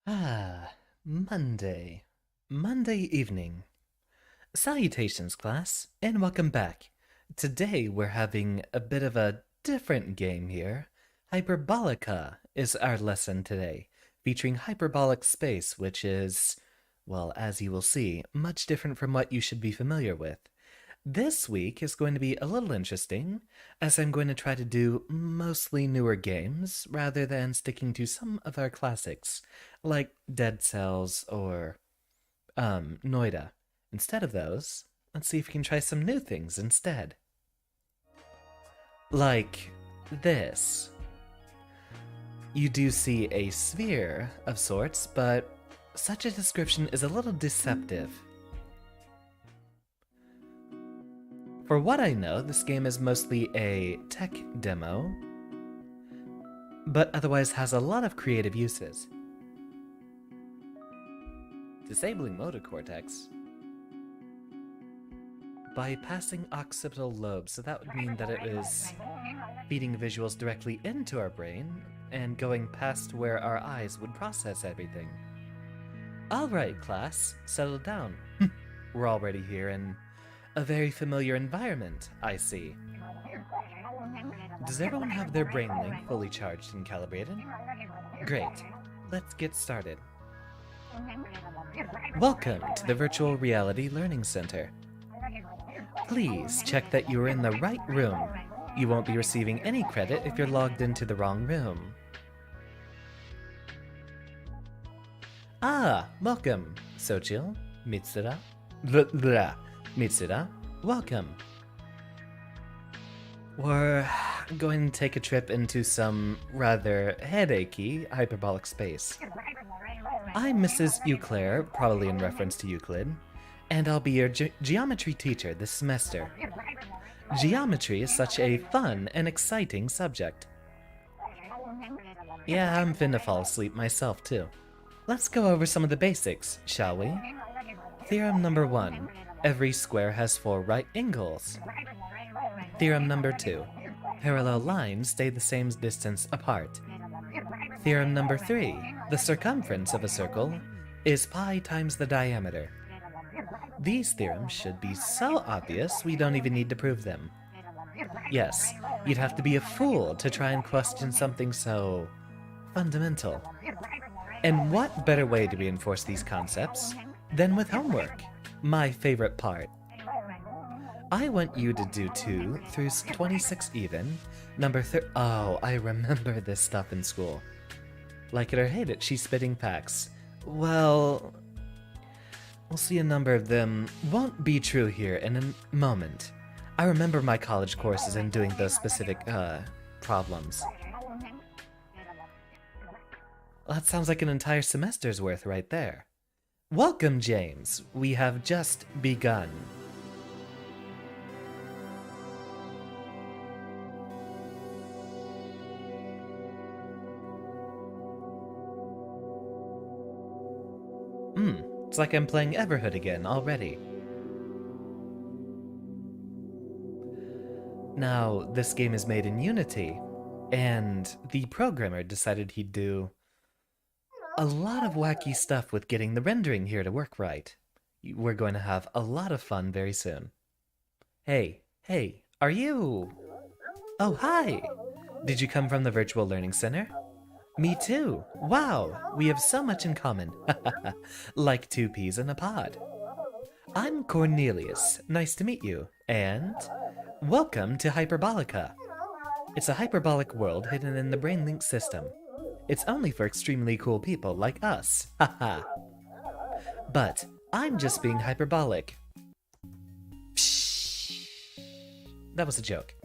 Ah, Monday. Monday evening. Salutations, class, and welcome back. Today we're having a bit of a different game here. Hyperbolica is our lesson today, featuring hyperbolic space, which is, well, as you will see, much different from what you should be familiar with. This week is going to be a little interesting, as I'm going to try to do mostly newer games rather than sticking to some of our classics, like Dead Cells or, Noida. Instead of those, let's see if we can try some new things instead. Like this. You do see a sphere of sorts, but such a description is a little deceptive. For what I know, this game is mostly a tech demo, but otherwise has a lot of creative uses. Disabling motor cortex. Bypassing occipital lobes, so that would mean that it is feeding visuals directly into our brain and going past where our eyes would process everything. Alright, class, settle down. We're already here in a very familiar environment, I see. Does everyone have their brain link fully charged and calibrated? Great. Let's get started. Welcome to the Virtual Reality Learning Center. Please check that you are in the right room. You won't be receiving any credit if you're logged into the wrong room. Ah, welcome, Sochil, Mitsura. Mitsura, welcome. We're going to take a trip into some rather headachy hyperbolic space. I'm Mrs. Euclair, probably in reference to Euclid, and I'll be your geometry teacher this semester. Geometry is such a fun and exciting subject. Yeah, I'm finna fall asleep myself too. Let's go over some of the basics, shall we? Theorem number 1. Every square has 4 right angles. Theorem number 2. Parallel lines stay the same distance apart. Theorem number 3. The circumference of a circle is pi times the diameter. These theorems should be so obvious we don't even need to prove them. Yes, you'd have to be a fool to try and question something so fundamental. And what better way to reinforce these concepts than with homework? My favorite part. I want you to do 2 through 26 even, number oh, I remember this stuff in school. Like it or hate it, she's spitting facts. Well, we'll see a number of them won't be true here in a moment. I remember my college courses and doing those specific, problems. Well, that sounds like an entire semester's worth right there. Welcome, James. We have just begun. It's like I'm playing Everhood again already. Now, this game is made in Unity, and the programmer decided he'd do a lot of wacky stuff with getting the rendering here to work right. We're going to have a lot of fun very soon. Hey, are you... Oh, hi! Did you come from the Virtual Learning Center? Me too! Wow, we have so much in common. Like 2 peas in a pod. I'm Cornelius, nice to meet you, and welcome to Hyperbolica. It's a hyperbolic world hidden in the BrainLink system. It's only for extremely cool people like us, haha. But I'm just being hyperbolic. Psh. That was a joke.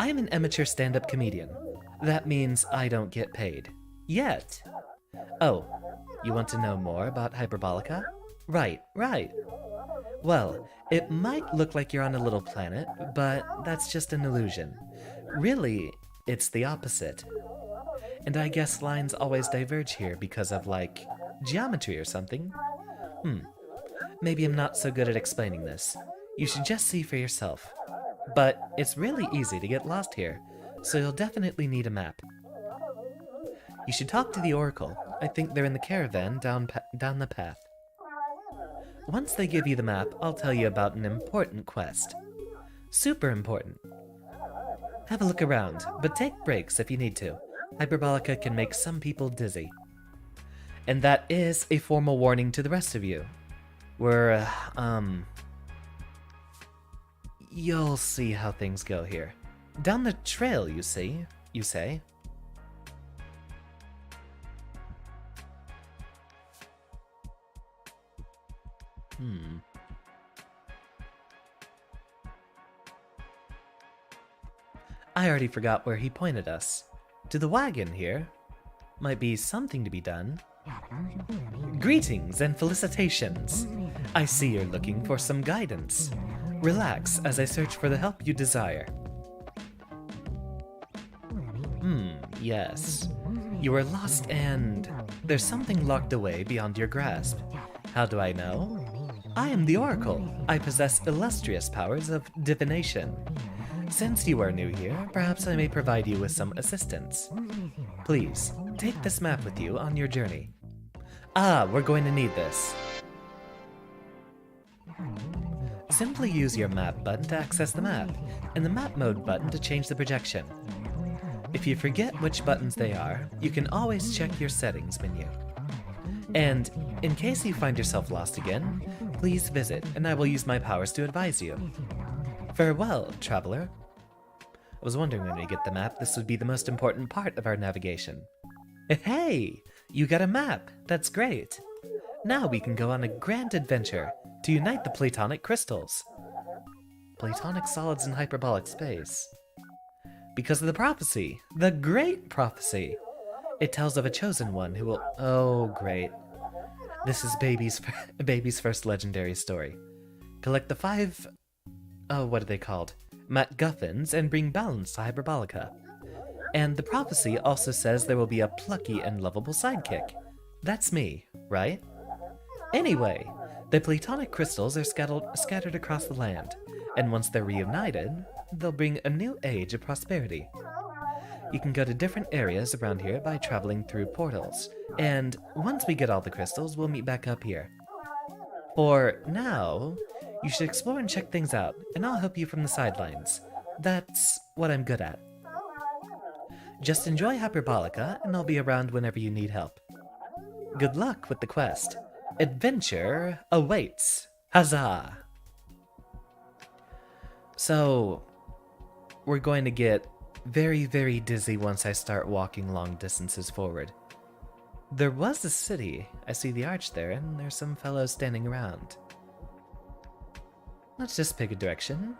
I am an amateur stand-up comedian. That means I don't get paid. Yet. Oh, you want to know more about Hyperbolica? Right. Well, it might look like you're on a little planet, but that's just an illusion. Really, it's the opposite. And I guess lines always diverge here because of, like, geometry or something? Maybe I'm not so good at explaining this. You should just see for yourself. But it's really easy to get lost here, so you'll definitely need a map. You should talk to the Oracle. I think they're in the caravan down the path. Once they give you the map, I'll tell you about an important quest. Super important. Have a look around, but take breaks if you need to. Hyperbolica can make some people dizzy. And that is a formal warning to the rest of you. You'll see how things go here. Down the trail, you say? I already forgot where he pointed us. To the wagon here. Might be something to be done. Greetings and felicitations. I see you're looking for some guidance. Relax as I search for the help you desire. Yes. You are lost and there's something locked away beyond your grasp. How do I know? I am the Oracle. I possess illustrious powers of divination. Since you are new here, perhaps I may provide you with some assistance. Please, take this map with you on your journey. We're going to need this. Simply use your map button to access the map, and the map mode button to change the projection. If you forget which buttons they are, you can always check your settings menu. And in case you find yourself lost again, please visit, and I will use my powers to advise you. Farewell, traveler. I was wondering when we get the map, this would be the most important part of our navigation. Hey! You got a map! That's great! Now we can go on a grand adventure to unite the Platonic crystals. Platonic solids in hyperbolic space. Because of the prophecy! The great prophecy! It tells of a chosen one who will... Oh, great. This is Baby's first legendary story. Collect the 5... what are they called? MacGuffins and bring balance to Hyperbolica. And the prophecy also says there will be a plucky and lovable sidekick. That's me, right? Anyway, the Platonic crystals are scattered across the land, and once they're reunited, they'll bring a new age of prosperity. You can go to different areas around here by traveling through portals, and once we get all the crystals, we'll meet back up here. For now, you should explore and check things out, and I'll help you from the sidelines. That's what I'm good at. Just enjoy Hyperbolica, and I'll be around whenever you need help. Good luck with the quest. Adventure awaits. Huzzah! So, we're going to get very, very dizzy once I start walking long distances forward. There was a city. I see the arch there, and there's some fellows standing around. Let's just pick a direction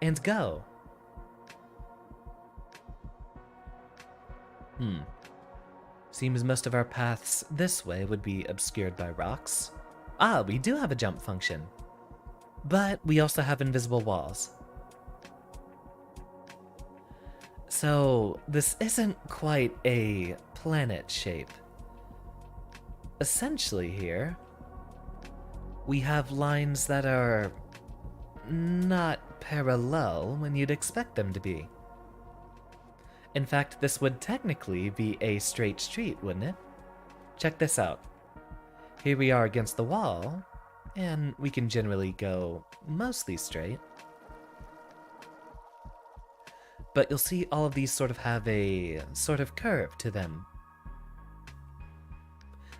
and go. Seems most of our paths this way would be obscured by rocks. We do have a jump function. But we also have invisible walls. So, this isn't quite a planet shape. Essentially here, we have lines that are not parallel when you'd expect them to be. In fact, this would technically be a straight street, wouldn't it? Check this out. Here we are against the wall, and we can generally go mostly straight. But you'll see all of these sort of have a sort of curve to them.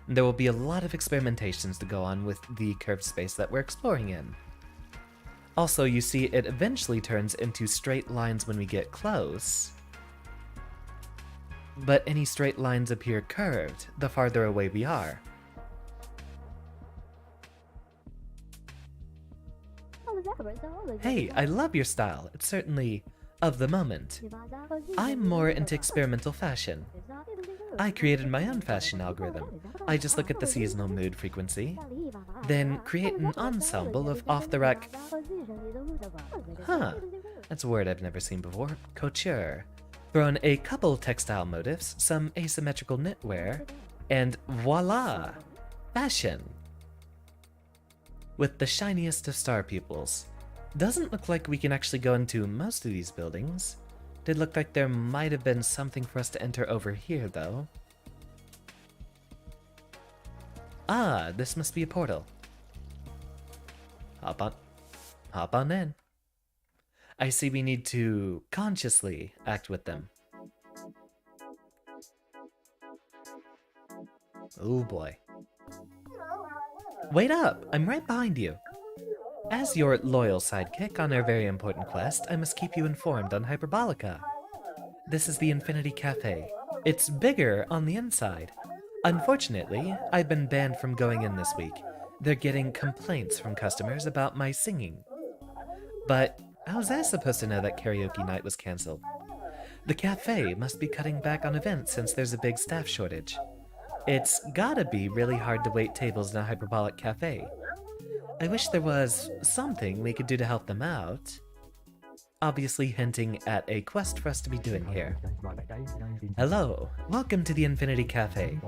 There will be a lot of experimentations to go on with the curved space that we're exploring in. Also, you see it eventually turns into straight lines when we get close. But any straight lines appear curved the farther away we are. Hey, I love your style. It's certainly of the moment. I'm more into experimental fashion. I created my own fashion algorithm. I just look at the seasonal mood frequency, then create an ensemble of off-the-rack... That's a word I've never seen before. Couture. Throw in a couple textile motifs, some asymmetrical knitwear, and voila! Fashion! With the shiniest of star pupils. Doesn't look like we can actually go into most of these buildings. Did look like there might have been something for us to enter over here, though. Ah, this must be a portal. Hop on in. I see we need to consciously act with them. Oh boy. Wait up! I'm right behind you. As your loyal sidekick on our very important quest, I must keep you informed on Hyperbolica. This is the Infinity Cafe. It's bigger on the inside. Unfortunately, I've been banned from going in this week. They're getting complaints from customers about my singing. But how was I supposed to know that karaoke night was cancelled? The cafe must be cutting back on events since there's a big staff shortage. It's gotta be really hard to wait tables in a hyperbolic cafe. I wish there was something we could do to help them out. Obviously hinting at a quest for us to be doing here. Hello, welcome to the Infinity Cafe.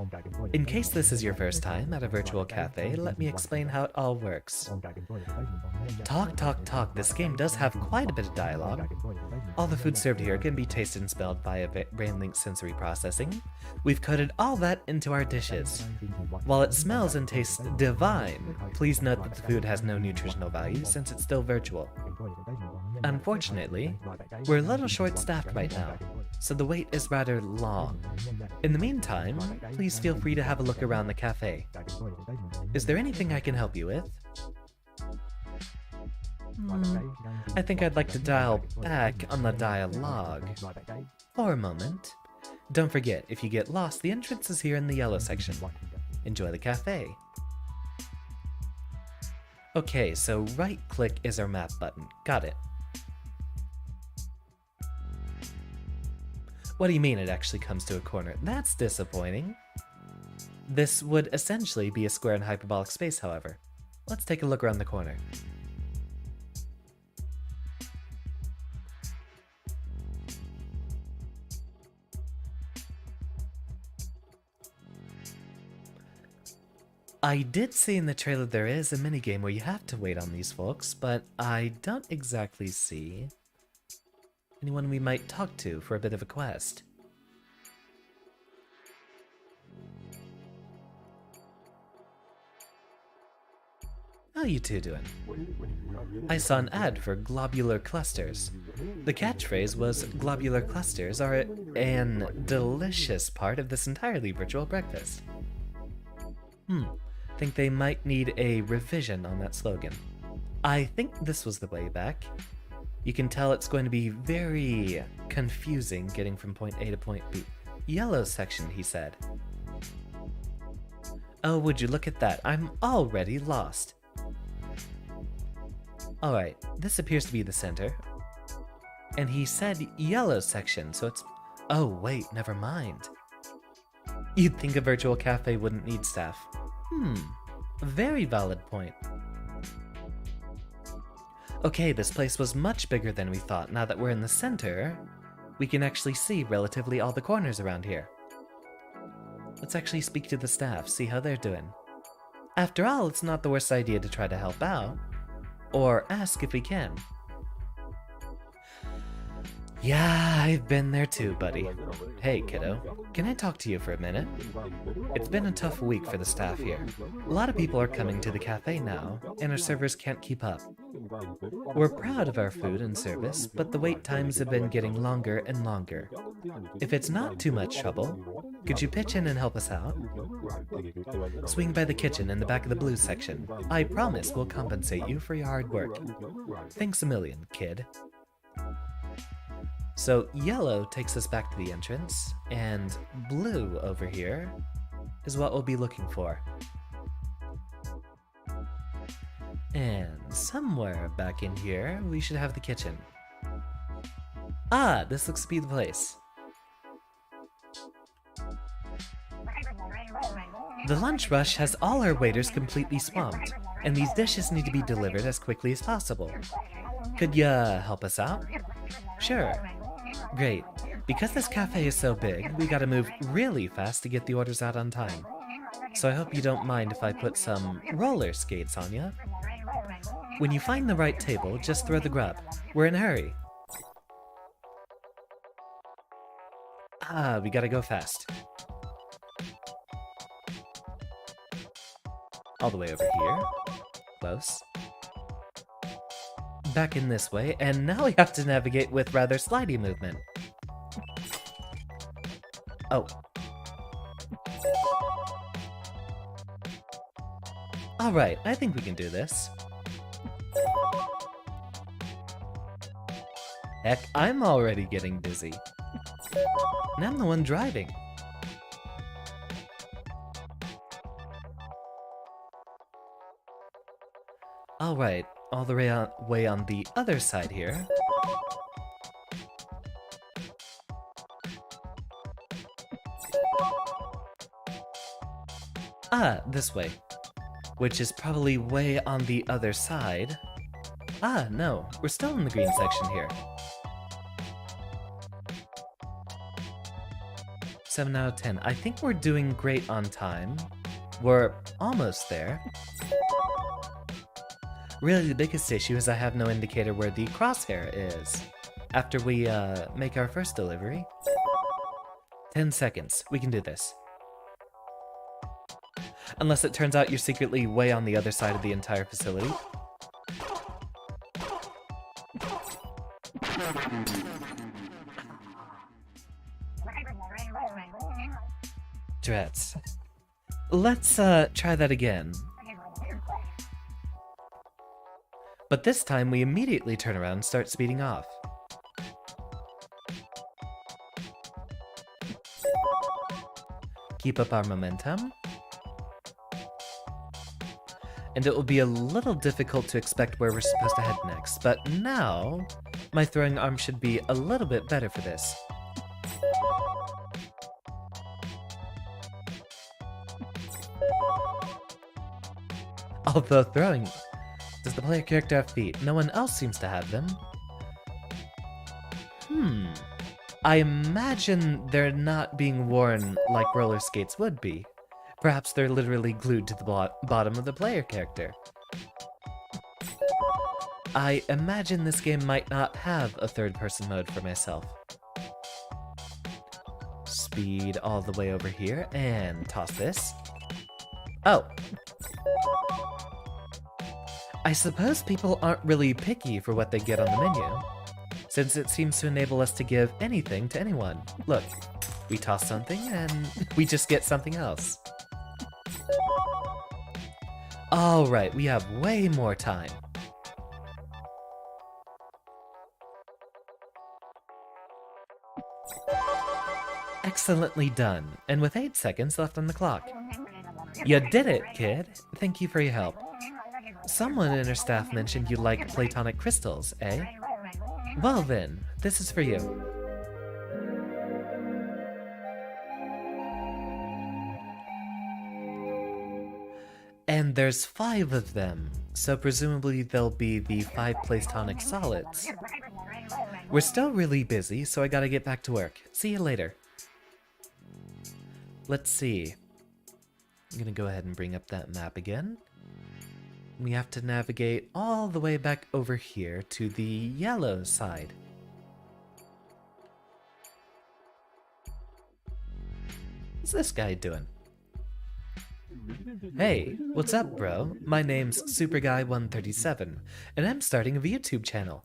In case this is your first time at a virtual cafe, let me explain how it all works. Talk, this game does have quite a bit of dialogue. All the food served here can be tasted and smelled via brain-linked sensory processing. We've coded all that into our dishes. While it smells and tastes divine, please note that the food has no nutritional value since it's still virtual. Unfortunately, we're a little short-staffed right now, so the wait is rather long. In the meantime, please feel free to have a look around the cafe. Is there anything I can help you with? I think I'd like to dial back on the dialogue for a moment. Don't forget, if you get lost, the entrance is here in the yellow section. Enjoy the cafe. Okay, so right-click is our map button. Got it. What do you mean it actually comes to a corner? That's disappointing. This would essentially be a square in hyperbolic space, however. Let's take a look around the corner. I did see in the trailer there is a minigame where you have to wait on these folks, but I don't exactly see anyone we might talk to for a bit of a quest. How you two doing? I saw an ad for globular clusters. The catchphrase was, "Globular clusters are an delicious part of this entirely virtual breakfast." Think they might need a revision on that slogan. I think this was the way back. You can tell it's going to be very confusing getting from point A to point B. Yellow section, he said. Oh, would you look at that? I'm already lost. Alright, this appears to be the center. And he said yellow section, so it's... Oh, wait, never mind. You'd think a virtual cafe wouldn't need staff. Very valid point. Okay, this place was much bigger than we thought. Now that we're in the center, we can actually see relatively all the corners around here. Let's actually speak to the staff, see how they're doing. After all, it's not the worst idea to try to help out, or ask if we can. Yeah, I've been there too, buddy. Hey, kiddo, can I talk to you for a minute? It's been a tough week for the staff here. A lot of people are coming to the cafe now, and our servers can't keep up. We're proud of our food and service, but the wait times have been getting longer and longer. If it's not too much trouble, could you pitch in and help us out? Swing by the kitchen in the back of the blue section. I promise we'll compensate you for your hard work. Thanks a million, kid. So yellow takes us back to the entrance, and blue over here is what we'll be looking for. And somewhere back in here, we should have the kitchen. Ah, this looks to be the place. The lunch rush has all our waiters completely swamped, and these dishes need to be delivered as quickly as possible. Could ya help us out? Sure. Great. Because this cafe is so big, we gotta move really fast to get the orders out on time. So I hope you don't mind if I put some roller skates on ya. When you find the right table, just throw the grub. We're in a hurry. Ah, we gotta go fast. All the way over here. Close. Back in this way, and now we have to navigate with rather slidey movement. Oh. Alright, I think we can do this. Heck, I'm already getting dizzy. And I'm the one driving. Alright, all the way on the other side here. Ah, this way. Which is probably way on the other side. Ah, no, we're still in the green section here. 7 out of 10. I think we're doing great on time. We're almost there. Really, the biggest issue is I have no indicator where the crosshair is. After we make our first delivery. 10 seconds. We can do this. Unless it turns out you're secretly way on the other side of the entire facility. Drats. Let's try that again. But this time we immediately turn around and start speeding off. Keep up our momentum. And it will be a little difficult to expect where we're supposed to head next, but now my throwing arm should be a little bit better for this. Although throwing... Does the player character have feet? No one else seems to have them. I imagine they're not being worn like roller skates would be. Perhaps they're literally glued to the bottom of the player character. I imagine this game might not have a third-person mode for myself. Speed all the way over here, and toss this. Oh. I suppose people aren't really picky for what they get on the menu, since it seems to enable us to give anything to anyone. Look, we toss something, and we just get something else. Alright, we have way more time. Excellently done, and with 8 seconds left on the clock. You did it, kid! Thank you for your help. Someone in our staff mentioned you like platonic crystals, eh? Well then, this is for you. And there's 5 of them, so presumably they'll be the 5 platonic solids. We're still really busy, so I gotta get back to work. See you later. Let's see. I'm gonna go ahead and bring up that map again. We have to navigate all the way back over here to the yellow side. What's this guy doing? Hey, what's up, bro? My name's SuperGuy137, and I'm starting a YouTube channel.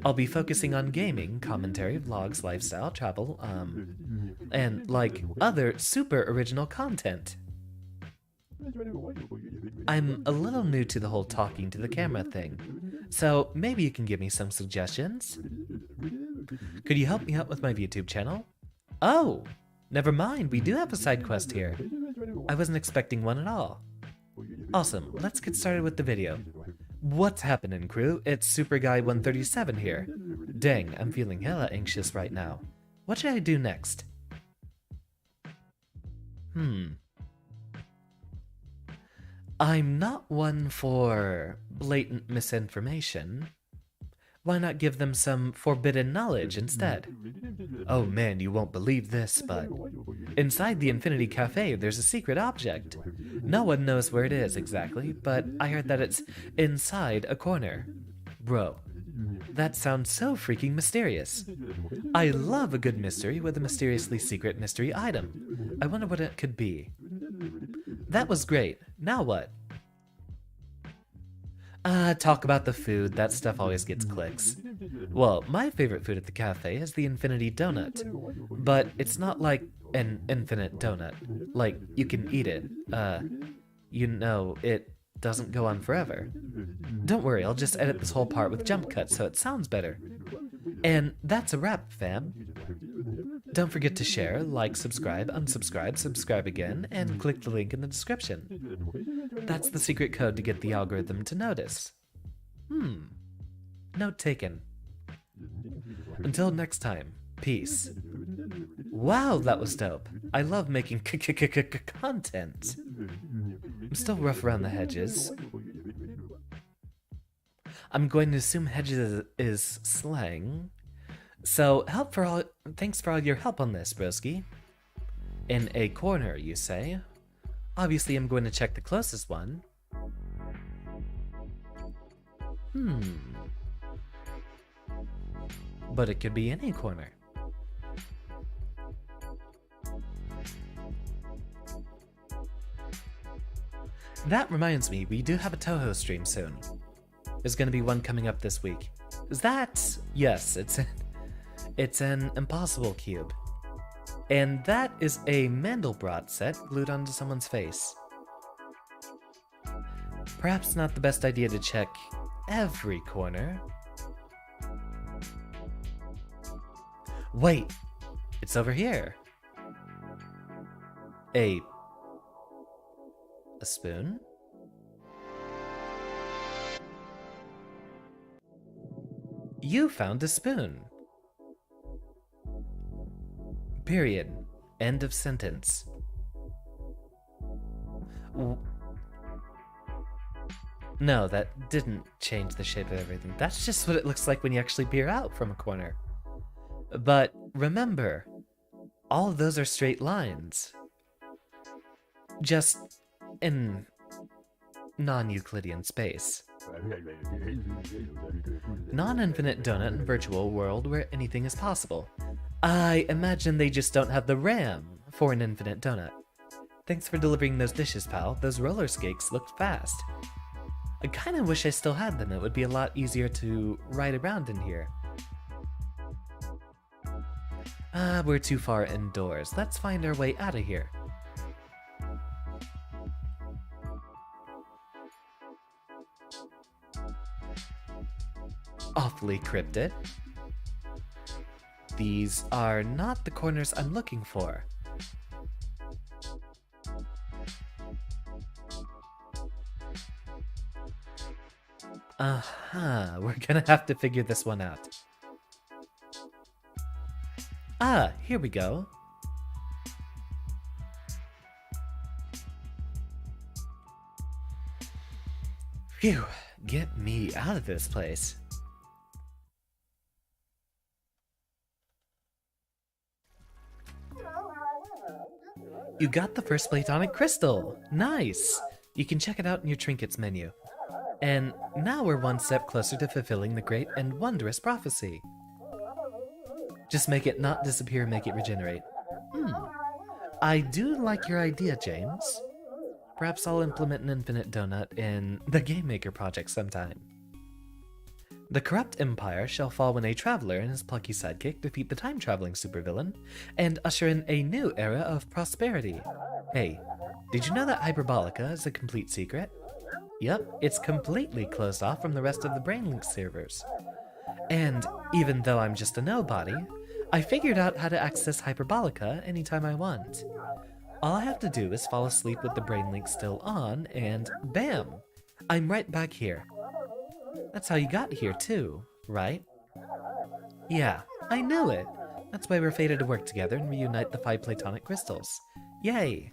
I'll be focusing on gaming, commentary, vlogs, lifestyle, travel, and, like, other super original content. I'm a little new to the whole talking to the camera thing, so maybe you can give me some suggestions? Could you help me out with my YouTube channel? Oh, never mind, we do have a side quest here. I wasn't expecting one at all. Awesome, let's get started with the video. What's happening, crew? It's SuperGuy137 here. Dang, I'm feeling hella anxious right now. What should I do next? I'm not one for blatant misinformation. Why not give them some forbidden knowledge instead? Oh man, you won't believe this, but inside the Infinity Cafe there's a secret object. No one knows where it is exactly, but I heard that it's inside a corner. Bro, that sounds so freaking mysterious. I love a good mystery with a mysteriously secret mystery item. I wonder what it could be. That was great. Now what? Talk about the food. That stuff always gets clicks. Well, my favorite food at the cafe is the Infinity Donut. But it's not like an infinite donut. Like, you can eat it. You know, it doesn't go on forever. Don't worry, I'll just edit this whole part with jump cuts so it sounds better. And that's a wrap, fam. Don't forget to share, like, subscribe, unsubscribe, subscribe again, and click the link in the description. That's the secret code to get the algorithm to notice. Note taken. Until next time, peace. Wow, that was dope. I love making content. I'm still rough around the hedges. I'm going to assume hedges is slang. So, thanks for all your help on this, broski. In a corner, you say? Obviously, I'm going to check the closest one. But it could be any corner. That reminds me, we do have a Toho stream soon. There's going to be one coming up this week. Is that? Yes, it's an impossible cube. And that is a Mandelbrot set glued onto someone's face. Perhaps not the best idea to check every corner. Wait, it's over here. A spoon? You found a spoon. Period. End of sentence. No, that didn't change the shape of everything. That's just what it looks like when you actually peer out from a corner. But remember, all of those are straight lines. Just in non-Euclidean space. Non-infinite donut and virtual world where anything is possible. I imagine they just don't have the RAM for an infinite donut. Thanks for delivering those dishes, pal. Those roller skates looked fast. I kinda wish I still had them. It would be a lot easier to ride around in here. We're too far indoors. Let's find our way out of here. Awfully cryptic. These are not the corners I'm looking for. We're gonna have to figure this one out. Here we go. Phew, get me out of this place. You got the first Platonic crystal! Nice! You can check it out in your trinkets menu. And now we're one step closer to fulfilling the great and wondrous prophecy. Just make it not disappear, make it regenerate. I do like your idea, James. Perhaps I'll implement an infinite donut in the Game Maker project sometime. The corrupt empire shall fall when a traveler and his plucky sidekick defeat the time-traveling supervillain and usher in a new era of prosperity. Hey, did you know that Hyperbolica is a complete secret? Yep, it's completely closed off from the rest of the BrainLink servers. And even though I'm just a nobody, I figured out how to access Hyperbolica anytime I want. All I have to do is fall asleep with the BrainLink still on, and bam! I'm right back here. That's how you got here too, right? Yeah, I knew it! That's why we're fated to work together and reunite the 5 Platonic crystals. Yay!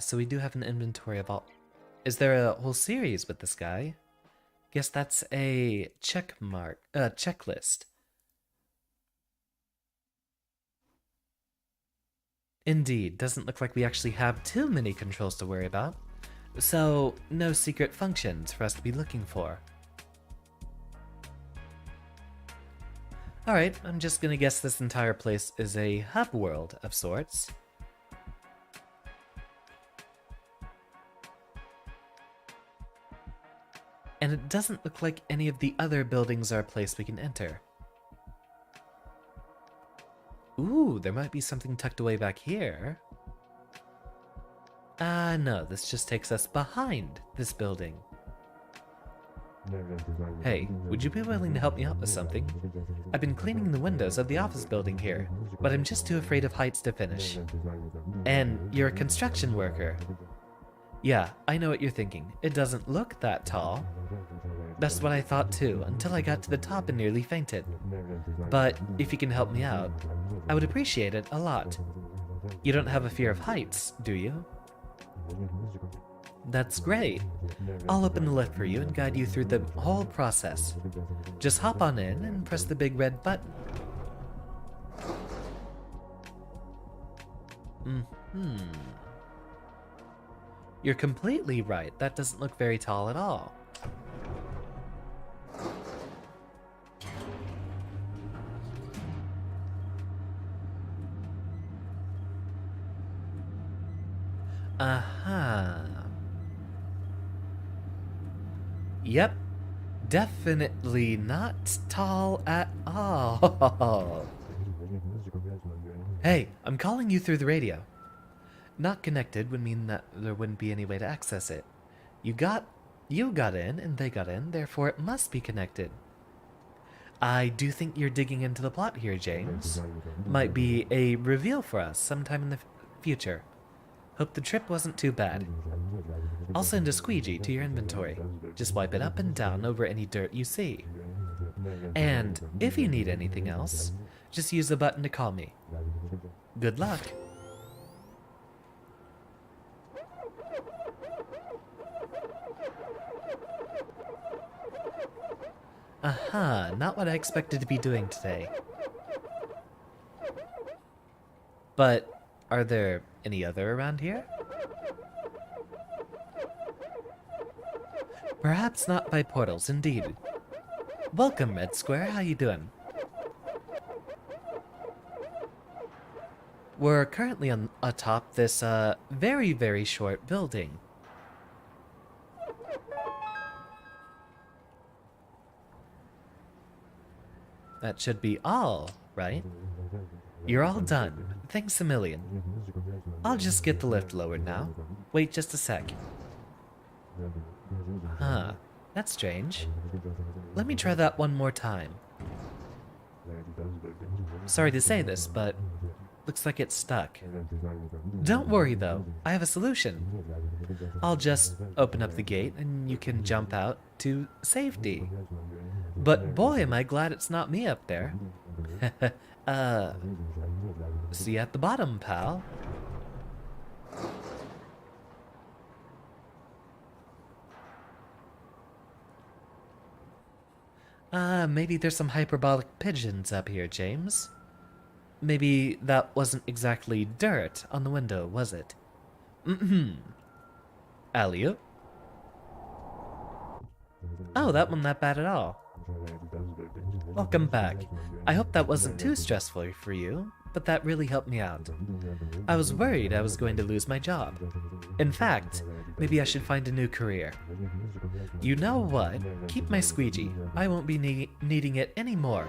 So we do have an inventory of all... Is there a whole series with this guy? Guess that's a checklist. Indeed, doesn't look like we actually have too many controls to worry about. So, no secret functions for us to be looking for. Alright, I'm just gonna guess this entire place is a hub world of sorts. And it doesn't look like any of the other buildings are a place we can enter. Ooh, there might be something tucked away back here. No, this just takes us behind this building. Hey, would you be willing to help me out with something? I've been cleaning the windows of the office building here, but I'm just too afraid of heights to finish. And you're a construction worker. Yeah, I know what you're thinking. It doesn't look that tall. That's what I thought too, until I got to the top and nearly fainted. But if you can help me out, I would appreciate it a lot. You don't have a fear of heights, do you? That's great. I'll open the lift for you and guide you through the whole process. Just hop on in and press the big red button. You're completely right. That doesn't look very tall at all. Yep. Definitely not tall at all. Hey, I'm calling you through the radio. Not connected would mean that there wouldn't be any way to access it. You got in and they got in, therefore it must be connected. I do think you're digging into the plot here, James. Might be a reveal for us sometime in the future. Hope the trip wasn't too bad. I'll send a squeegee to your inventory. Just wipe it up and down over any dirt you see. And if you need anything else, just use the button to call me. Good luck. Aha, not what I expected to be doing today. But are there any other around here? Perhaps not by portals, indeed. Welcome, Red Square. How you doing? We're currently on atop this very, very short building. That should be all, right? You're all done. Thanks a million. I'll just get the lift lowered now. Wait just a sec. Huh, that's strange. Let me try that one more time. Sorry to say this, but looks like it's stuck. Don't worry though, I have a solution. I'll just open up the gate and you can jump out to safety. But boy, am I glad it's not me up there. See you at the bottom, pal. Maybe there's some hyperbolic pigeons up here, James. Maybe that wasn't exactly dirt on the window, was it? Alley-oop. Oh, that wasn't that bad at all. Welcome back. I hope that wasn't too stressful for you, but that really helped me out. I was worried I was going to lose my job. In fact, maybe I should find a new career. You know what? Keep my squeegee. I won't be needing it anymore.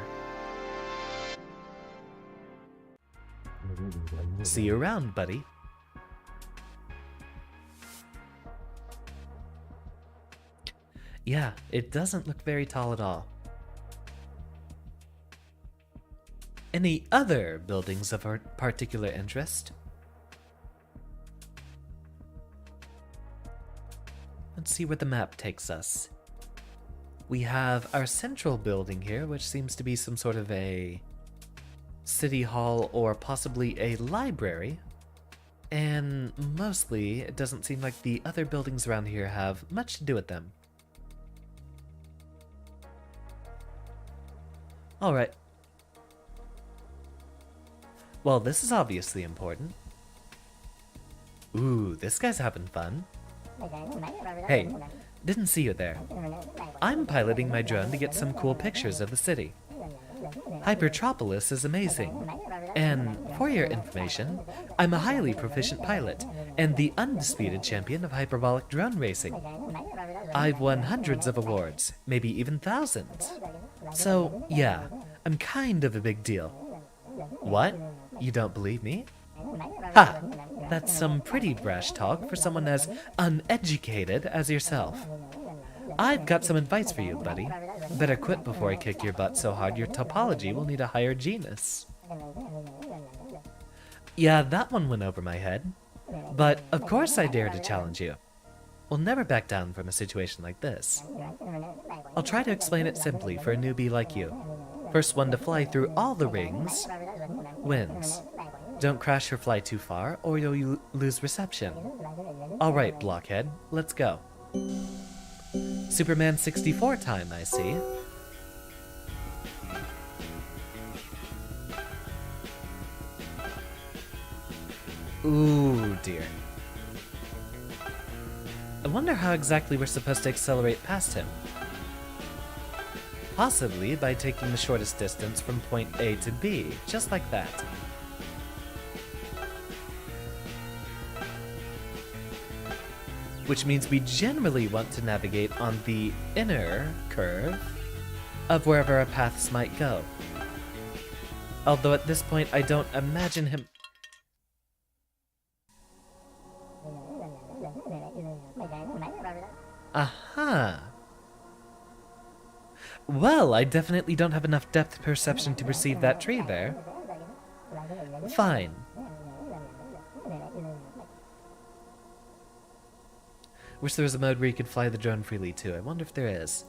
See you around, buddy. Yeah, it doesn't look very tall at all. Any other buildings of particular interest? Let's see where the map takes us. We have our central building here, which seems to be some sort of a city hall or possibly a library. And mostly, it doesn't seem like the other buildings around here have much to do with them. Alright. Well, this is obviously important. Ooh, this guy's having fun. Hey, didn't see you there. I'm piloting my drone to get some cool pictures of the city. Hypertropolis is amazing. And for your information, I'm a highly proficient pilot and the undisputed champion of hyperbolic drone racing. I've won hundreds of awards, maybe even thousands. So, yeah, I'm kind of a big deal. What? You don't believe me? Ha! That's some pretty brash talk for someone as uneducated as yourself. I've got some advice for you, buddy. Better quit before I kick your butt so hard your topology will need a higher genus. Yeah, that one went over my head. But of course I dare to challenge you. We'll never back down from a situation like this. I'll try to explain it simply for a newbie like you. First one to fly through all the rings wins. Don't crash or fly too far, or you'll lose reception. Alright, blockhead, let's go. Superman 64 time, I see. Ooh, dear. I wonder how exactly we're supposed to accelerate past him. Possibly by taking the shortest distance from point A to B, just like that. Which means we generally want to navigate on the inner curve of wherever our paths might go. Although at this point I don't imagine him... Aha! Well, I definitely don't have enough depth perception to perceive that tree there. Fine. Wish there was a mode where you could fly the drone freely too. I wonder if there is.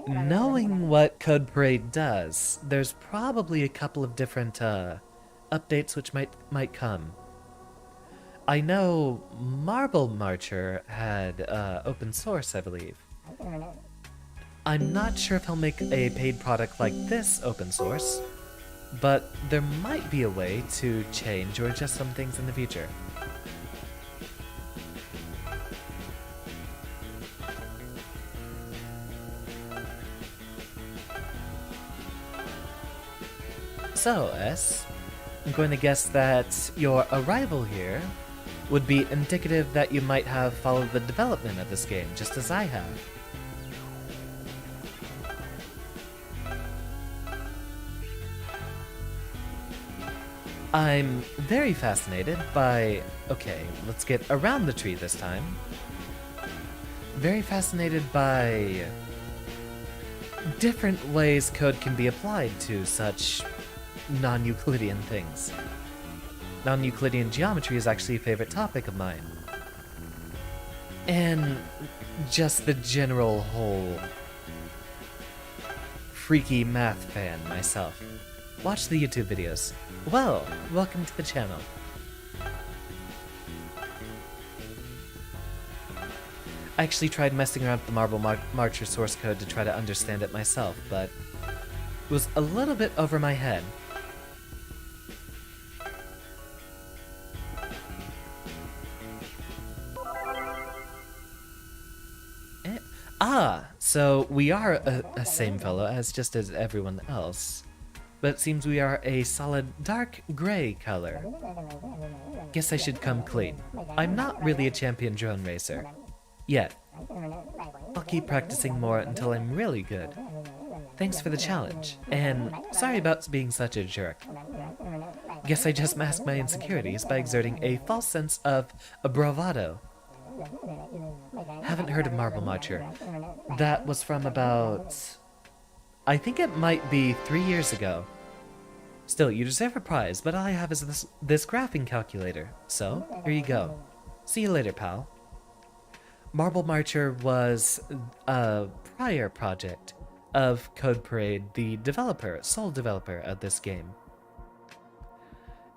Knowing what Code Parade does, there's probably a couple of different updates which might come. I know Marble Marcher had open source, I believe. I'm not sure if he'll make a paid product like this open source, but there might be a way to change or adjust some things in the future. So, S, I'm going to guess that your arrival here would be indicative that you might have followed the development of this game, just as I have. I'm very fascinated by... Okay, let's get around the tree this time. Very fascinated by different ways code can be applied to such non-Euclidean things. Non-Euclidean geometry is actually a favorite topic of mine. And just the general whole freaky math fan myself. Watch the YouTube videos. Well, welcome to the channel. I actually tried messing around with the Marble Marcher source code to try to understand it myself, but it was a little bit over my head. So we are a same fellow as just as everyone else, but it seems we are a solid dark gray color. Guess I should come clean. I'm not really a champion drone racer. Yet. I'll keep practicing more until I'm really good. Thanks for the challenge, and sorry about being such a jerk. Guess I just masked my insecurities by exerting a false sense of bravado. Haven't heard of Marble Marcher. That was from about... I think it might be 3 years ago. Still, you deserve a prize, but all I have is this graphing calculator. So, here you go. See you later, pal. Marble Marcher was a prior project of Code Parade, the sole developer of this game.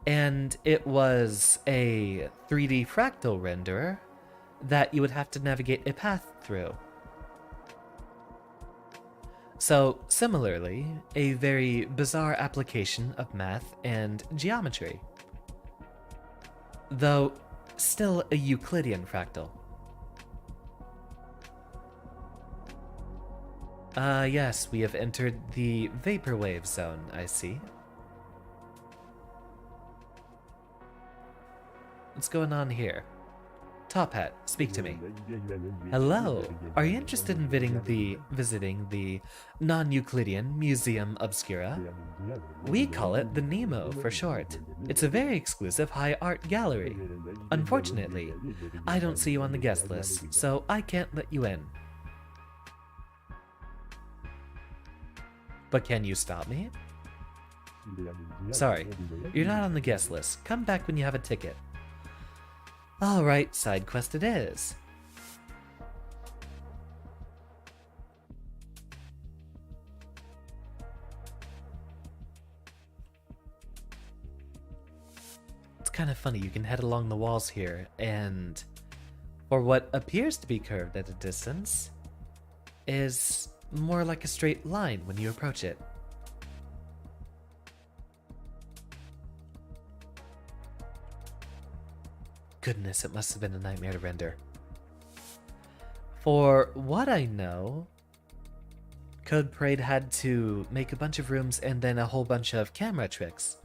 And it was a 3D fractal renderer that you would have to navigate a path through. So, similarly, a very bizarre application of math and geometry. Though, still a Euclidean fractal. Yes, we have entered the vaporwave zone, I see. What's going on here? Top Hat, speak to me. Hello, are you interested in visiting the non-Euclidean Museum Obscura? We call it the Nemo for short. It's a very exclusive high art gallery. Unfortunately, I don't see you on the guest list, so I can't let you in. But can you stop me? Sorry, you're not on the guest list. Come back when you have a ticket. Alright, side quest it is. It's kind of funny, you can head along the walls here, and for what appears to be curved at a distance, is more like a straight line when you approach it. Goodness, it must have been a nightmare to render. For what I know, Code Parade had to make a bunch of rooms and then a whole bunch of camera tricks.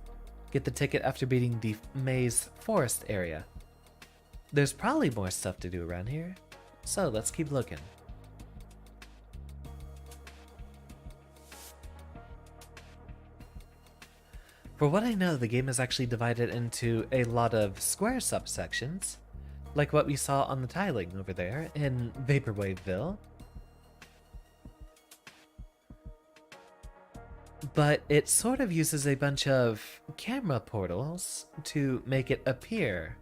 Get the ticket after beating the maze forest area. There's probably more stuff to do around here, so let's keep looking. For what I know, the game is actually divided into a lot of square subsections, like what we saw on the tiling over there in Vaporwaveville. But it sort of uses a bunch of camera portals to make it appear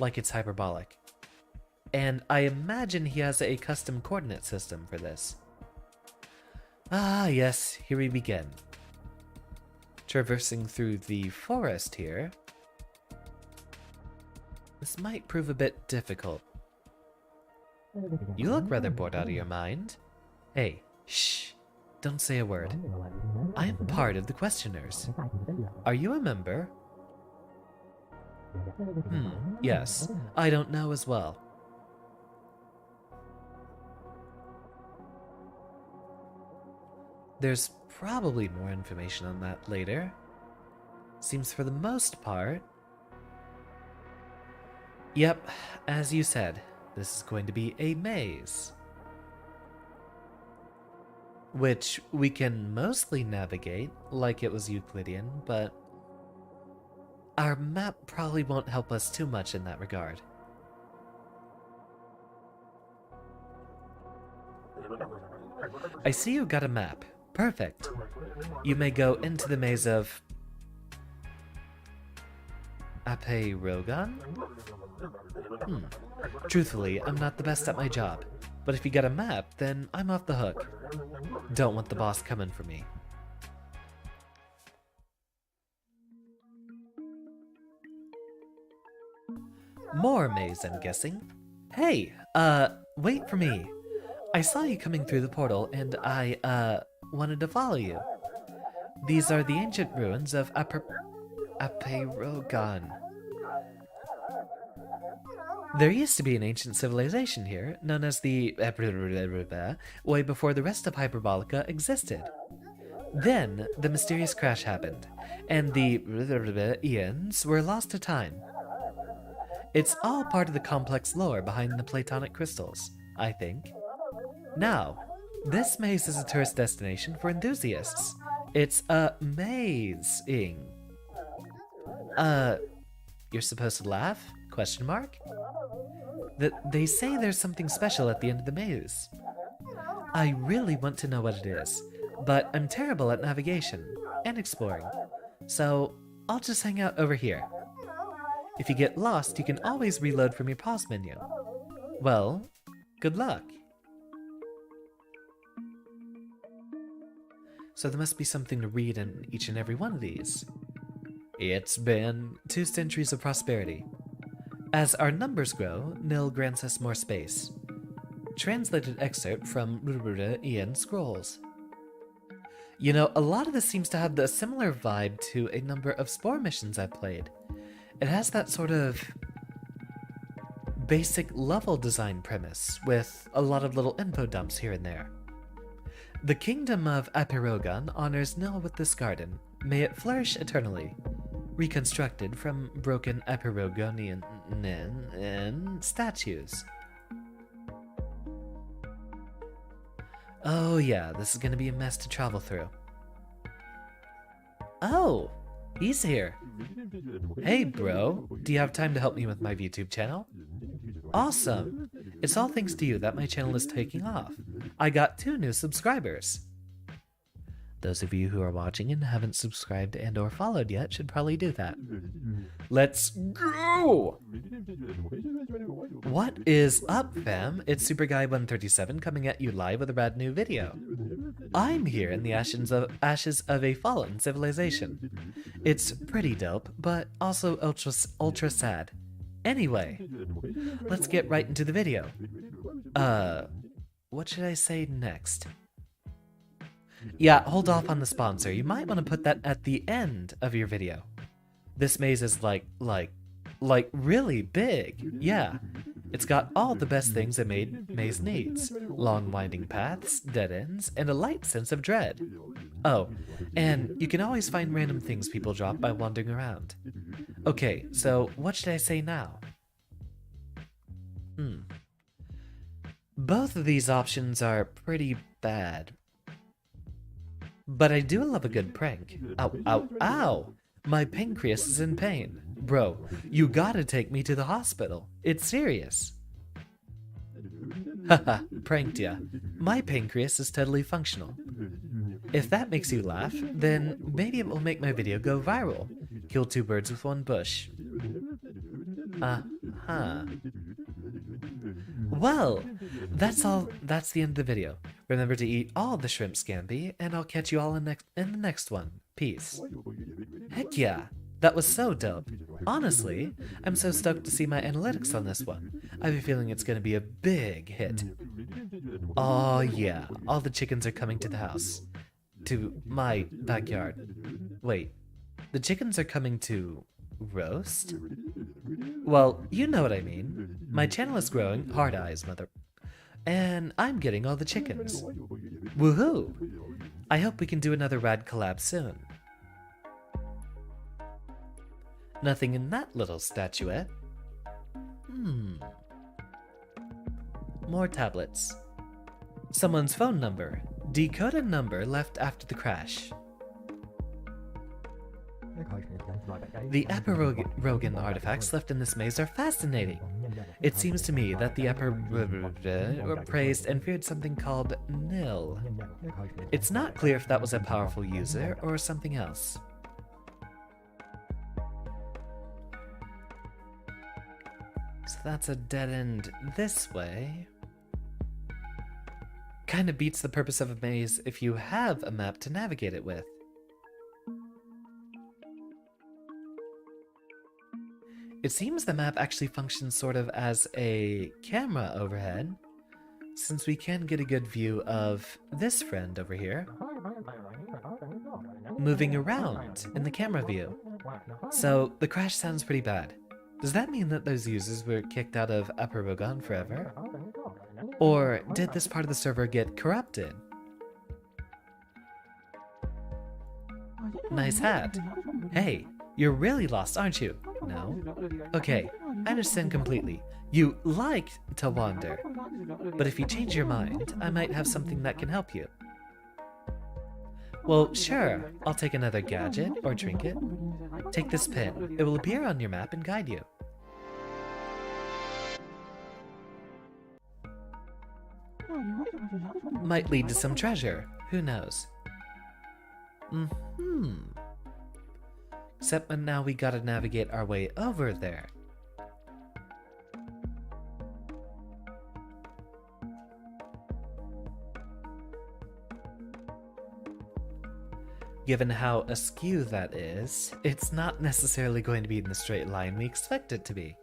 like it's hyperbolic. And I imagine he has a custom coordinate system for this. Ah yes, here we begin. Traversing through the forest here. This might prove a bit difficult. You look rather bored out of your mind. Hey, shh, don't say a word. I am part of the questioners. Are you a member? Yes, I don't know as well. There's probably more information on that later. Seems for the most part... Yep, as you said, this is going to be a maze. Which we can mostly navigate like it was Euclidean, but our map probably won't help us too much in that regard. I see you got a map. Perfect. You may go into the maze of Hyperbolica? Truthfully, I'm not the best at my job, but if you got a map, then I'm off the hook. Don't want the boss coming for me. More maze, I'm guessing. Hey, wait for me. I saw you coming through the portal, and I, wanted to follow you. These are the ancient ruins of Hyperbolica. There used to be an ancient civilization here, known as the way before the rest of Hyperbolica existed. Then, the mysterious crash happened, and the Ians were lost to time. It's all part of the complex lore behind the Platonic crystals, I think. Now, this maze is a tourist destination for enthusiasts. It's amazing. You're supposed to laugh? Question mark? They say there's something special at the end of the maze. I really want to know what it is, but I'm terrible at navigation and exploring, so I'll just hang out over here. If you get lost, you can always reload from your pause menu. Well, good luck. So there must be something to read in each and every one of these. It's been 2 centuries of prosperity. As our numbers grow, Nil grants us more space. Translated excerpt from Ian Scrolls. You know, a lot of this seems to have a similar vibe to a number of Spore missions I've played. It has that sort of basic level design premise with a lot of little info dumps here and there. The kingdom of Hyperbolica honors Nil with this garden. May it flourish eternally. Reconstructed from broken Hyperbolican statues. Oh yeah, this is gonna be a mess to travel through. Oh, he's here. Hey bro, do you have time to help me with my YouTube channel? Awesome! It's all thanks to you that my channel is taking off. I got 2 new subscribers. Those of you who are watching and haven't subscribed and or followed yet should probably do that. Let's go! What is up, fam? It's SuperGuy137 coming at you live with a brand new video. I'm here in the ashes of a fallen civilization. It's pretty dope, but also ultra sad. Anyway, let's get right into the video. What should I say next? Yeah, hold off on the sponsor. You might want to put that at the end of your video. This maze is like really big. Yeah, it's got all the best things a maze needs. Long winding paths, dead ends, and a light sense of dread. Oh, and you can always find random things people drop by wandering around. Okay, so what should I say now? Both of these options are pretty bad. But I do love a good prank. Ow, ow, ow! My pancreas is in pain. Bro, you gotta take me to the hospital. It's serious. Haha, pranked ya. My pancreas is totally functional. If that makes you laugh, then maybe it will make my video go viral. Kill 2 birds with 1 bush. Well, that's the end of the video. Remember to eat all the shrimp scampi, and I'll catch you all in the next one. Peace. Heck yeah, that was so dope. Honestly, I'm so stoked to see my analytics on this one. I have a feeling it's gonna be a big hit. Oh yeah, all the chickens are coming to the house. To my backyard. Wait, the chickens are coming to roast? Well, you know what I mean. My channel is growing, hard eyes, mother. And I'm getting all the chickens. Woohoo! I hope we can do another rad collab soon. Nothing in that little statuette. More tablets. Someone's phone number. Decode a number left after the crash. The Hyperbolican artifacts left in this maze are fascinating. It seems to me that the were praised and feared something called Nil. It's not clear if that was a powerful user or something else. So that's a dead end this way. Kinda beats the purpose of a maze if you have a map to navigate it with. It seems the map actually functions sort of as a camera overhead, since we can get a good view of this friend over here moving around in the camera view. So the crash sounds pretty bad. Does that mean that those users were kicked out of Hyperbolica forever? Or did this part of the server get corrupted? Nice hat. Hey, you're really lost, aren't you? No? Okay, I understand completely. You like to wander. But if you change your mind, I might have something that can help you. Well, sure, I'll take another gadget or trinket. Take this pin. It will appear on your map and guide you. Might lead to some treasure. Who knows? Except now we gotta navigate our way over there. Given how askew that is, it's not necessarily going to be in the straight line we expect it to be.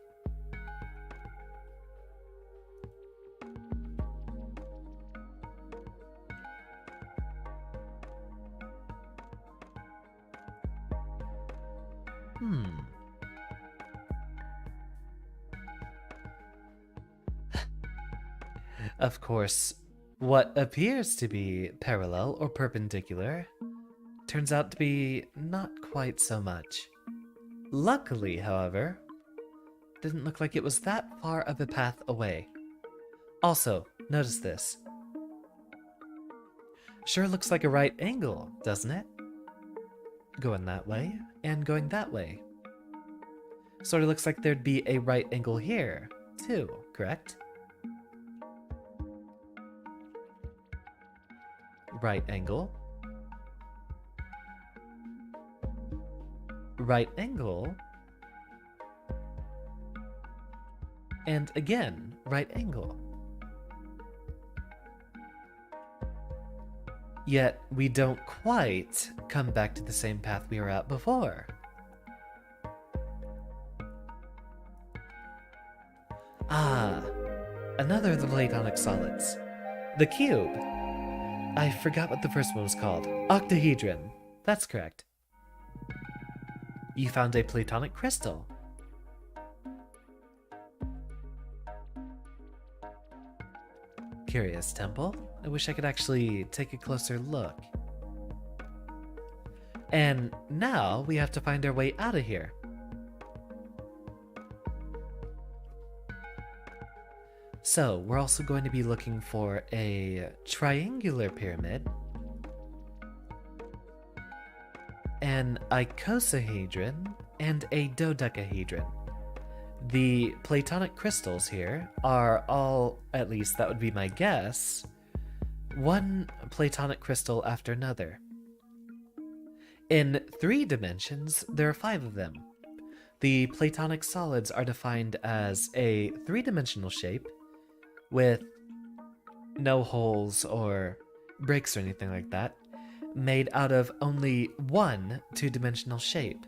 Of course, What appears to be parallel or perpendicular turns out to be not quite so much. Luckily, however, didn't look like it was that far of a path away. Also, notice this. Sure looks like a right angle, doesn't it? Going that way, and going that way. Sort of looks like there'd be a right angle here, too, correct? Right angle. Right angle. And again, right angle. Yet, we don't quite come back to the same path we were at before. Ah, another of the Platonic solids. The cube. I forgot what the first one was called. Octahedron. That's correct. You found a Platonic crystal. Curious temple. I wish I could actually take a closer look. And now we have to find our way out of here. So, we're also going to be looking for a triangular pyramid, an icosahedron, and a dodecahedron. The Platonic crystals here are all, at least that would be my guess, one Platonic crystal after another. In 3 dimensions, there are 5 of them. The Platonic solids are defined as a 3-dimensional shape with no holes or breaks or anything like that, made out of only one 2-dimensional shape.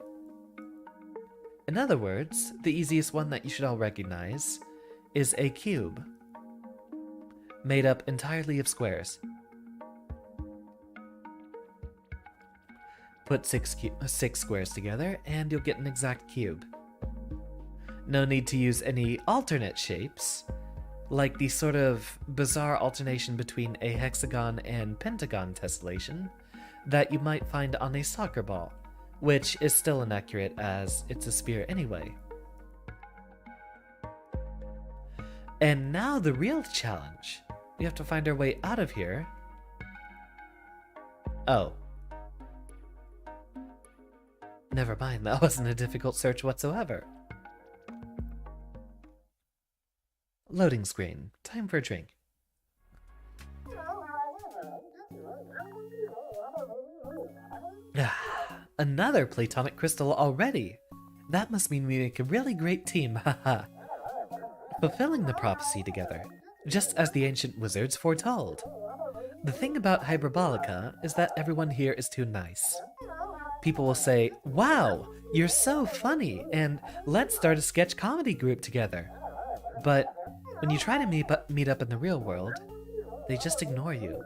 In other words, the easiest one that you should all recognize is a cube, made up entirely of squares. Put 6 squares together and you'll get an exact cube. No need to use any alternate shapes, like the sort of bizarre alternation between a hexagon and pentagon tessellation that you might find on a soccer ball, which is still inaccurate as it's a sphere anyway. And now the real challenge. We have to find our way out of here. Oh. Never mind, that wasn't a difficult search whatsoever. Loading screen. Time for a drink. Another Platonic crystal already. That must mean we make a really great team, haha. Fulfilling the prophecy together, just as the ancient wizards foretold. The thing about Hyperbolica is that everyone here is too nice. People will say, "Wow, you're so funny, and let's start a sketch comedy group together." But when you try to meet up in the real world, they just ignore you.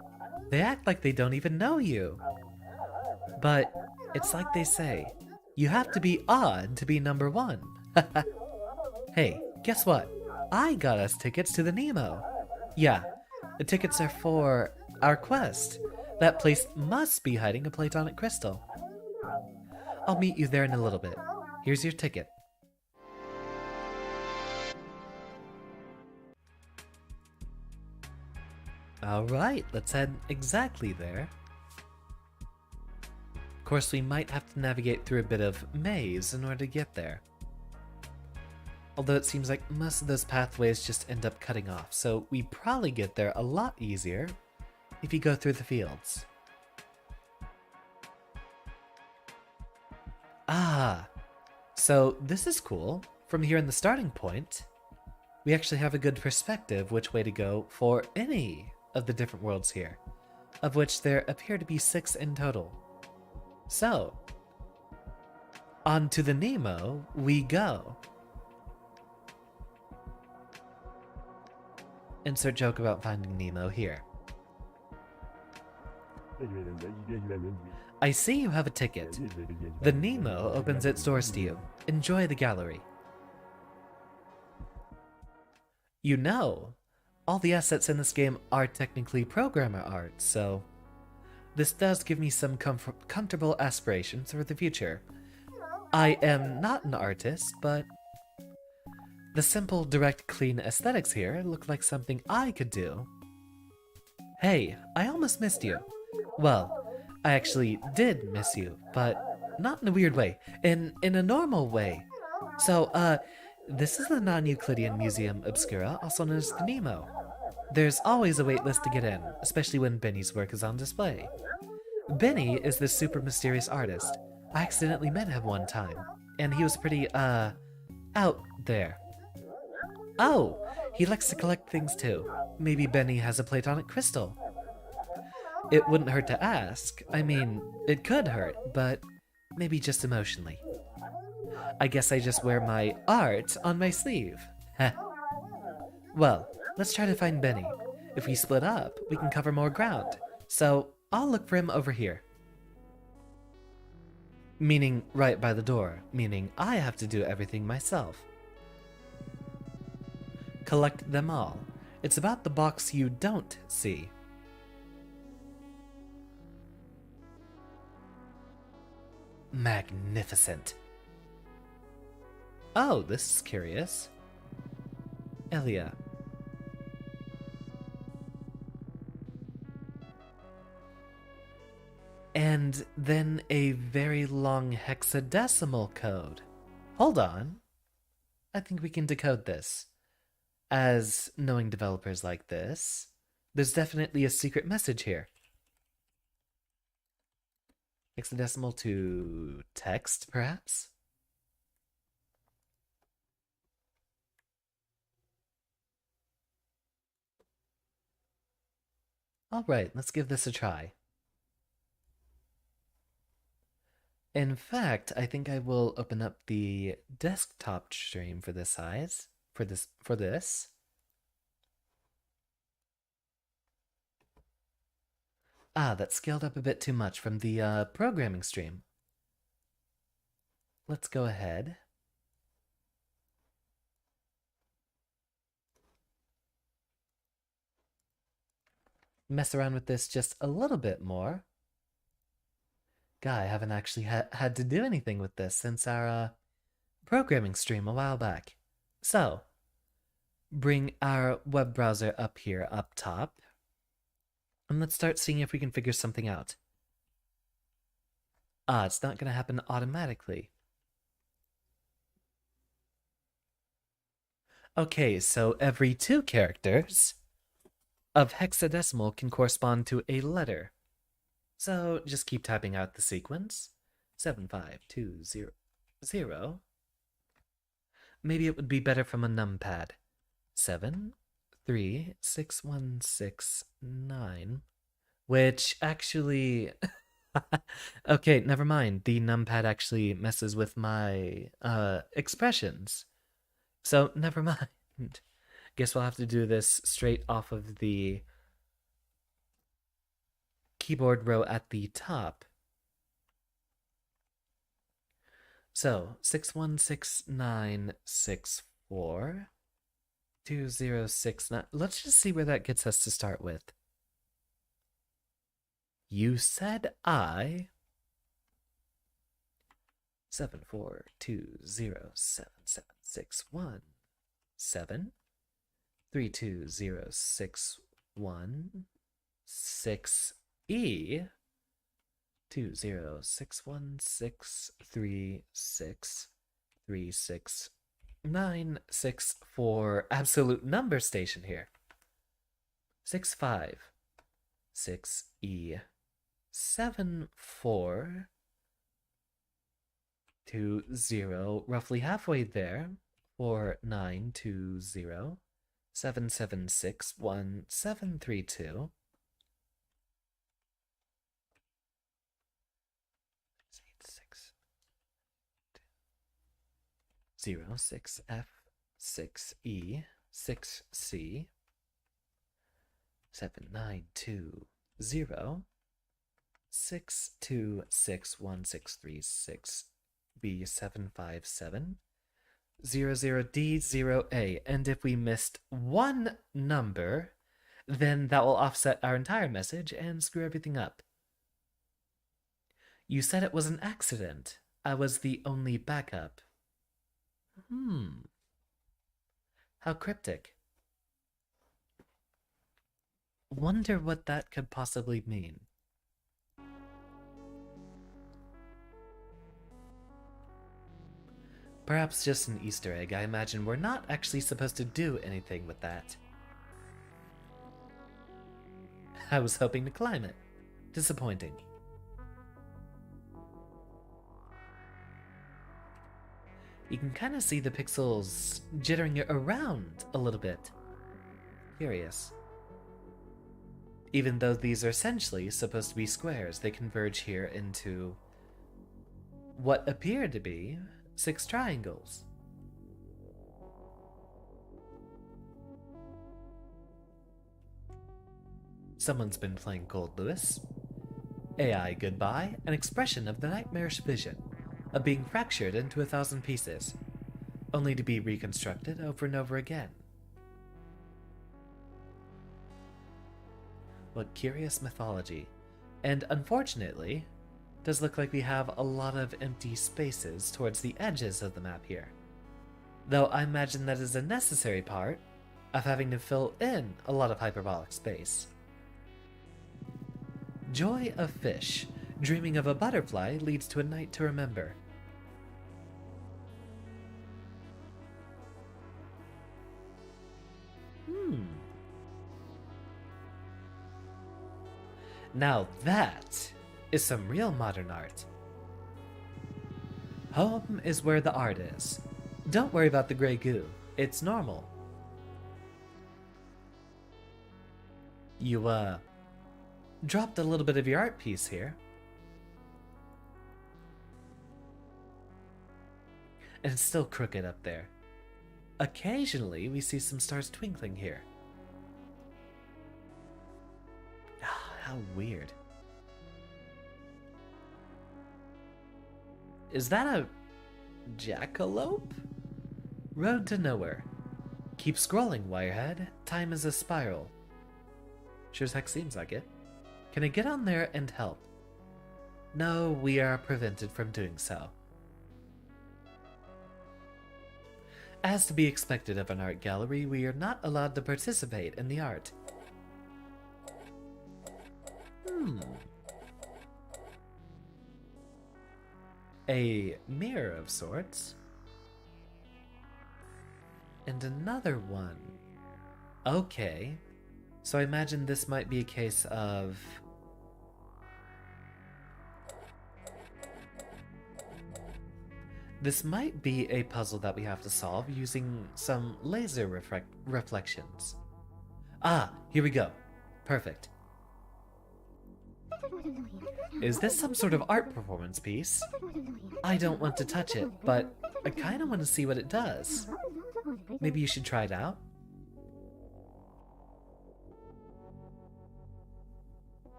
They act like they don't even know you. But it's like they say, you have to be odd to be number one. Hey, guess what? I got us tickets to the Nemo. Yeah, the tickets are for our quest. That place must be hiding a Platonic crystal. I'll meet you there in a little bit. Here's your ticket. Alright, let's head exactly there. Of course, we might have to navigate through a bit of maze in order to get there. Although it seems like most of those pathways just end up cutting off, so we probably get there a lot easier if you go through the fields. Ah, so this is cool. From here in the starting point, we actually have a good perspective which way to go for any of the different worlds here, of which there appear to be 6 in total. So, on to the Nemo we go. Insert joke about finding Nemo here. I see you have a ticket. The Nemo opens its doors to you. Enjoy the gallery. You know, all the assets in this game are technically programmer art, so this does give me some comfortable aspirations for the future. I am not an artist, but the simple, direct, clean aesthetics here look like something I could do. Hey, I almost missed you. Well, I actually did miss you, but not in a weird way, in a normal way. So, this is the non-Euclidean Museum Obscura, also known as the Nemo. There's always a waitlist to get in, especially when Benny's work is on display. Benny is this super mysterious artist. I accidentally met him one time, and he was pretty, out there. Oh, he likes to collect things too. Maybe Benny has a Platonic crystal. It wouldn't hurt to ask. I mean, it could hurt, but maybe just emotionally. I guess I just wear my art on my sleeve. Heh. Well, let's try to find Benny. If we split up, we can cover more ground. So, I'll look for him over here. Meaning right by the door, meaning I have to do everything myself. Collect them all. It's about the box you don't see. Magnificent. Oh, this is curious. Elia. And then a very long hexadecimal code. Hold on. I think we can decode this. As knowing developers like this, there's definitely a secret message here. Hexadecimal to text, perhaps? Alright, let's give this a try. In fact, I think I will open up the desktop stream for this size. For this. Ah, that scaled up a bit too much from the programming stream. Let's go ahead. Mess around with this just a little bit more. Guy, I haven't actually had to do anything with this since our programming stream a while back. So, bring our web browser up here, up top. And let's start seeing if we can figure something out. Ah, it's not going to happen automatically. Okay, so every 2 characters of hexadecimal can correspond to a letter. So just keep typing out the sequence. 75200. Maybe it would be better from a numpad. 73669, which actually okay, never mind. The numpad actually messes with my expressions. So never mind. Guess we'll have to do this straight off of the keyboard row at the top. So 616964 2069. Let's just see where that gets us to start with. You said I 742077617 32061 6E 206163636 absolute number station here. 656E 7420, roughly halfway there. 4920 7761732 06F6E 6C 7920 6261636 B757 00D0A, and if we missed one number, then that will offset our entire message and screw everything up. You said it was an accident. I was the only backup. How cryptic. Wonder what that could possibly mean. Perhaps just an Easter egg. I imagine we're not actually supposed to do anything with that. I was hoping to climb it. Disappointing. You can kind of see the pixels jittering around a little bit. Curious. Even though these are essentially supposed to be squares, they converge here into what appear to be 6 triangles. Someone's been playing Cold Lewis. AI goodbye, an expression of the nightmarish vision of being fractured into 1,000 pieces, only to be reconstructed over and over again. What curious mythology. And unfortunately, does look like we have a lot of empty spaces towards the edges of the map here. Though I imagine that is a necessary part of having to fill in a lot of hyperbolic space. Joy of fish. Dreaming of a butterfly leads to a night to remember. Now that is some real modern art. Home is where the art is. Don't worry about the gray goo. It's normal. You, dropped a little bit of your art piece here. And it's still crooked up there. Occasionally, we see some stars twinkling here. How weird. Is that a jackalope? Road to nowhere. Keep scrolling, Wirehead. Time is a spiral. Sure as heck seems like it. Can I get on there and help? No, we are prevented from doing so. As to be expected of an art gallery, we are not allowed to participate in the art. A mirror of sorts. And another one. Okay. So I imagine this might be a case of... This might be a puzzle that we have to solve using some laser reflections. Ah, here we go. Perfect. Is this some sort of art performance piece? I don't want to touch it, but I kind of want to see what it does. Maybe you should try it out?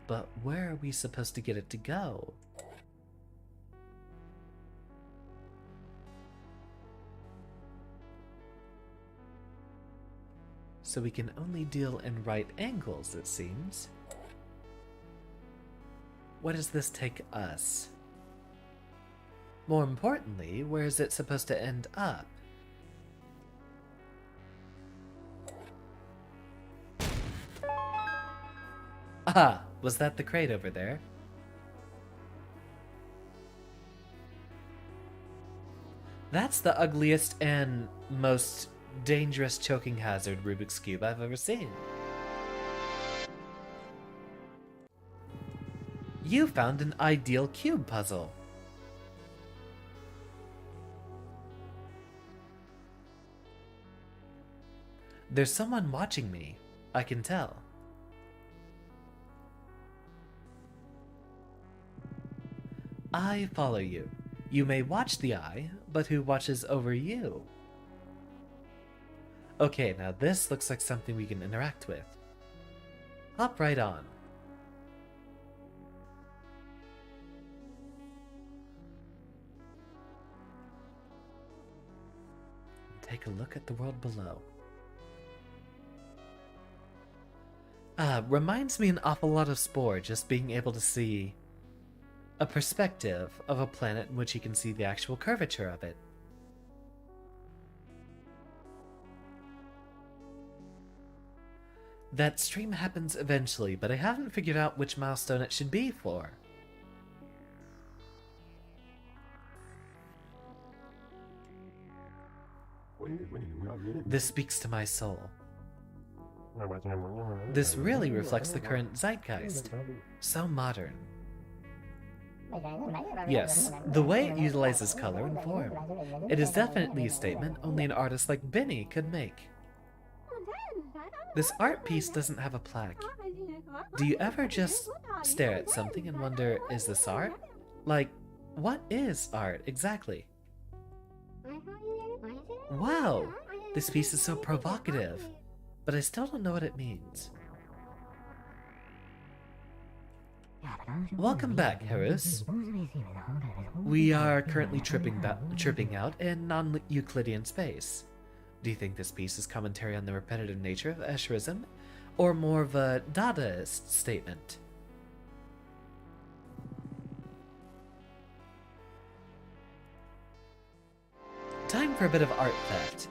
But where are we supposed to get it to go? So we can only deal in right angles, it seems. Where does this take us? More importantly, where is it supposed to end up? Ah, was that the crate over there? That's the ugliest and most dangerous choking hazard Rubik's Cube I've ever seen. You found an ideal cube puzzle. There's someone watching me, I can tell. I follow you. You may watch the eye, but who watches over you? Okay, now this looks like something we can interact with. Hop right on. take a look at the world below. Reminds me an awful lot of Spore, just being able to see a perspective of a planet in which you can see the actual curvature of it. That stream happens eventually, but I haven't figured out which milestone it should be for. This speaks to my soul. This really reflects the current zeitgeist. So modern. Yes, the way it utilizes color and form. It is definitely a statement only an artist like Benny could make. This art piece doesn't have a plaque. Do you ever just stare at something and wonder, is this art? Like, what is art exactly? Wow, this piece is so provocative, but I still don't know what it means. Welcome back, Harus. We are currently tripping out in non-Euclidean space. Do you think this piece is commentary on the repetitive nature of Escherism, or more of a Dadaist statement? Time for a bit of art theft.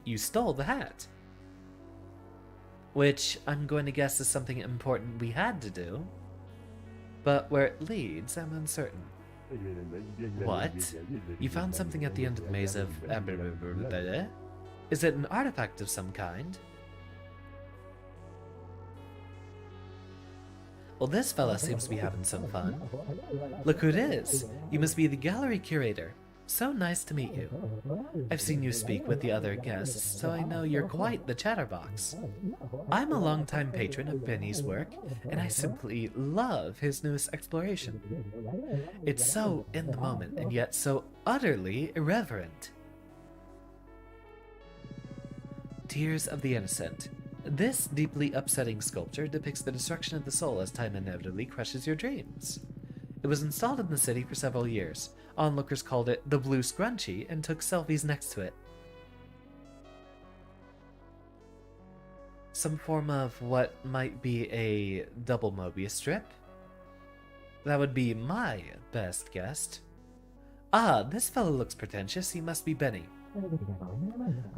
You stole the hat. Which I'm going to guess is something important we had to do. But where it leads, I'm uncertain. What? You found something at the end of the maze of... Is it an artifact of some kind? Well, this fella seems to be having some fun. Look who it is! You must be the gallery curator. So nice to meet you. I've seen you speak with the other guests, so I know you're quite the chatterbox. I'm a longtime patron of Benny's work, and I simply love his newest exploration. It's so in the moment, and yet so utterly irreverent. Tears of the Innocent. This deeply upsetting sculpture depicts the destruction of the soul as time inevitably crushes your dreams. It was installed in the city for several years. Onlookers called it the Blue Scrunchie and took selfies next to it. Some form of what might be a double Mobius strip? That would be my best guess. Ah, this fellow looks pretentious. He must be Benny.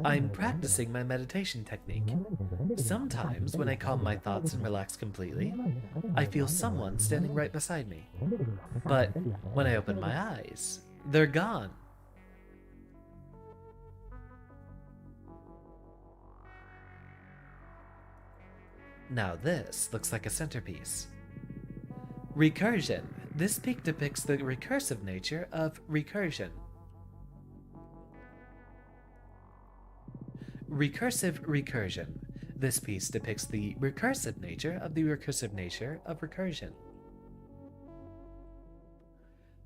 I'm practicing my meditation technique. Sometimes, when I calm my thoughts and relax completely, I feel someone standing right beside me. But when I open my eyes, they're gone. Now this looks like a centerpiece. Recursion. This peak depicts the recursive nature of recursion. Recursive recursion. This piece depicts the recursive nature of the recursive nature of recursion.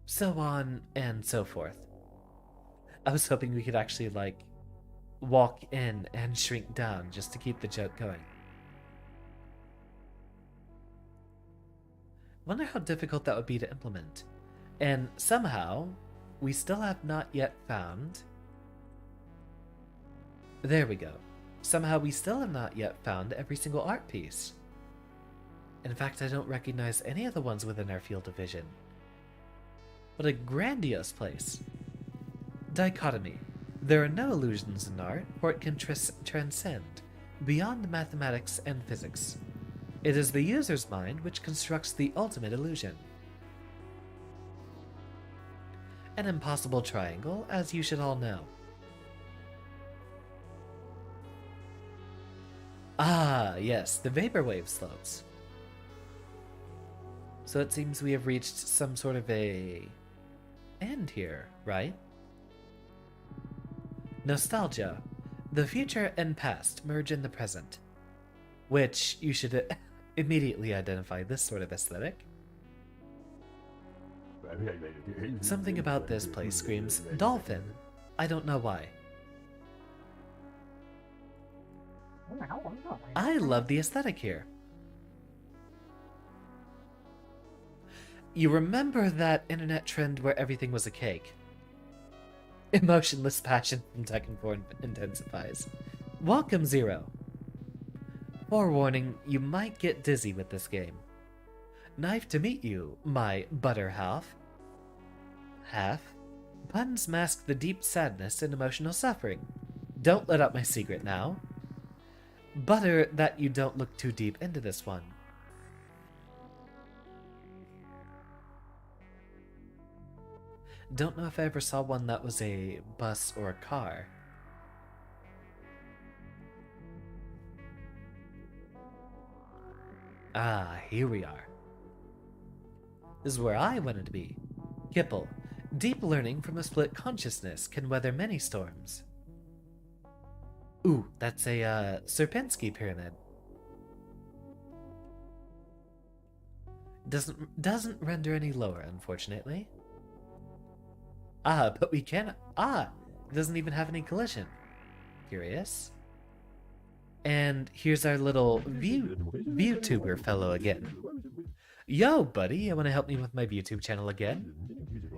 So on and so forth. I was hoping we could actually, like, walk in and shrink down just to keep the joke going. Wonder how difficult that would be to implement. And somehow, we still have not yet found... There we go. Somehow we still have not yet found every single art piece. In fact, I don't recognize any of the ones within our field of vision. What a grandiose place. Dichotomy. There are no illusions in art, for it can transcend beyond mathematics and physics. It is the user's mind which constructs the ultimate illusion. An impossible triangle, as you should all know. Ah, yes, the vaporwave slopes. So it seems we have reached some sort of a end here, right? Nostalgia. The future and past merge in the present. Which you should immediately identify this sort of aesthetic. Something about this place screams dolphin. I don't know why. I love the aesthetic here. You remember that internet trend where everything was a cake? Emotionless passion from Tekken 4 intensifies. Welcome, Zero. Forewarning, you might get dizzy with this game. Knife to meet you, my butter half. Half? Puns mask the deep sadness and emotional suffering. Don't let out my secret now. Butter that you don't look too deep into this one. Don't know if I ever saw one that was a bus or a car. Ah, here we are. This is where I wanted to be. Kipple. Deep learning from a split consciousness can weather many storms. Ooh, that's a Sierpinski pyramid. Doesn't render any lower, unfortunately. Ah, but we can. Ah, it doesn't even have any collision. Curious. And here's our little ViewTuber fellow again. Yo, buddy, you want to help me with my ViewTube channel again?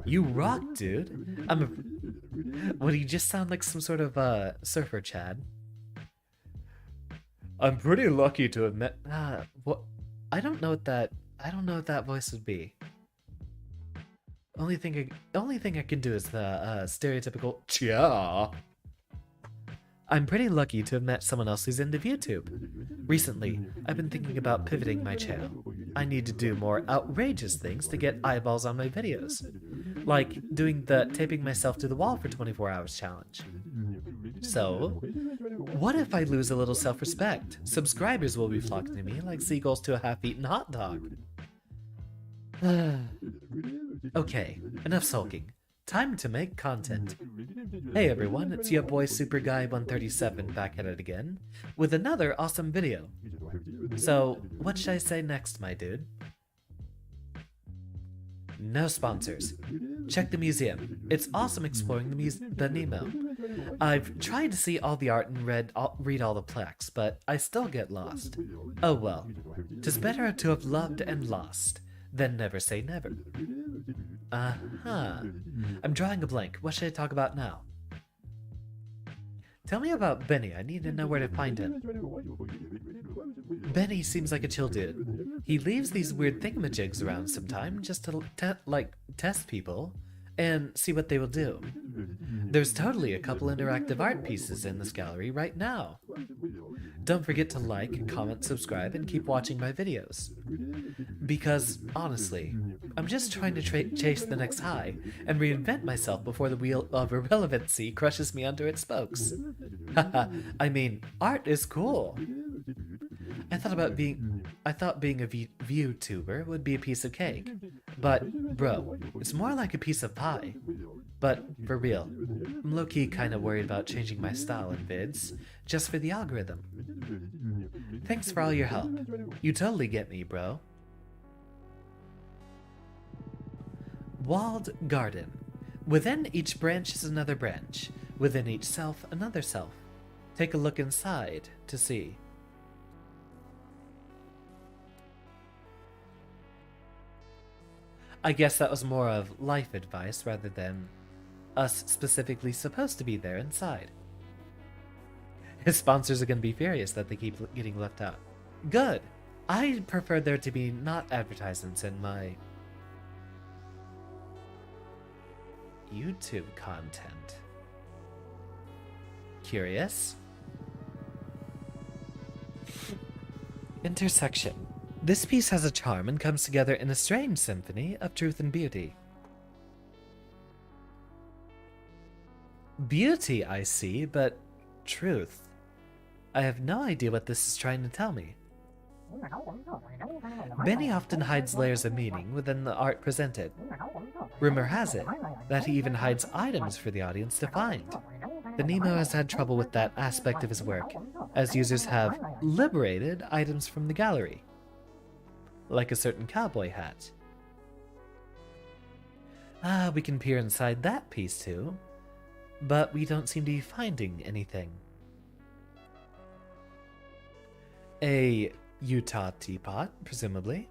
You rock, dude. Would he just sound like some sort of surfer Chad? I'm pretty lucky to have met. What? I don't know what that voice would be. Only thing I can do is the stereotypical "Chia." I'm pretty lucky to have met someone else who's into YouTube. Recently, I've been thinking about pivoting my channel. I need to do more outrageous things to get eyeballs on my videos. Like doing the taping myself to the wall for 24 hours challenge. So, what if I lose a little self-respect? Subscribers will be flocking to me like seagulls to a half-eaten hot dog. Okay, enough sulking. Time to make content. Hey everyone, it's your boy Super Guy 137 back at it again, with another awesome video. So, what should I say next, my dude? No sponsors. Check the museum. It's awesome exploring the Nemo. I've tried to see all the art and read all the plaques, but I still get lost. Oh well. 'Tis better to have loved and lost than never say never. Uh-huh. I'm drawing a blank. What should I talk about now? Tell me about Benny. I need to know where to find him. Benny seems like a chill dude. He leaves these weird thingamajigs around sometime just to, test people and see what they will do. There's totally a couple interactive art pieces in this gallery right now. Don't forget to like, comment, subscribe, and keep watching my videos. Because, honestly, I'm just trying to chase the next high and reinvent myself before the wheel of irrelevancy crushes me under its spokes. Haha, I mean, art is cool. I thought being a ViewTuber would be a piece of cake. But, bro, it's more like a piece of pie. But, for real, I'm low-key kinda worried about changing my style in vids, just for the algorithm. Thanks for all your help. You totally get me, bro. Walled garden. Within each branch is another branch. Within each self, another self. Take a look inside to see. I guess that was more of life advice rather than us specifically supposed to be there inside. His sponsors are going to be furious that they keep getting left out. Good. I prefer there to be not advertisements in my YouTube content. Curious? Intersection. This piece has a charm and comes together in a strange symphony of truth and beauty. Beauty, I see, but truth. I have no idea what this is trying to tell me. Benny often hides layers of meaning within the art presented. Rumor has it that he even hides items for the audience to find. The Nemo has had trouble with that aspect of his work, as users have liberated items from the gallery. Like a certain cowboy hat. We can peer inside that piece too, but we don't seem to be finding anything. A Utah teapot, presumably.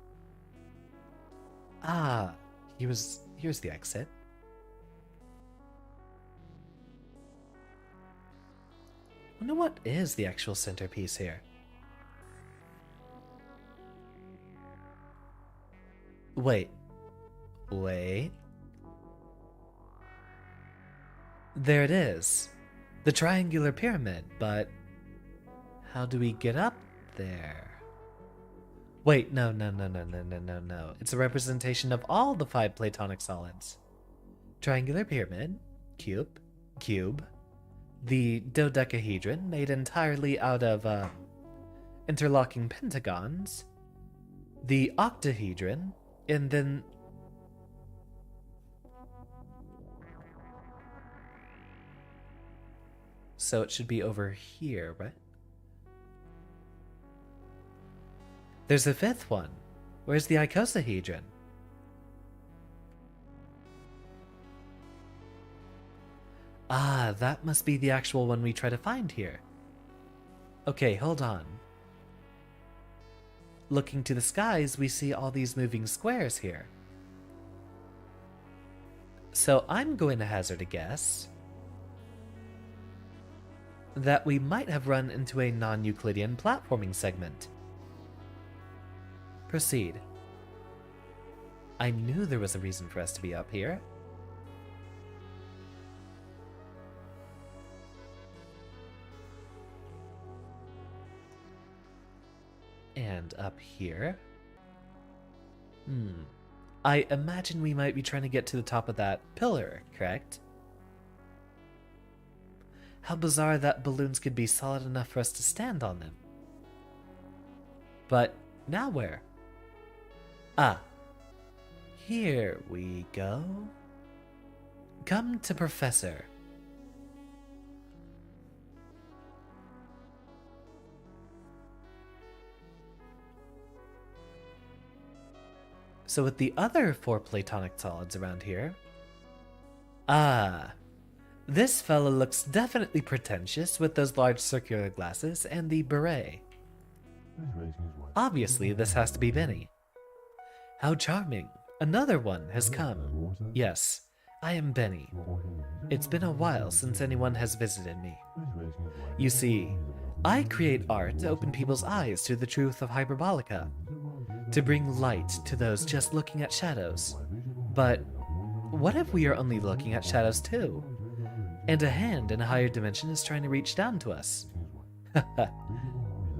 Here's the exit. Wonder what is the actual centerpiece here. Wait. Wait. There it is. The triangular pyramid, but how do we get up there? Wait, no. It's a representation of all the 5 Platonic solids. Triangular pyramid, cube, the dodecahedron made entirely out of interlocking pentagons, the octahedron, and then so it should be over here, right? There's a 5th one. Where's the icosahedron? Ah, that must be the actual one we try to find here. Okay, hold on. Looking to the skies, we see all these moving squares here. So I'm going to hazard a guess that we might have run into a non-Euclidean platforming segment. Proceed. I knew there was a reason for us to be up here. And up here. I imagine we might be trying to get to the top of that pillar, correct? How bizarre that balloons could be solid enough for us to stand on them. But now where? Ah, here we go. Come to Professor. So with the other 4 Platonic solids around here... Ah, this fella looks definitely pretentious with those large circular glasses and the beret. Obviously, this has to be Benny. How charming. Another one has come. Yes, I am Benny. It's been a while since anyone has visited me. You see, I create art to open people's eyes to the truth of Hyperbolica, to bring light to those just looking at shadows. But what if we are only looking at shadows too? And a hand in a higher dimension is trying to reach down to us.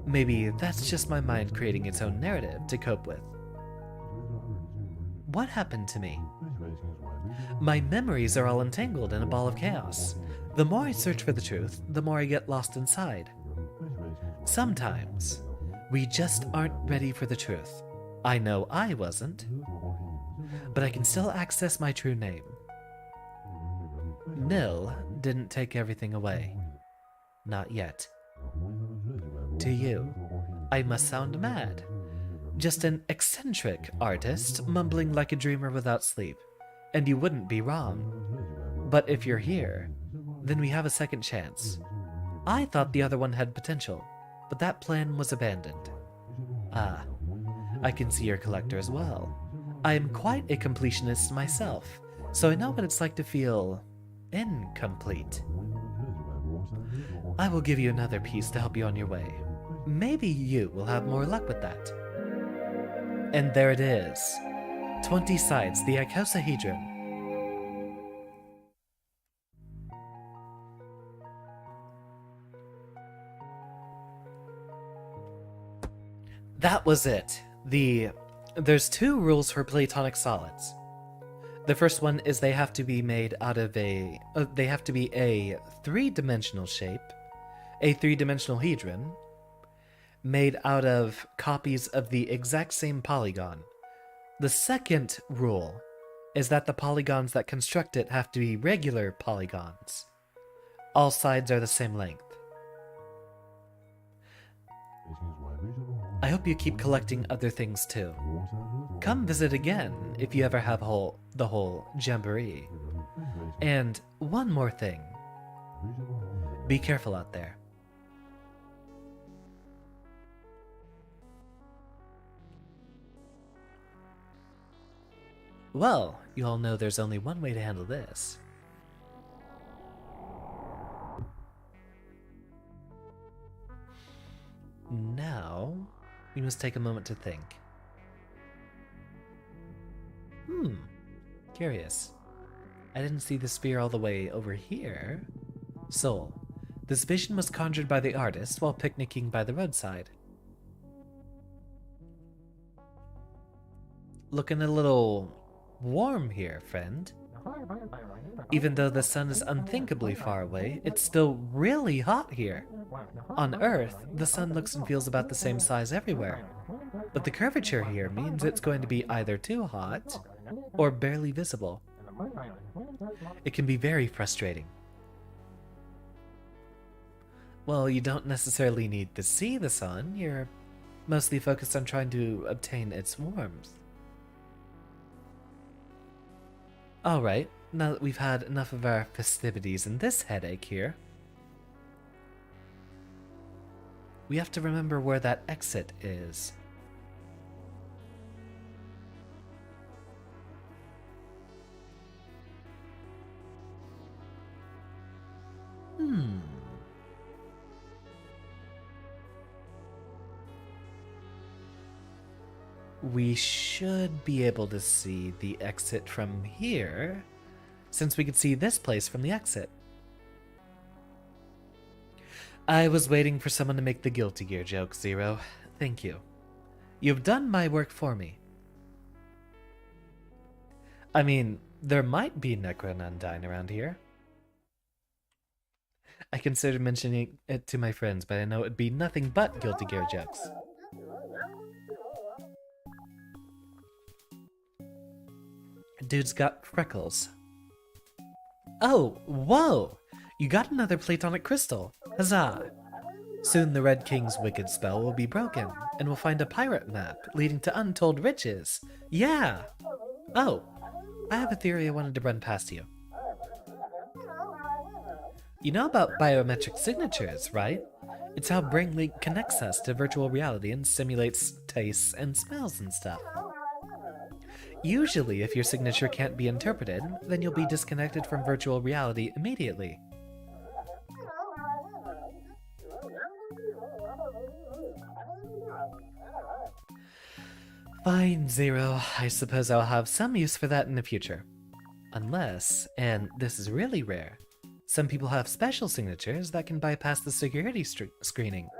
Maybe that's just my mind creating its own narrative to cope with. What happened to me? My memories are all entangled in a ball of chaos. The more I search for the truth, the more I get lost inside. Sometimes, we just aren't ready for the truth. I know I wasn't, but I can still access my true name. Mill didn't take everything away. Not yet. To you, I must sound mad. Just an eccentric artist mumbling like a dreamer without sleep. And you wouldn't be wrong. But if you're here, then we have a second chance. I thought the other one had potential, but that plan was abandoned. Ah, I can see you're a collector as well. I am quite a completionist myself, so I know what it's like to feel incomplete. I will give you another piece to help you on your way. Maybe you will have more luck with that. And there it is. 20 sides, the icosahedron. That was it. There's 2 rules for Platonic solids. The first one is they have to be made out of a 3-dimensional shape, a 3-dimensional hedron, made out of copies of the exact same polygon. The second rule is that the polygons that construct it have to be regular polygons. All sides are the same length. I hope you keep collecting other things too. Come visit again if you ever have the whole jamboree. And one more thing. Be careful out there. Well, you all know there's only one way to handle this. Now, we must take a moment to think. Curious. I didn't see the sphere all the way over here. Soul. This vision was conjured by the artist while picnicking by the roadside. Looking a little warm here, friend. Even though the sun is unthinkably far away, it's still really hot here. On Earth, the sun looks and feels about the same size everywhere. But the curvature here means it's going to be either too hot or barely visible. It can be very frustrating. Well, you don't necessarily need to see the sun, you're mostly focused on trying to obtain its warmth. Alright, now that we've had enough of our festivities and this headache here, we have to remember where that exit is. We should be able to see the exit from here, since we could see this place from the exit. I was waiting for someone to make the Guilty Gear joke, Zero. Thank you. You've done my work for me. I mean, there might be Necronundine around here. I considered mentioning it to my friends, but I know it'd be nothing but Guilty Gear jokes. Dude's got freckles. Oh, whoa! You got another Platonic crystal. Huzzah! Soon the Red King's wicked spell will be broken, and we'll find a pirate map leading to untold riches. Yeah! Oh, I have a theory I wanted to run past you. You know about biometric signatures, right? It's how BrainLink connects us to virtual reality and simulates tastes and smells and stuff. Usually, if your signature can't be interpreted, then you'll be disconnected from virtual reality immediately. Fine, Zero. I suppose I'll have some use for that in the future. Unless, and this is really rare, some people have special signatures that can bypass the security screening.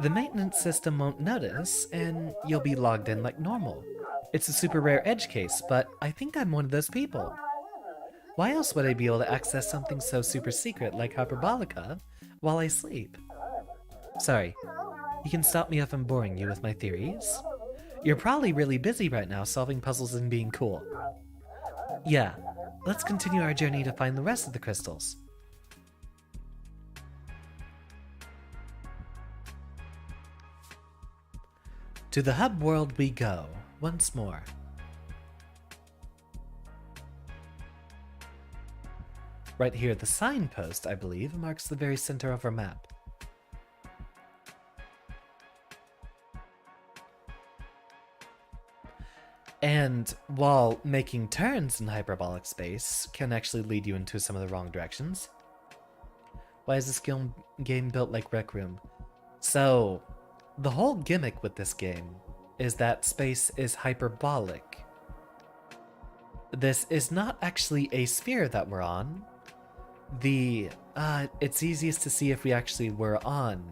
The maintenance system won't notice, and you'll be logged in like normal. It's a super rare edge case, but I think I'm one of those people. Why else would I be able to access something so super secret like Hyperbolica while I sleep? Sorry, you can stop me if I'm boring you with my theories. You're probably really busy right now solving puzzles and being cool. Yeah, let's continue our journey to find the rest of the crystals. To the hub world we go, once more. Right here, the signpost, I believe, marks the very center of our map. And while making turns in hyperbolic space can actually lead you into some of the wrong directions. Why is this game built like Rec Room? So, the whole gimmick with this game is that space is hyperbolic. This is not actually a sphere that we're on. It's easiest to see if we actually were on,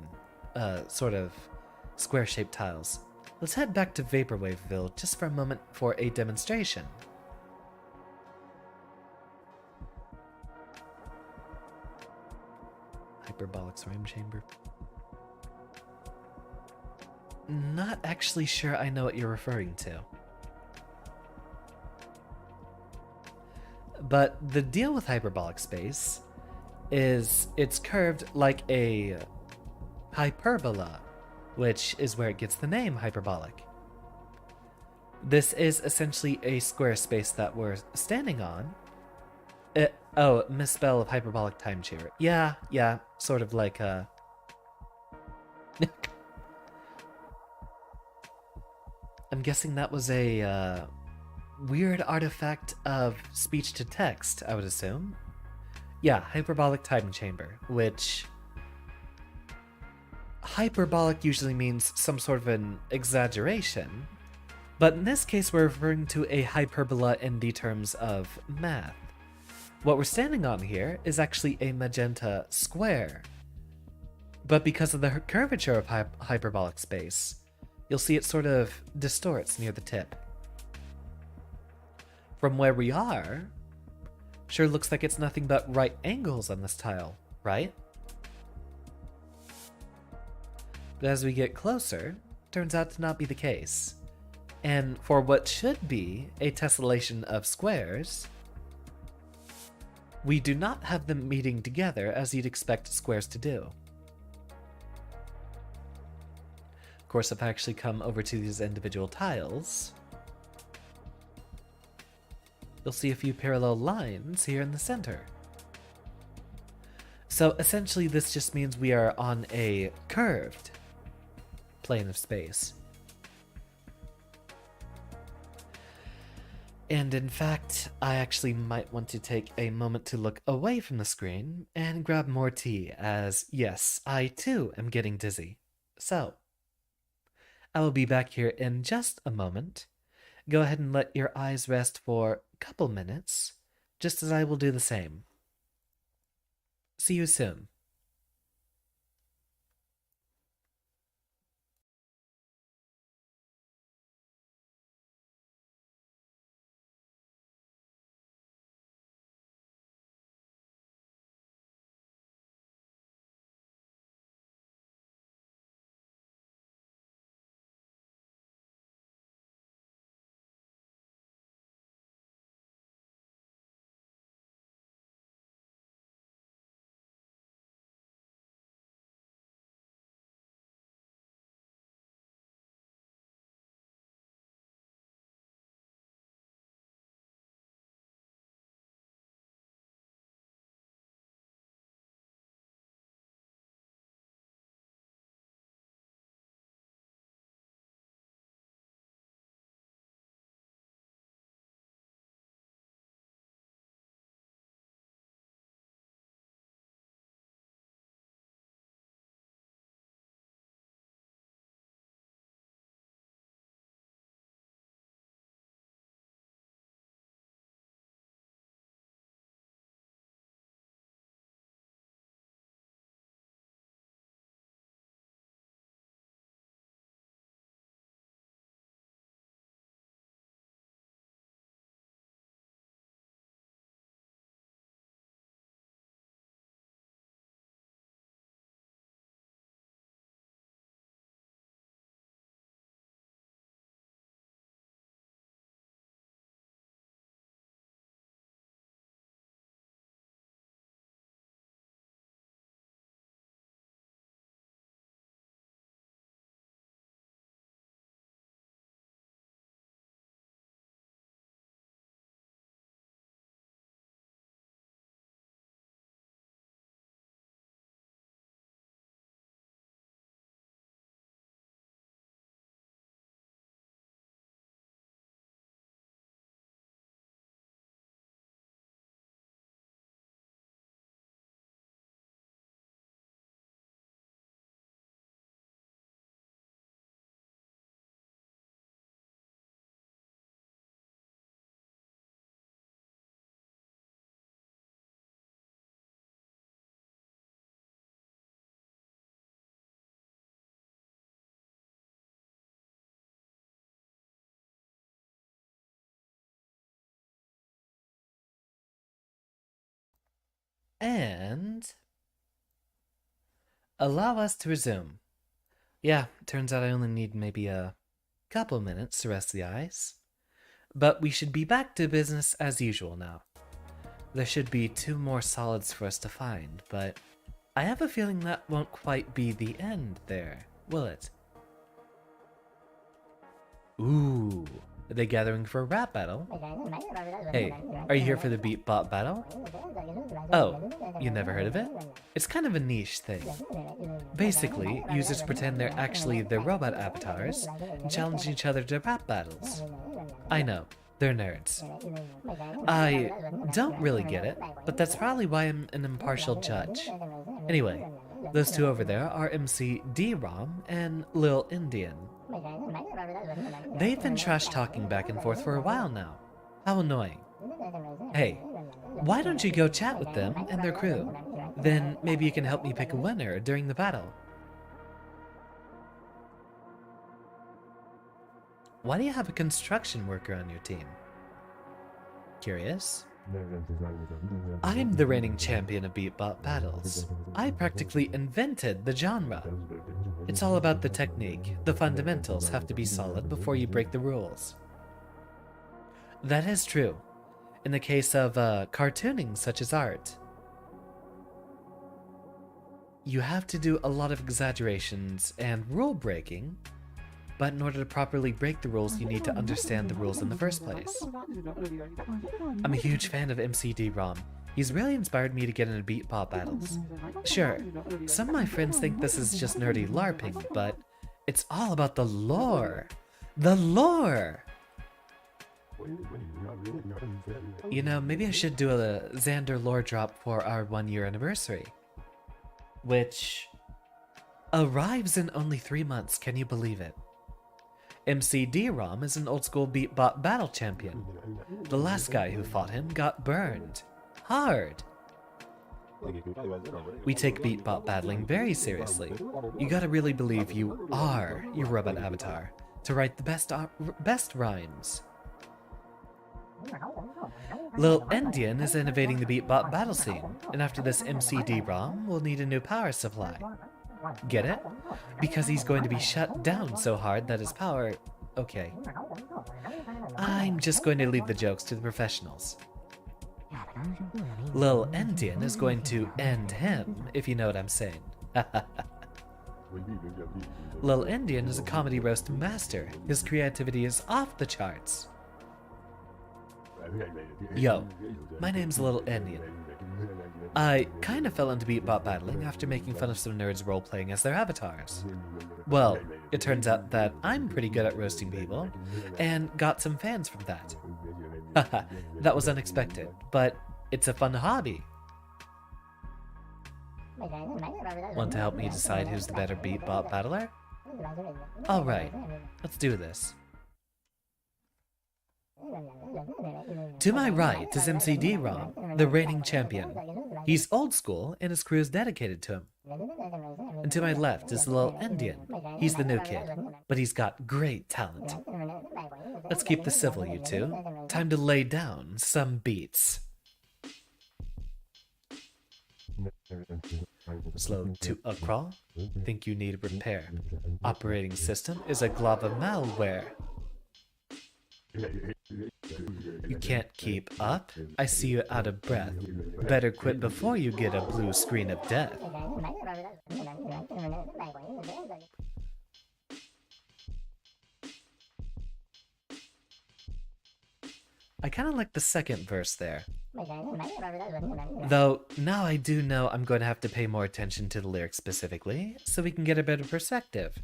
sort of square-shaped tiles. Let's head back to Vaporwaveville just for a moment for a demonstration. Hyperbolic's room chamber. Not actually sure I know what you're referring to. But the deal with hyperbolic space is it's curved like a hyperbola, which is where it gets the name hyperbolic. This is essentially a square space that we're standing on. Misspell of hyperbolic time chamber. Yeah, sort of like a... I'm guessing that was a weird artifact of speech to text, I would assume. Yeah, hyperbolic time chamber, which hyperbolic usually means some sort of an exaggeration, but in this case we're referring to a hyperbola in the terms of math. What we're standing on here is actually a magenta square, but because of the curvature of hyperbolic space, you'll see it sort of distorts near the tip. From where we are, sure looks like it's nothing but right angles on this tile, right? But as we get closer, turns out to not be the case. And for what should be a tessellation of squares, we do not have them meeting together as you'd expect squares to do. Of course, if I actually come over to these individual tiles, you'll see a few parallel lines here in the center. So essentially this just means we are on a curved plane of space. And in fact, I actually might want to take a moment to look away from the screen and grab more tea, as yes, I too am getting dizzy. So, I will be back here in just a moment. Go ahead and let your eyes rest for a couple minutes, just as I will do the same. See you soon. And allow us to resume. Yeah, turns out I only need maybe a couple minutes to rest the eyes. But we should be back to business as usual now. There should be 2 more solids for us to find, but I have a feeling that won't quite be the end there, will it? Ooh, are they gathering for a rap battle? Hey, are you here for the beat bop battle? Oh, you never heard of it? It's kind of a niche thing. Basically, users pretend they're actually their robot avatars and challenge each other to rap battles. I know, they're nerds. I don't really get it, but that's probably why I'm an impartial judge. Anyway, Those two over there are MC D-Rom and Lil Indian. They've been trash-talking back and forth for a while now. How annoying. Hey, why don't you go chat with them and their crew? Then maybe you can help me pick a winner during the battle. Why do you have a construction worker on your team? Curious? I'm the reigning champion of beatbot battles. I practically invented the genre. It's all about the technique. The fundamentals have to be solid before you break the rules. That is true. In the case of cartooning such as art, you have to do a lot of exaggerations and rule breaking, but in order to properly break the rules, you need to understand the rules in the first place. I'm a huge fan of MCD-ROM. He's really inspired me to get into beatbot battles. Sure, some of my friends think this is just nerdy LARPing, but it's all about the lore. The lore! You know, maybe I should do a Xander lore drop for our 1-year anniversary. Which arrives in only 3 months, can you believe it? MCD-ROM is an old school beatbot battle champion. The last guy who fought him got burned. Hard. We take beatbot battling very seriously. You gotta really believe you are your robot avatar to write the best rhymes. Lil Indian is innovating the beatbot battle scene, and after this MCD-ROM will need a new power supply. Get it? Because he's going to be shut down so hard that his power... Okay. I'm just going to leave the jokes to the professionals. Lil Indian is going to end him, if you know what I'm saying. Lil Indian is a comedy roast master. His creativity is off the charts. Yo, my name's Lil Indian. I kinda fell into beatbot battling after making fun of some nerds role-playing as their avatars. Well, it turns out that I'm pretty good at roasting people, and got some fans from that. Haha, that was unexpected, but it's a fun hobby. Want to help me decide who's the better beatbot battler? Alright, let's do this. To my right is MCD-ROM, the reigning champion. He's old school and his crew is dedicated to him. And to my left is Lil Indian. He's the new kid, but he's got great talent. Let's keep this civil, you two. Time to lay down some beats. Slow to a crawl? Think you need repair. Operating system is a glob of malware. You can't keep up? I see you out of breath. Better quit before you get a blue screen of death. I kinda like the second verse there. Though, now I do know I'm going to have to pay more attention to the lyrics specifically, so we can get a better perspective.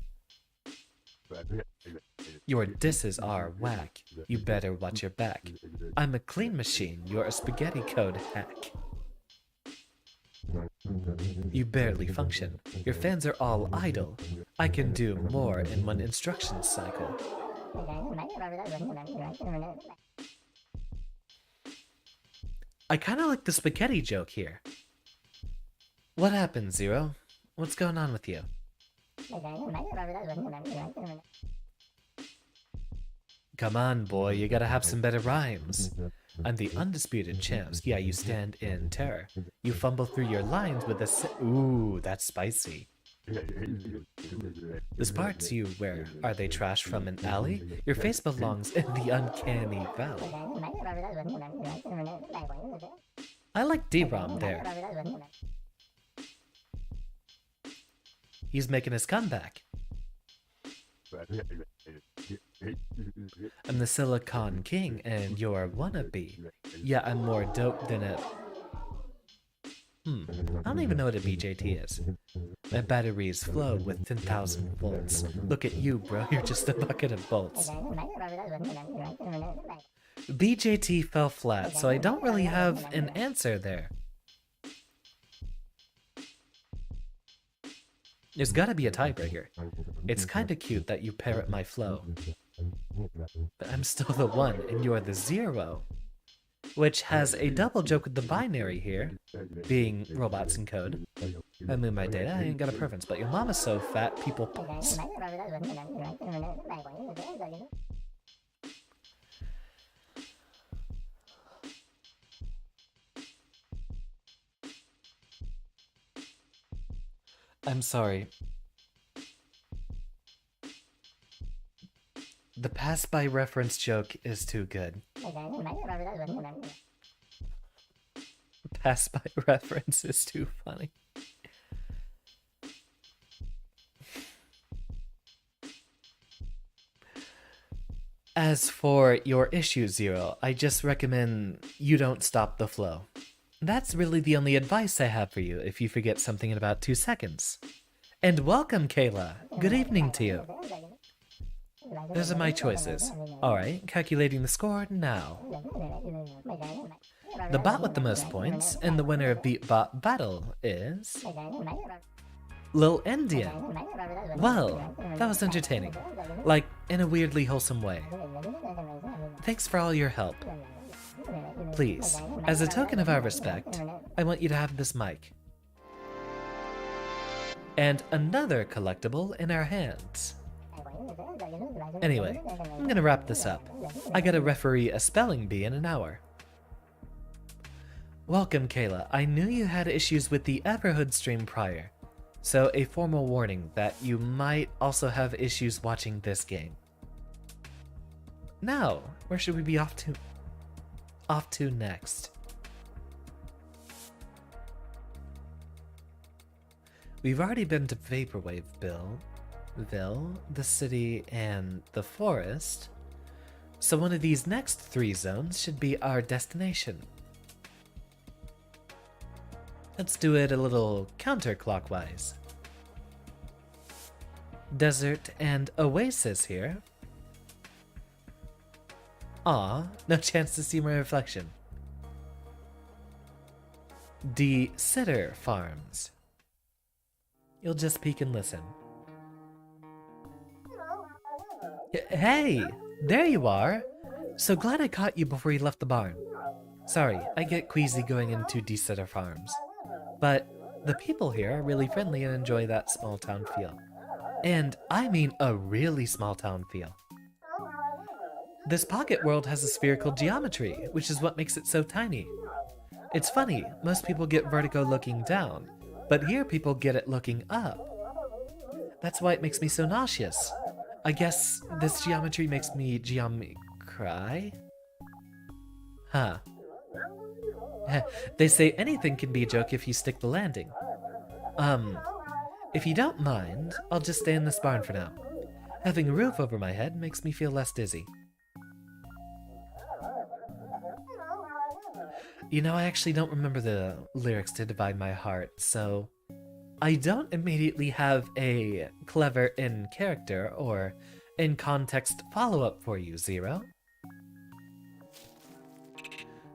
Your disses are whack. You better watch your back. I'm a clean machine. You're a spaghetti code hack. You barely function. Your fans are all idle. I can do more in one instruction cycle. I kinda like the spaghetti joke here. What happened, Zero? What's going on with you? Come on, boy, you gotta have some better rhymes. I'm the undisputed champs. Yeah, you stand in terror. You fumble through your lines with a ooh, that's spicy. The sparks you wear, are they trash from an alley? Your face belongs in the uncanny valley. I like D-Rom there. He's making his comeback. I'm the Silicon King and you're a wannabe. Yeah, I'm more dope than a... I don't even know what a BJT is. My batteries flow with 10,000 volts. Look at you, bro, you're just a bucket of bolts. BJT fell flat, so I don't really have an answer there. There's gotta be a tiebreaker. It's kinda cute that you parrot my flow. But I'm still the 1 and you're the 0. Which has a double joke with the binary here, being robots in code. I move my data, I ain't got a preference, but your mama's so fat, people pause. I'm sorry. The pass-by reference joke is too good. Pass-by reference is too funny. As for your issue, Zero, I just recommend you don't stop the flow. That's really the only advice I have for you if you forget something in about 2 seconds. And welcome, Kayla. Good evening to you. Those are my choices. Alright, calculating the score now. The bot with the most points, and the winner of Beat Bot Battle is... Lil Indian. Well, that was entertaining. Like, in a weirdly wholesome way. Thanks for all your help. Please, as a token of our respect, I want you to have this mic. And another collectible in our hands. Anyway, I'm gonna wrap this up. I gotta referee a spelling bee in an hour. Welcome, Kayla. I knew you had issues with the Everhood stream prior, so a formal warning that you might also have issues watching this game. Now, where should we be off to next? We've already been to Vaporwaveville, the city, and the forest, so one of these next 3 zones should be our destination. Let's do it a little counterclockwise. Desert and oasis here. Aw, no chance to see my reflection. De-Sitter Farms. You'll just peek and listen. Hey! There you are! So glad I caught you before you left the barn. Sorry, I get queasy going into De-Sitter Farms. But the people here are really friendly and enjoy that small town feel. And I mean a really small town feel. This pocket world has a spherical geometry, which is what makes it so tiny. It's funny, most people get vertigo looking down, but here people get it looking up. That's why it makes me so nauseous. I guess this geometry makes me cry? Huh. They say anything can be a joke if you stick the landing. If you don't mind, I'll just stay in this barn for now. Having a roof over my head makes me feel less dizzy. You know, I actually don't remember the lyrics to Divide My Heart, so I don't immediately have a clever in-character or in-context follow-up for you, Zero.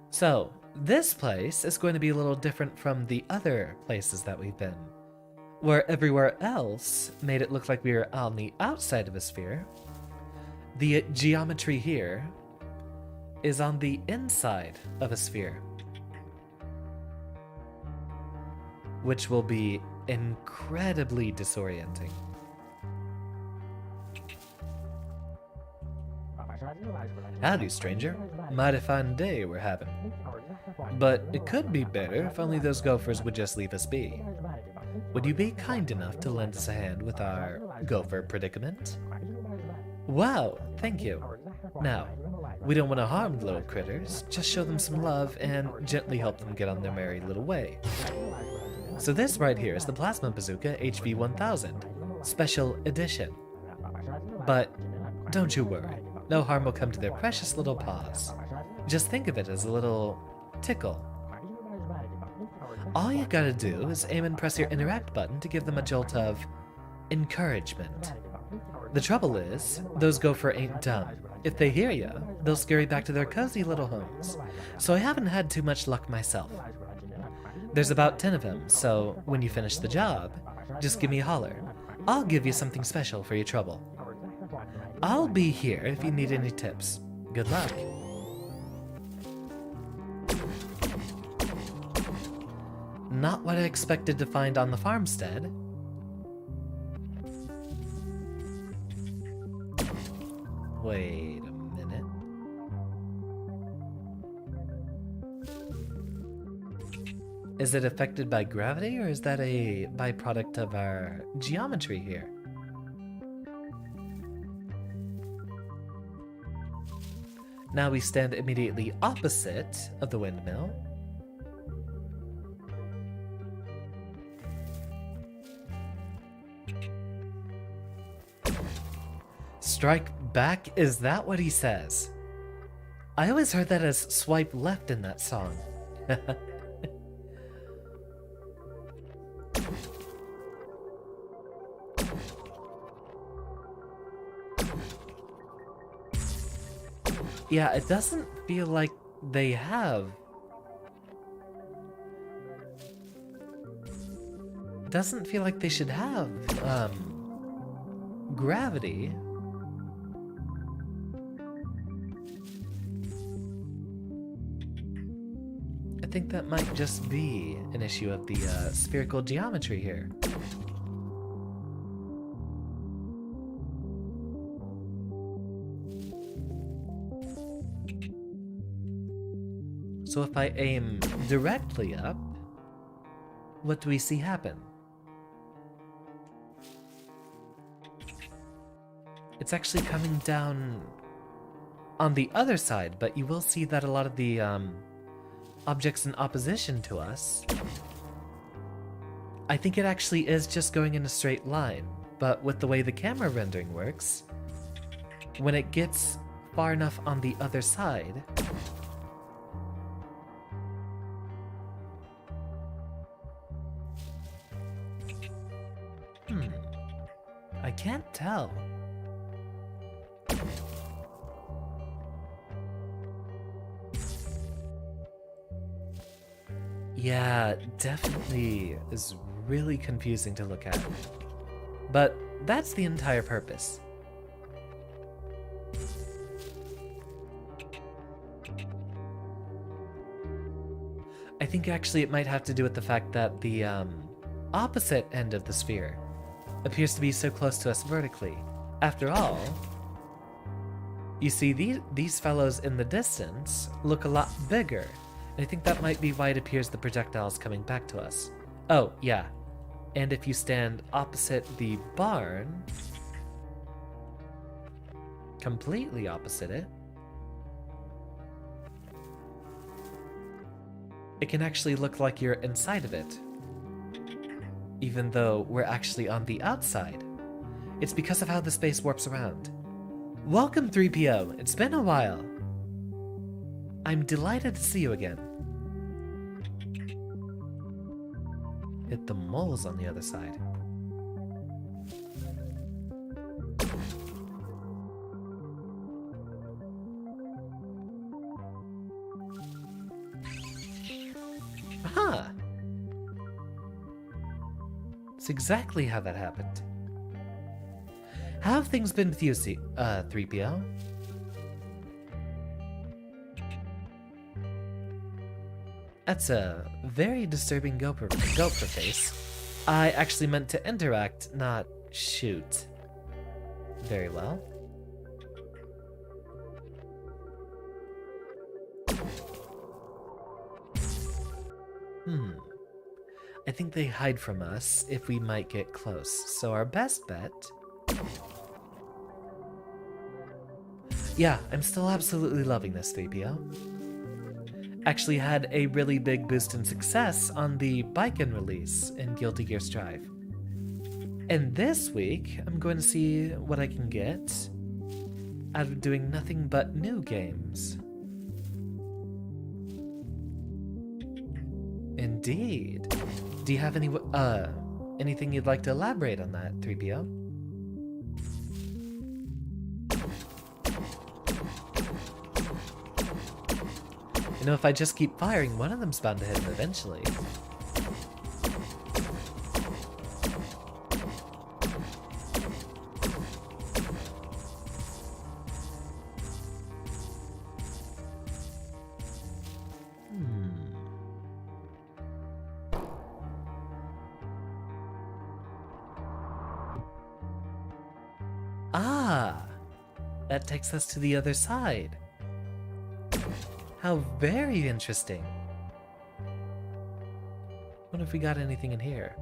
So, this place is going to be a little different from the other places that we've been, where everywhere else made it look like we were on the outside of a sphere. The geometry here is on the inside of a sphere, which will be incredibly disorienting. Howdy, stranger. Mighty fine day we're having. But it could be better if only those gophers would just leave us be. Would you be kind enough to lend us a hand with our gopher predicament? Wow, thank you. Now, we don't want to harm the little critters, just show them some love and gently help them get on their merry little way. So this right here is the Plasma Bazooka HV-1000, Special Edition. But don't you worry, no harm will come to their precious little paws. Just think of it as a little tickle. All you gotta do is aim and press your interact button to give them a jolt of encouragement. The trouble is, those gopher ain't dumb. If they hear you, they'll scurry back to their cozy little homes. So I haven't had too much luck myself. There's about 10 of them, so when you finish the job, Just give me a holler. I'll give you something special for your trouble. I'll be here if you need any tips. Good luck. Not what I expected to find on the farmstead. Wait a minute. Is it affected by gravity, or is that a byproduct of our geometry here? Now we stand immediately opposite of the windmill. Strike back? Is that what he says? I always heard that as swipe left in that song. Yeah, it doesn't feel like they have. It doesn't feel like they should have, gravity. I think that might just be an issue of the spherical geometry here. So if I aim directly up, what do we see happen? It's actually coming down on the other side, but you will see that a lot of the objects in opposition to us, I think it actually is just going in a straight line, but with the way the camera rendering works, when it gets far enough on the other side, I can't tell. Yeah, definitely is really confusing to look at. But that's the entire purpose. I think actually it might have to do with the fact that the opposite end of the sphere appears to be so close to us vertically. After all, you see these fellows in the distance look a lot bigger. And I think that might be why it appears the projectile's coming back to us. Oh, yeah. And if you stand opposite the barn, completely opposite it, it can actually look like you're inside of it, even though we're actually on the outside. It's because of how the space warps around. Welcome, 3PO. It's been a while. I'm delighted to see you again. Hit the moles on the other side. Aha! That's exactly how that happened. How have things been with you, 3PO? That's a very disturbing gopher face. I actually meant to interact, not shoot. Very well. I think they hide from us if we might get close, so our best bet... Yeah, I'm still absolutely loving this, 3PO. Actually had a really big boost in success on the Hyperbolica Release in Guilty Gear Strive. And this week, I'm going to see what I can get out of doing nothing but new games. Indeed. Do you have anything you'd like to elaborate on that, 3PO? You know, if I just keep firing, one of them's bound to hit him eventually. Ah! That takes us to the other side. How very interesting. What if we got anything in here?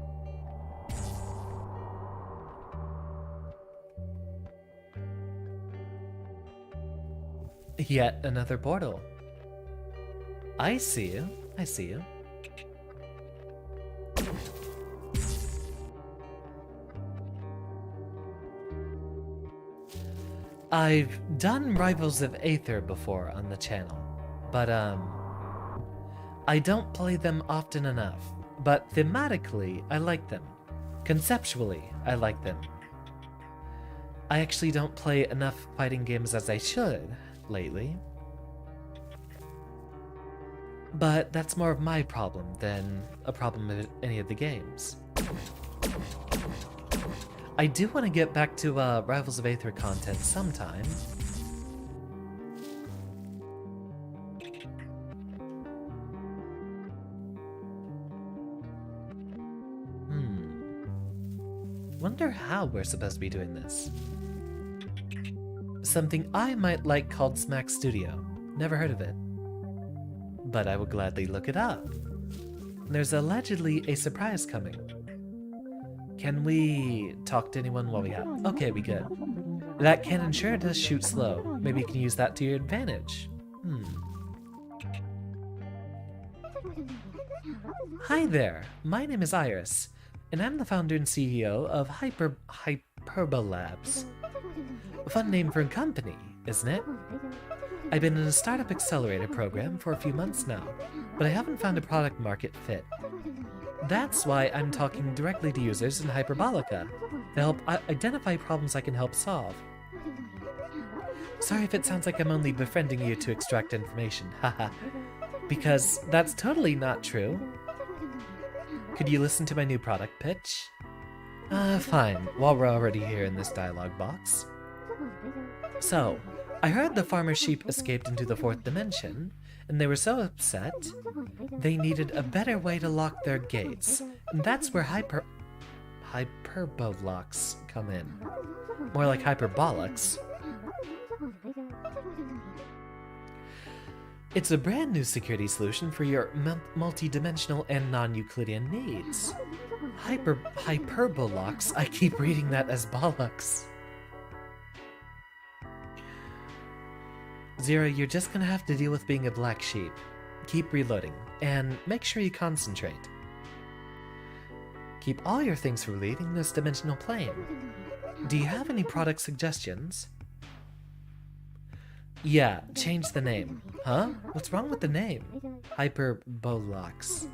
Yet another portal. I see you. I see you. I've done Rivals of Aether before on the channel, but I don't play them often enough. But thematically, I like them. Conceptually, I like them. I actually don't play enough fighting games as I should lately. But that's more of my problem than a problem of any of the games. I do want to get back to Rivals of Aether content sometime. Wonder how we're supposed to be doing this. Something I might like called Smack Studio. Never heard of it. But I will gladly look it up. There's allegedly a surprise coming. Can we talk to anyone while we have? Okay, we good. That cannon sure does shoot slow. Maybe you can use that to your advantage. Hi there, my name is Iris, and I'm the founder and CEO of Hyperbolabs. Fun name for a company, isn't it? I've been in a startup accelerator program for a few months now, but I haven't found a product market fit. That's why I'm talking directly to users in Hyperbolica to help identify problems I can help solve. Sorry if it sounds like I'm only befriending you to extract information, haha. Because that's totally not true. Could you listen to my new product pitch? Fine, while we're already here in this dialogue box. So, I heard the farmer's sheep escaped into the 4th dimension, and they were so upset, they needed a better way to lock their gates. And that's where Hyperbolocks come in. More like Hyperbolics. It's a brand new security solution for your multi-dimensional and non-Euclidean needs. Hyperbolocks, I keep reading that as bollocks. Zero, you're just gonna have to deal with being a black sheep. Keep reloading, and make sure you concentrate. Keep all your things for leaving this dimensional plane. Do you have any product suggestions? Yeah, change the name. Huh? What's wrong with the name? Hyperbolox.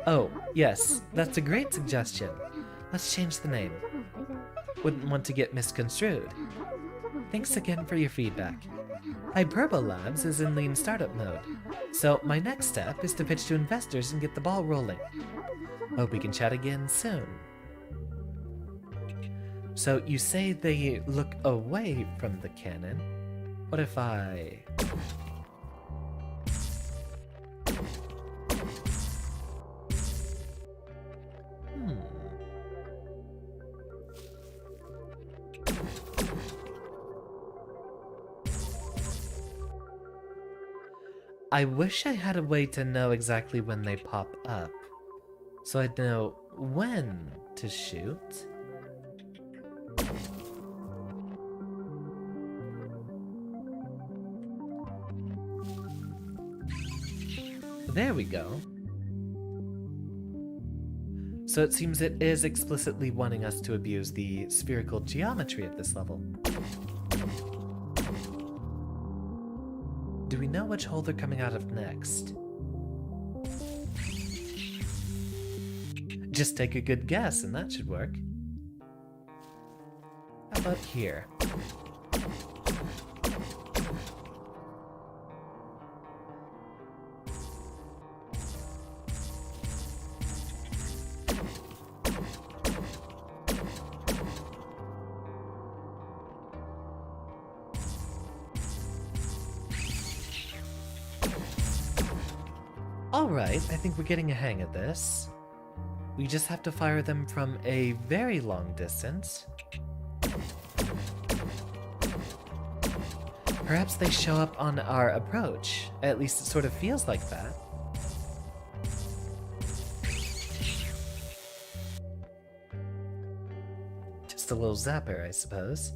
Oh, yes, that's a great suggestion. Let's change the name. Wouldn't want to get misconstrued. Thanks again for your feedback. Hyperbolabs is in lean startup mode, so my next step is to pitch to investors and get the ball rolling. Hope we can chat again soon. So you say they look away from the cannon. What if I... I wish I had a way to know exactly when they pop up, so I'd know when to shoot. There we go. So it seems it is explicitly wanting us to abuse the spherical geometry at this level. Do we know which hole they're coming out of next? Just take a good guess and that should work. How about here? Alright, I think we're getting a hang of this. We just have to fire them from a very long distance. Perhaps they show up on our approach. At least it sort of feels like that. Just a little zapper, I suppose.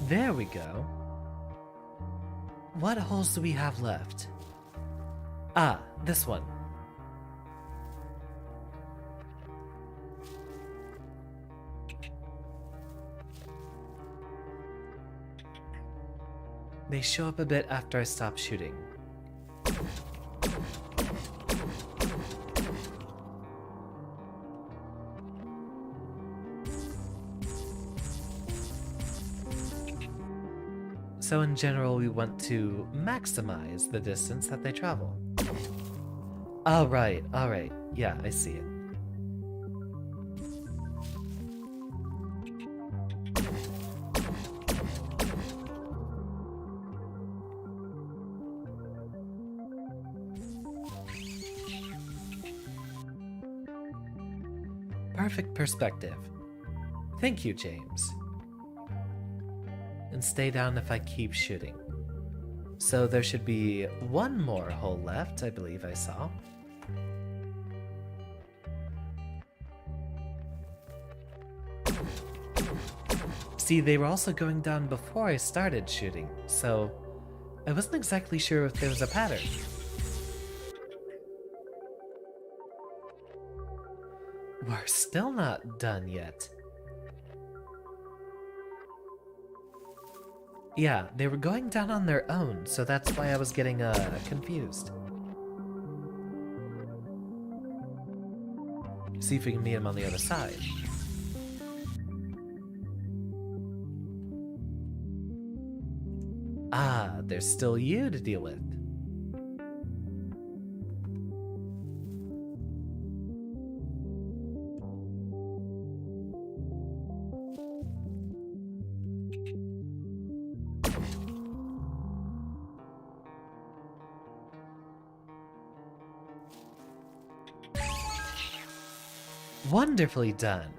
There we go. What holes do we have left? Ah, this one. They show up a bit after I stop shooting. So in general, we want to maximize the distance that they travel. Alright, yeah, I see it. Perfect perspective. Thank you, James. And stay down if I keep shooting. So there should be one more hole left, I believe I saw. See, they were also going down before I started shooting, so I wasn't exactly sure if there was a pattern. We're still not done yet. Yeah, they were going down on their own, so that's why I was getting confused. See if we can meet him on the other side. Ah, there's still you to deal with. Wonderfully done.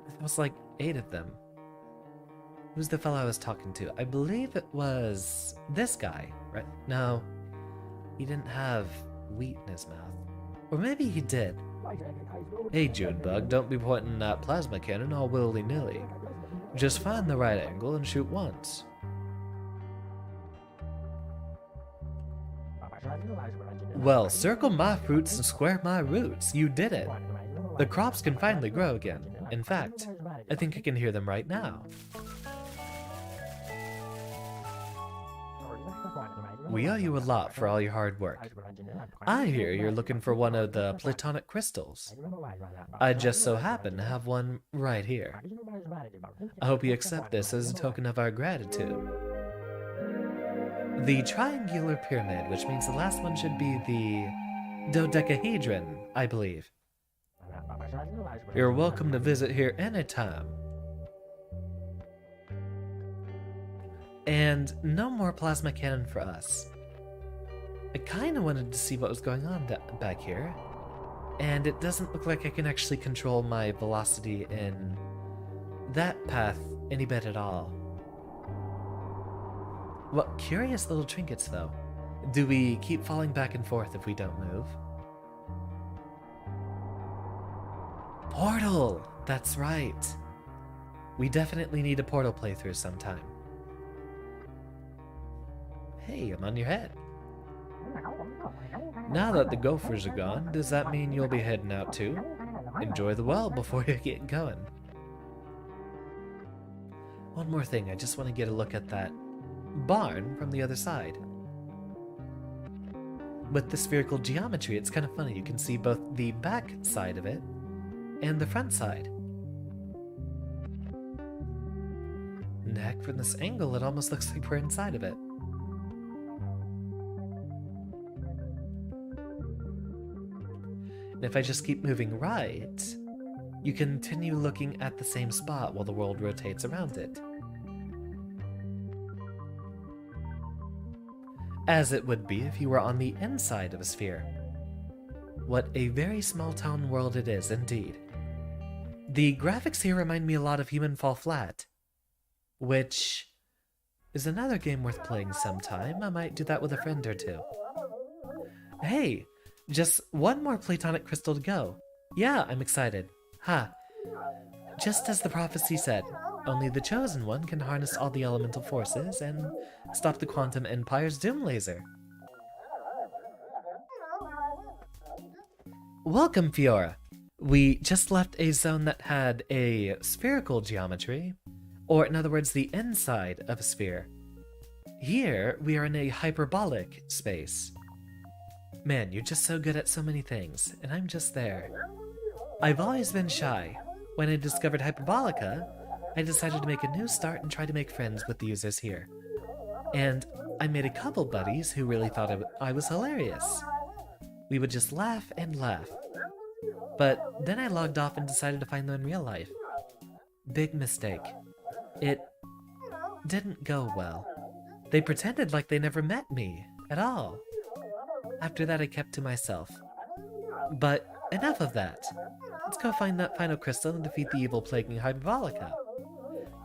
It was like 8 of them. Who's the fellow I was talking to? I believe it was this guy, right? No, he didn't have wheat in his mouth. Or maybe he did. Hey, Junebug, don't be pointing that plasma cannon all willy-nilly. Just find the right angle and shoot once. Well, circle my fruits and square my roots. You did it. The crops can finally grow again. In fact, I think I can hear them right now. We owe you a lot for all your hard work. I hear you're looking for one of the Platonic crystals. I just so happen to have one right here. I hope you accept this as a token of our gratitude. The triangular pyramid, which means the last one should be the dodecahedron, I believe. You're welcome to visit here anytime. And no more plasma cannon for us. I kinda wanted to see what was going on back here, and it doesn't look like I can actually control my velocity in that path any bit at all. Well, curious little trinkets though. Do we keep falling back and forth if we don't move? Portal! That's right. We definitely need a portal playthrough sometime. Hey, I'm on your head. Now that the gophers are gone, does that mean you'll be heading out too? Enjoy the well before you get going. One more thing, I just want to get a look at that barn from the other side. With the spherical geometry, it's kind of funny. You can see both the back side of it and the front side. And heck, from this angle, it almost looks like we're inside of it. And if I just keep moving right, you continue looking at the same spot while the world rotates around it. as it would be if you were on the inside of a sphere. What a very small town world it is, indeed. The graphics here remind me a lot of Human Fall Flat, which is another game worth playing sometime. I might do that with a friend or two. Hey, just one more Platonic crystal to go. Yeah, I'm excited. Ha. Just as the prophecy said, only the Chosen One can harness all the elemental forces and stop the Quantum Empire's Doom Laser. Welcome, Fiora. We just left a zone that had a spherical geometry, or in other words, the inside of a sphere. Here, we are in a hyperbolic space. Man, you're just so good at so many things, and I'm just there. I've always been shy. When I discovered Hyperbolica, I decided to make a new start and try to make friends with the users here. And I made a couple buddies who really thought I was hilarious. We would just laugh and laugh. But then I logged off and decided to find them in real life. Big mistake. It didn't go well. They pretended like they never met me at all. After that, I kept to myself. But enough of that. Let's go find that final crystal and defeat the evil plaguing Hyperbolica.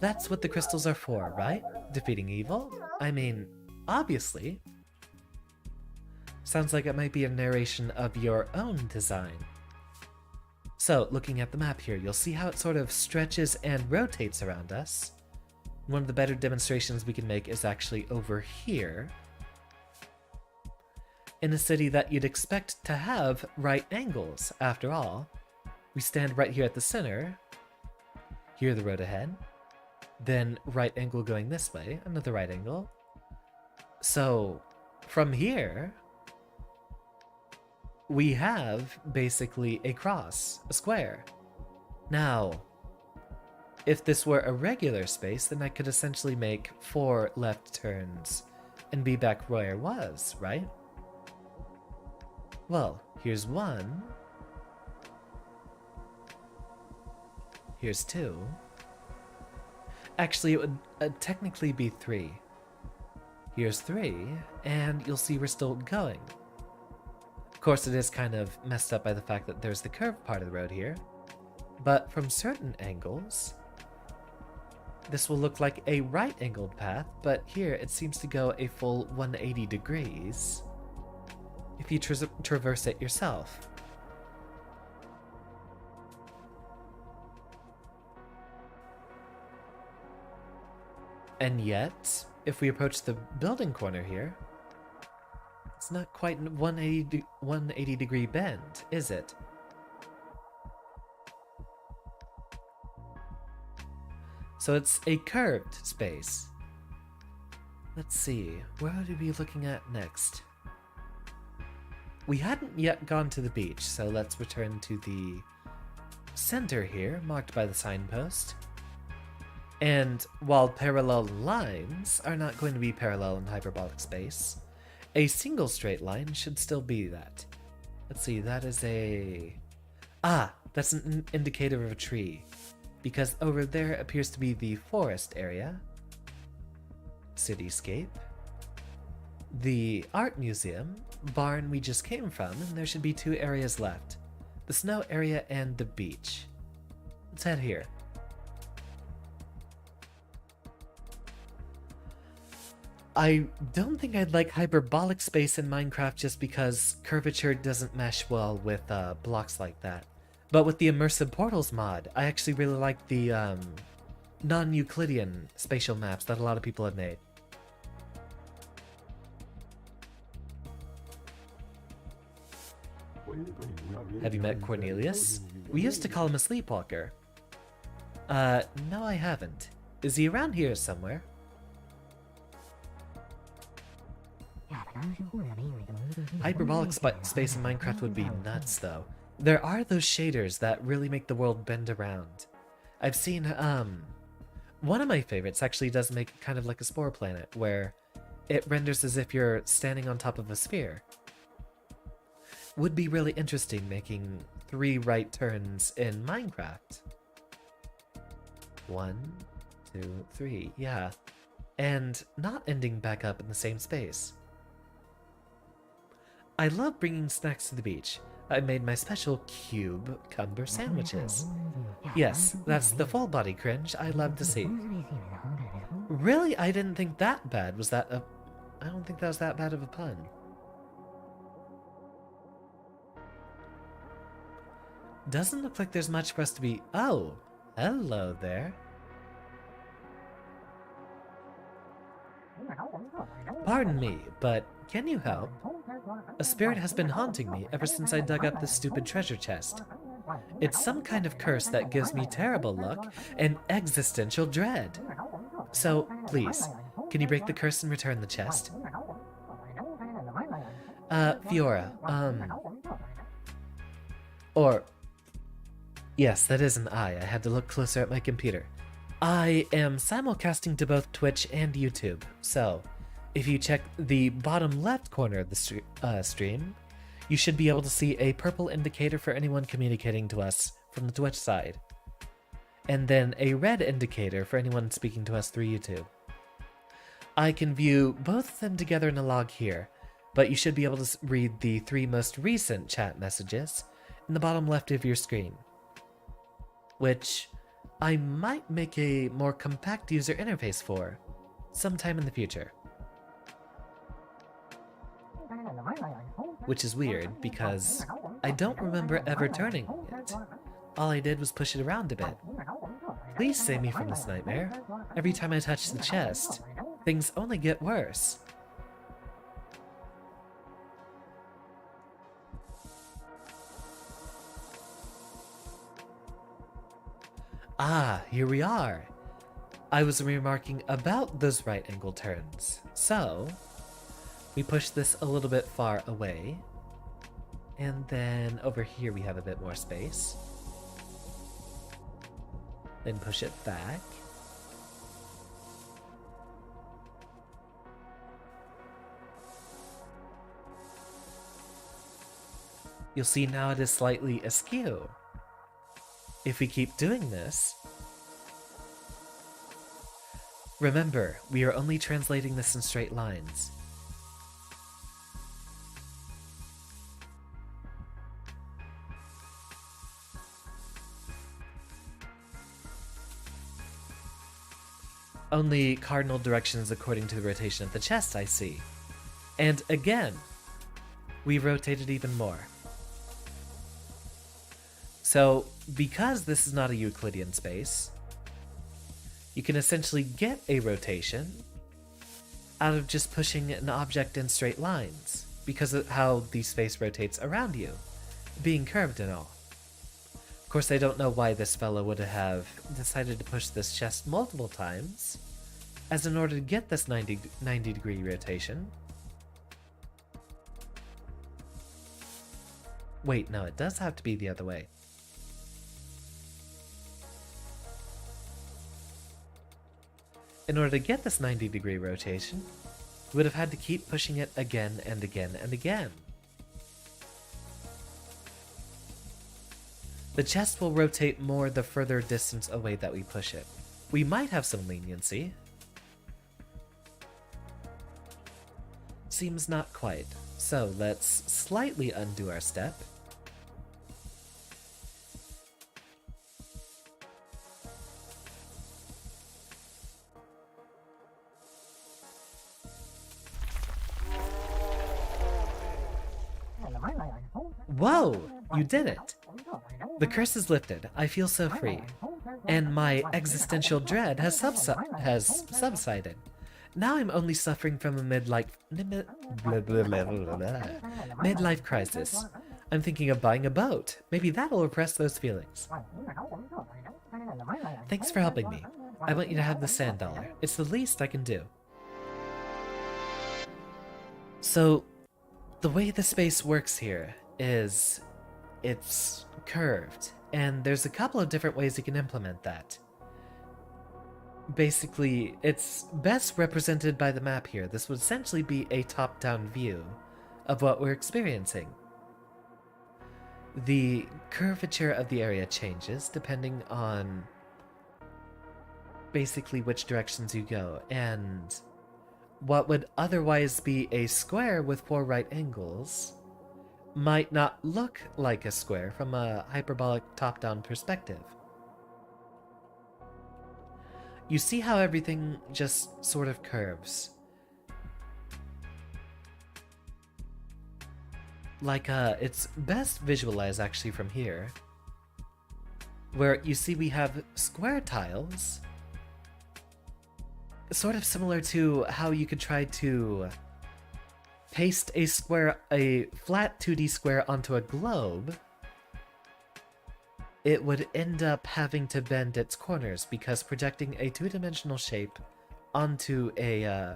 That's what the crystals are for, right? Defeating evil? I mean, obviously. Sounds like it might be a narration of your own design. So, looking at the map here, you'll see how it sort of stretches and rotates around us. One of the better demonstrations we can make is actually over here, in a city that you'd expect to have right angles. After all, we stand right here at the center, here the road ahead, then right angle going this way, another right angle. So, from here, we have basically a cross, a square. Now, if this were a regular space, then I could essentially make 4 left turns and be back where I was, right? Well, here's 1. Here's 2. Actually, it would technically be 3. Here's 3, and you'll see we're still going. Of course, it is kind of messed up by the fact that there's the curved part of the road here, but from certain angles, this will look like a right-angled path, but here it seems to go a full 180 degrees if you traverse it yourself. And yet, if we approach the building corner here, it's not quite a 180 degree bend, is it? So it's a curved space. Let's see, where would we be looking at next? We hadn't yet gone to the beach, so let's return to the center here, marked by the signpost. And while parallel lines are not going to be parallel in hyperbolic space, a single straight line should still be that. Let's see, that is a... that's an indicator of a tree, because over there appears to be the forest area, cityscape, the art museum, barn we just came from, and there should be 2 areas left, the snow area and the beach. Let's head here. I don't think I'd like hyperbolic space in Minecraft just because curvature doesn't mesh well with blocks like that. But with the immersive portals mod, I actually really like the non-Euclidean spatial maps that a lot of people have made. Have you met Cornelius? We used to call him a sleepwalker. No I haven't. Is he around here somewhere? Hyperbolic space in Minecraft would be nuts, though. There are those shaders that really make the world bend around. I've seen, one of my favorites actually does make it kind of like a spore planet, where it renders as if you're standing on top of a sphere. Would be really interesting making 3 right turns in Minecraft. 1, 2, 3, yeah. And not ending back up in the same space. I love bringing snacks to the beach. I made my special cucumber sandwiches. Yes, that's the full body cringe I love to see. Really? I didn't think that bad. Was that a... I don't think that was that bad of a pun. Doesn't look like there's much for us to be... Oh, hello there. Pardon me, but can you help? A spirit has been haunting me ever since I dug up this stupid treasure chest. It's some kind of curse that gives me terrible luck and existential dread. So, please, can you break the curse and return the chest? Fiora, Or... Yes, that is an I. I had to look closer at my computer. I am simulcasting to both Twitch and YouTube, so if you check the bottom left corner of the stream, you should be able to see a purple indicator for anyone communicating to us from the Twitch side, and then a red indicator for anyone speaking to us through YouTube. I can view both of them together in a log here, but you should be able to read the 3 most recent chat messages in the bottom left of your screen, which I might make a more compact user interface for sometime in the future. Which is weird, because I don't remember ever turning it. All I did was push it around a bit. Please save me from this nightmare. Every time I touch the chest, things only get worse. Ah, here we are. I was remarking about those right angle turns. So, we push this a little bit far away. And then over here we have a bit more space. Then push it back. You'll see now it is slightly askew. If we keep doing this... Remember, we are only translating this in straight lines. Only cardinal directions according to the rotation of the chest, I see. And again, we rotated even more. So, because this is not a Euclidean space, you can essentially get a rotation out of just pushing an object in straight lines, because of how the space rotates around you, being curved and all. Of course, I don't know why this fellow would have decided to push this chest multiple times, as in order to get this 90 degree rotation. Wait, no, it does have to be the other way. In order to get this 90 degree rotation, we would have had to keep pushing it again and again and again. The chest will rotate more the further distance away that we push it. We might have some leniency. Seems not quite. So let's slightly undo our step. Whoa! You did it! The curse is lifted. I feel so free. And my existential dread has subsided. Now I'm only suffering from a midlife crisis. I'm thinking of buying a boat. Maybe that'll repress those feelings. Thanks for helping me. I want you to have the sand dollar. It's the least I can do. So, the way the space works here is it's curved, and there's a couple of different ways you can implement that. Basically, it's best represented by the map here. This would essentially be a top-down view of what we're experiencing. The curvature of the area changes depending on basically which directions you go, and what would otherwise be a square with 4 right angles might not look like a square from a hyperbolic top-down perspective. You see how everything just sort of curves. Like, it's best visualized actually from here, where you see we have square tiles, sort of similar to how you could try to paste a flat 2D square onto a globe. It would end up having to bend its corners because projecting a two-dimensional shape onto a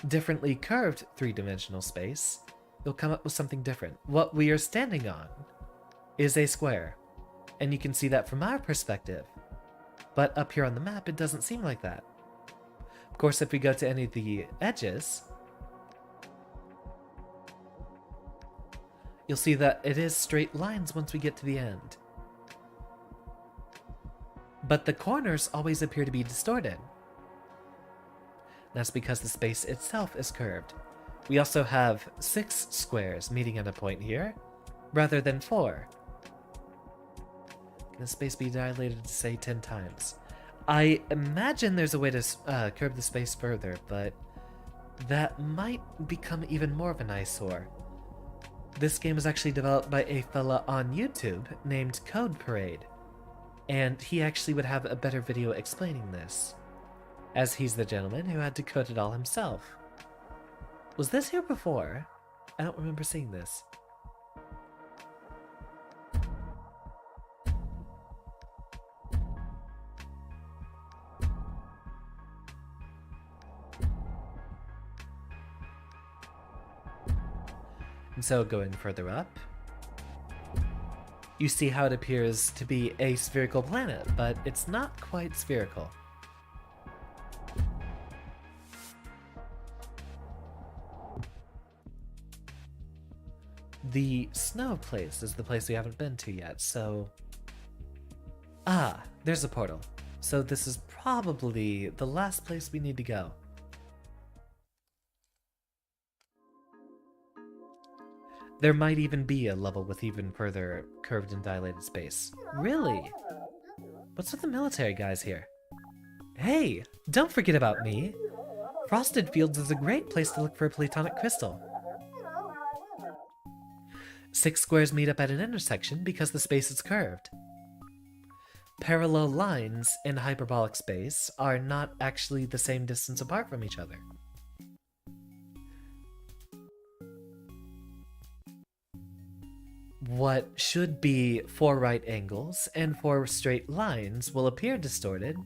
differently curved three-dimensional space, you'll come up with something different. What we are standing on is a square, and you can see that from our perspective. But up here on the map, it doesn't seem like that. Of course, if we go to any of the edges, you'll see that it is straight lines once we get to the end. But the corners always appear to be distorted. That's because the space itself is curved. We also have 6 squares meeting at a point here, rather than 4. Can the space be dilated to say 10 times? I imagine there's a way to curve the space further, but that might become even more of an eyesore. This game was actually developed by a fella on YouTube named Code Parade, and he actually would have a better video explaining this, as he's the gentleman who had to code it all himself. Was this here before? I don't remember seeing this. And so going further up, you see how it appears to be a spherical planet, but it's not quite spherical. The snow place is the place we haven't been to yet, so... Ah, there's a portal. So this is probably the last place we need to go. There might even be a level with even further curved and dilated space. Really? What's with the military guys here? Hey, don't forget about me! Frosted Fields is a great place to look for a Platonic crystal. 6 squares meet up at an intersection because the space is curved. Parallel lines in hyperbolic space are not actually the same distance apart from each other. What should be 4 right angles and 4 straight lines will appear distorted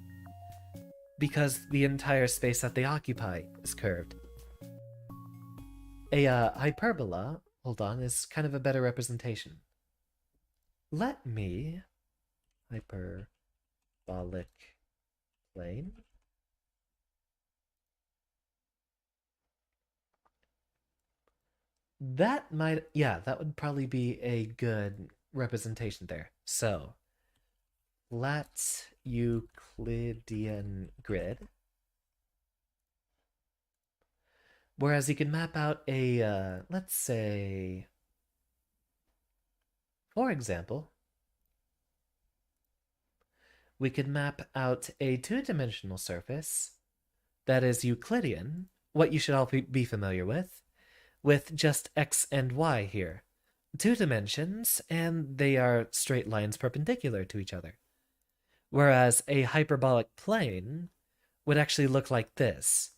because the entire space that they occupy is curved. A hyperbola, hold on, is kind of a better representation. Let me hyperbolic plane. That might, yeah, that would probably be a good representation there. So, flat Euclidean grid. Whereas you can map out a, let's say, for example, we could map out a 2-dimensional surface that is Euclidean, what you should all be familiar with just x and y here. 2 dimensions, and they are straight lines perpendicular to each other. Whereas a hyperbolic plane would actually look like this.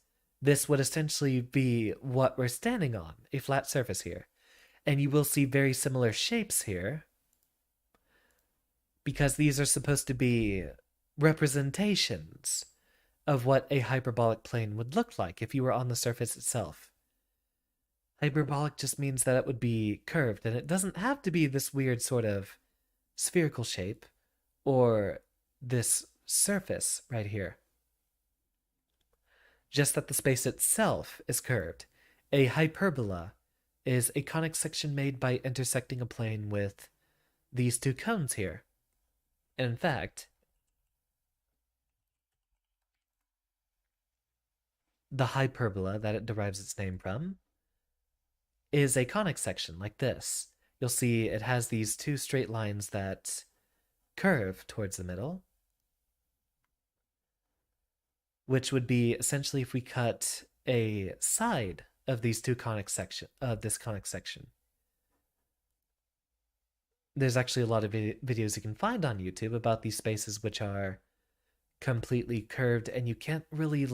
This would essentially be what we're standing on, a flat surface here. And you will see very similar shapes here, because these are supposed to be representations of what a hyperbolic plane would look like if you were on the surface itself. Hyperbolic just means that it would be curved, and it doesn't have to be this weird sort of spherical shape or this surface right here. Just that the space itself is curved. A hyperbola is a conic section made by intersecting a plane with these 2 cones here. And in fact, the hyperbola that it derives its name from is a conic section like this. You'll see it has these two straight lines that curve towards the middle, which would be essentially if we cut a side of these two conic section of this conic section. There's actually a lot of videos you can find on YouTube about these spaces which are completely curved, and you can't really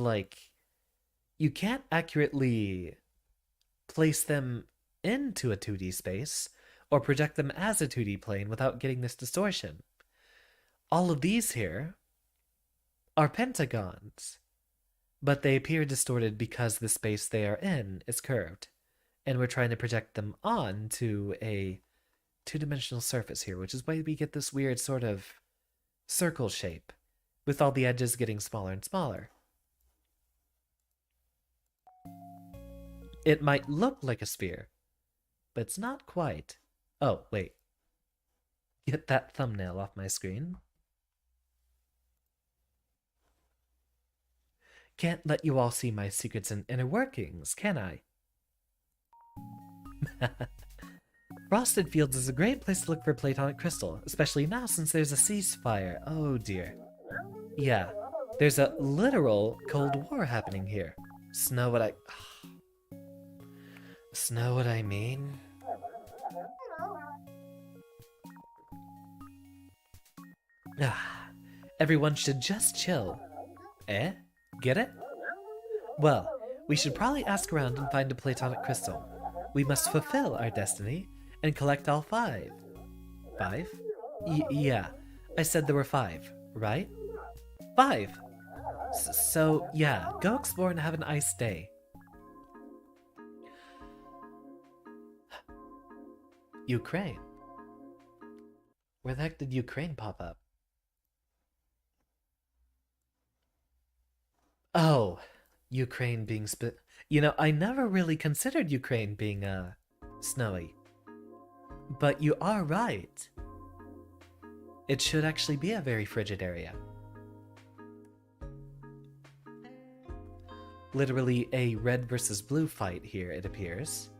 you can't accurately place them into a 2D space or project them as a 2D plane without getting this distortion. All of these here are pentagons, but they appear distorted because the space they are in is curved, and we're trying to project them onto a two-dimensional surface here, which is why we get this weird sort of circle shape with all the edges getting smaller and smaller. It might look like a sphere, but it's not quite. Oh, wait. Get that thumbnail off my screen. Can't let you all see my secrets and inner workings, can I? Frosted Fields is a great place to look for Platonic crystal, especially now since there's a ceasefire. Oh dear. Yeah, there's a literal Cold War happening here. Know what I mean? Everyone should just chill. Eh? Get it? Well, we should probably ask around and find a Platonic crystal. We must fulfill our destiny and collect all 5. 5? Yeah, I said there were 5, right? 5! So, yeah, go explore and have a nice day. Ukraine. Where the heck did Ukraine pop up? Oh, Ukraine being I never really considered Ukraine being, snowy. But you are right. It should actually be a very frigid area. Literally a red versus blue fight here, it appears.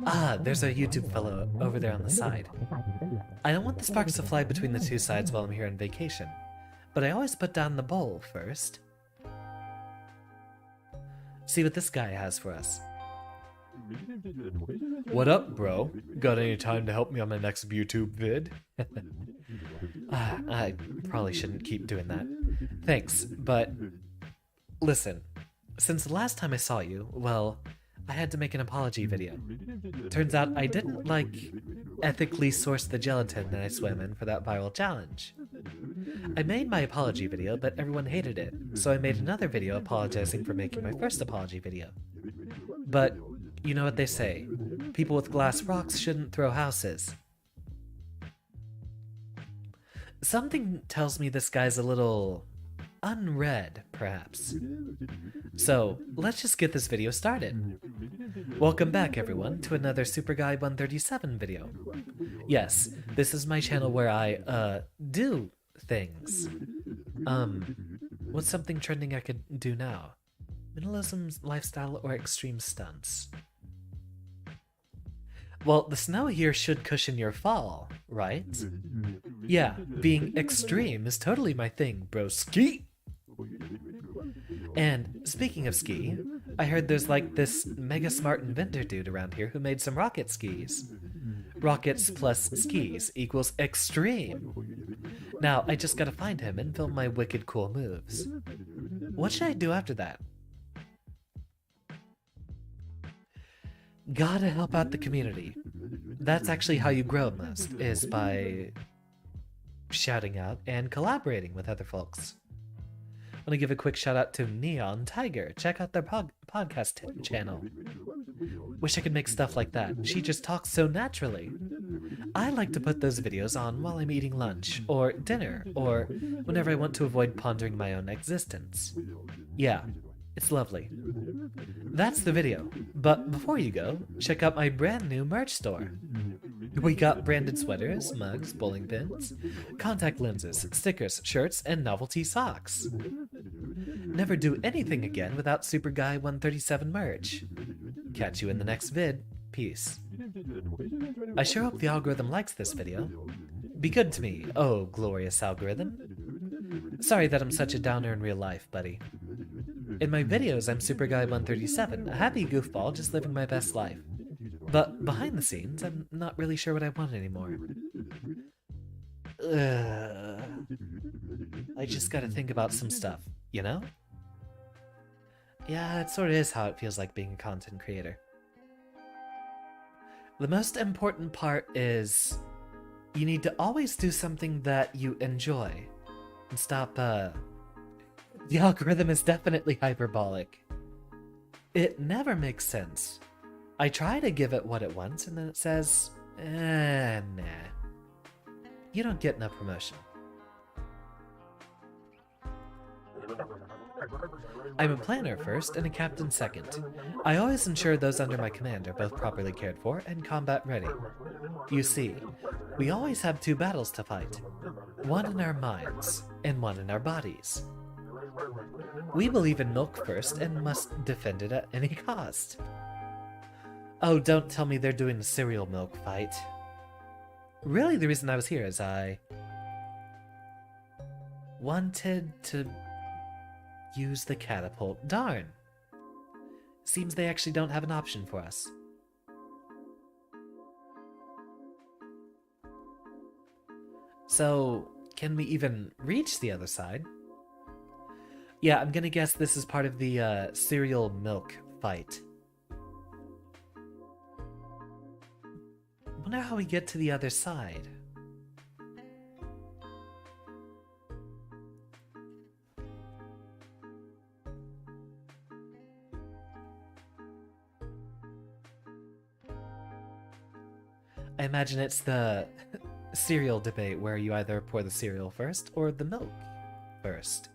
Ah, there's a YouTube fellow over there on the side. I don't want the sparks to fly between the two sides while I'm here on vacation, but I always put down the bowl first. See what this guy has for us. What up, bro? Got any time to help me on my next YouTube vid? I probably shouldn't keep doing that. Thanks, but listen, since the last time I saw you, well, I had to make an apology video. Turns out I didn't, ethically source the gelatin that I swam in for that viral challenge. I made my apology video, but everyone hated it, so I made another video apologizing for making my first apology video. But, you know what they say, people with glass rocks shouldn't throw houses. Something tells me this guy's a little unread, perhaps. So, let's just get this video started. Welcome back, everyone, to another Super Guy 137 video. Yes, this is my channel where I, do things. What's something trending I could do now? Minimalism, lifestyle, or extreme stunts? Well, the snow here should cushion your fall, right? Yeah, being extreme is totally my thing, bro. Ski! And speaking of ski, I heard there's this mega smart inventor dude around here who made some rocket skis. Rockets plus skis equals extreme. Now, I just gotta find him and film my wicked cool moves. What should I do after that? Gotta help out the community. That's actually how you grow most, is by shouting out and collaborating with other folks. I want to give a quick shout out to Neon Tiger. Check out their podcast channel. Wish I could make stuff like that. She just talks so naturally. I like to put those videos on while I'm eating lunch, or dinner, or whenever I want to avoid pondering my own existence. Yeah, it's lovely. That's the video, but before you go, check out my brand new merch store. We got branded sweaters, mugs, bowling pins, contact lenses, stickers, shirts, and novelty socks. Never do anything again without Super Guy 137 merch. Catch you in the next vid. Peace. I sure hope the algorithm likes this video. Be good to me, oh glorious algorithm. Sorry that I'm such a downer in real life, buddy. In my videos, I'm Super Guy 137, a happy goofball just living my best life. But behind the scenes, I'm not really sure what I want anymore. I just gotta think about some stuff, you know? Yeah, it sort of is how it feels like being a content creator. The most important part is you need to always do something that you enjoy. And stop, The algorithm is definitely hyperbolic. It never makes sense. I try to give it what it wants, and then it says, nah. You don't get no promotion. I'm a planner first and a captain second. I always ensure those under my command are both properly cared for and combat ready. You see, we always have two battles to fight. One in our minds, and one in our bodies. We believe in milk first and must defend it at any cost. Oh, don't tell me they're doing the cereal milk fight. Really, the reason I was here is I wanted to use the catapult. Darn. Seems they actually don't have an option for us. So, can we even reach the other side? Yeah, I'm gonna guess this is part of the cereal milk fight. Wonder how we get to the other side. I imagine it's the cereal debate where you either pour the cereal first or the milk first.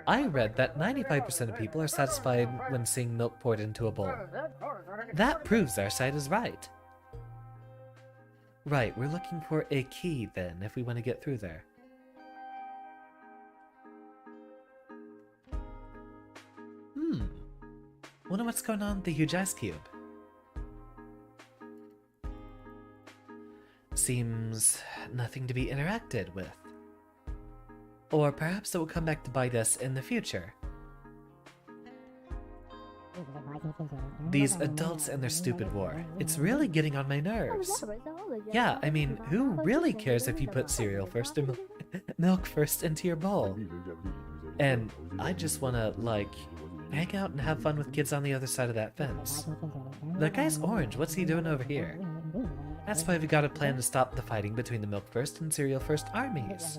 I read that 95% of people are satisfied when seeing milk poured into a bowl. That proves our side is right. Right, we're looking for a key then, if we want to get through there. Wonder what's going on with the huge ice cube. Seems nothing to be interacted with. Or perhaps it will come back to bite us in the future. These adults and their stupid war. It's really getting on my nerves. Yeah, I mean, who really cares if you put cereal first or milk first into your bowl? And I just wanna, like, hang out and have fun with kids on the other side of that fence. That guy's orange, what's he doing over here? That's why we got a plan to stop the fighting between the milk first and cereal first armies.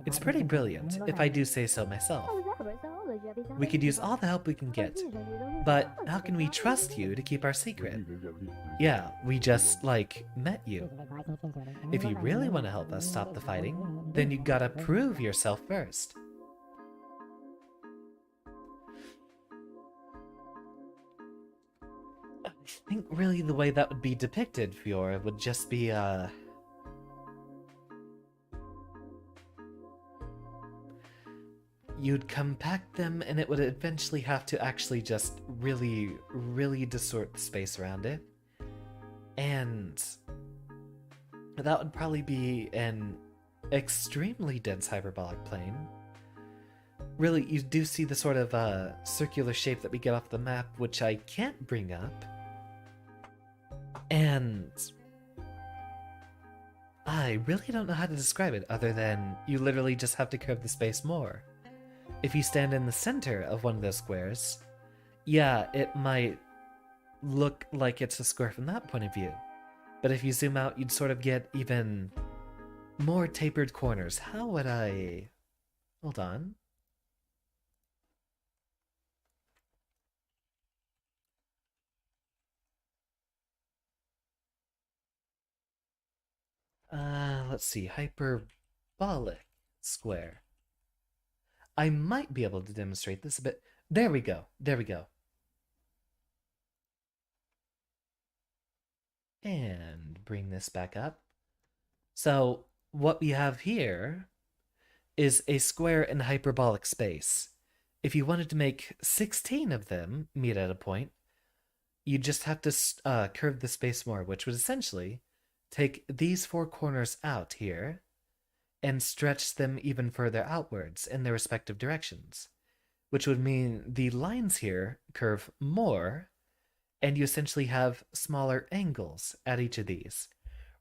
It's pretty brilliant, if I do say so myself. We could use all the help we can get, but how can we trust you to keep our secret? Yeah, we just, like, met you. If you really want to help us stop the fighting, then you gotta prove yourself first. I think really the way that would be depicted, Fiora, would just be, you'd compact them and it would eventually have to actually just really distort the space around it. And that would probably be an extremely dense hyperbolic plane. Really, you do see the sort of circular shape that we get off the map, which I can't bring up. And I really don't know how to describe it other than you literally just have to curve the space more. If you stand in the center of one of those squares, yeah, it might look like it's a square from that point of view. But if you zoom out, you'd sort of get even more tapered corners. How would I... Hold on. Let's see, hyperbolic square. I might be able to demonstrate this a bit. There we go, there we go. And bring this back up. So what we have here is a square in hyperbolic space. If you wanted to make 16 of them meet at a point, you just have to curve the space more, which would essentially take these four corners out here and stretch them even further outwards in their respective directions, which would mean the lines here curve more, and you essentially have smaller angles at each of these.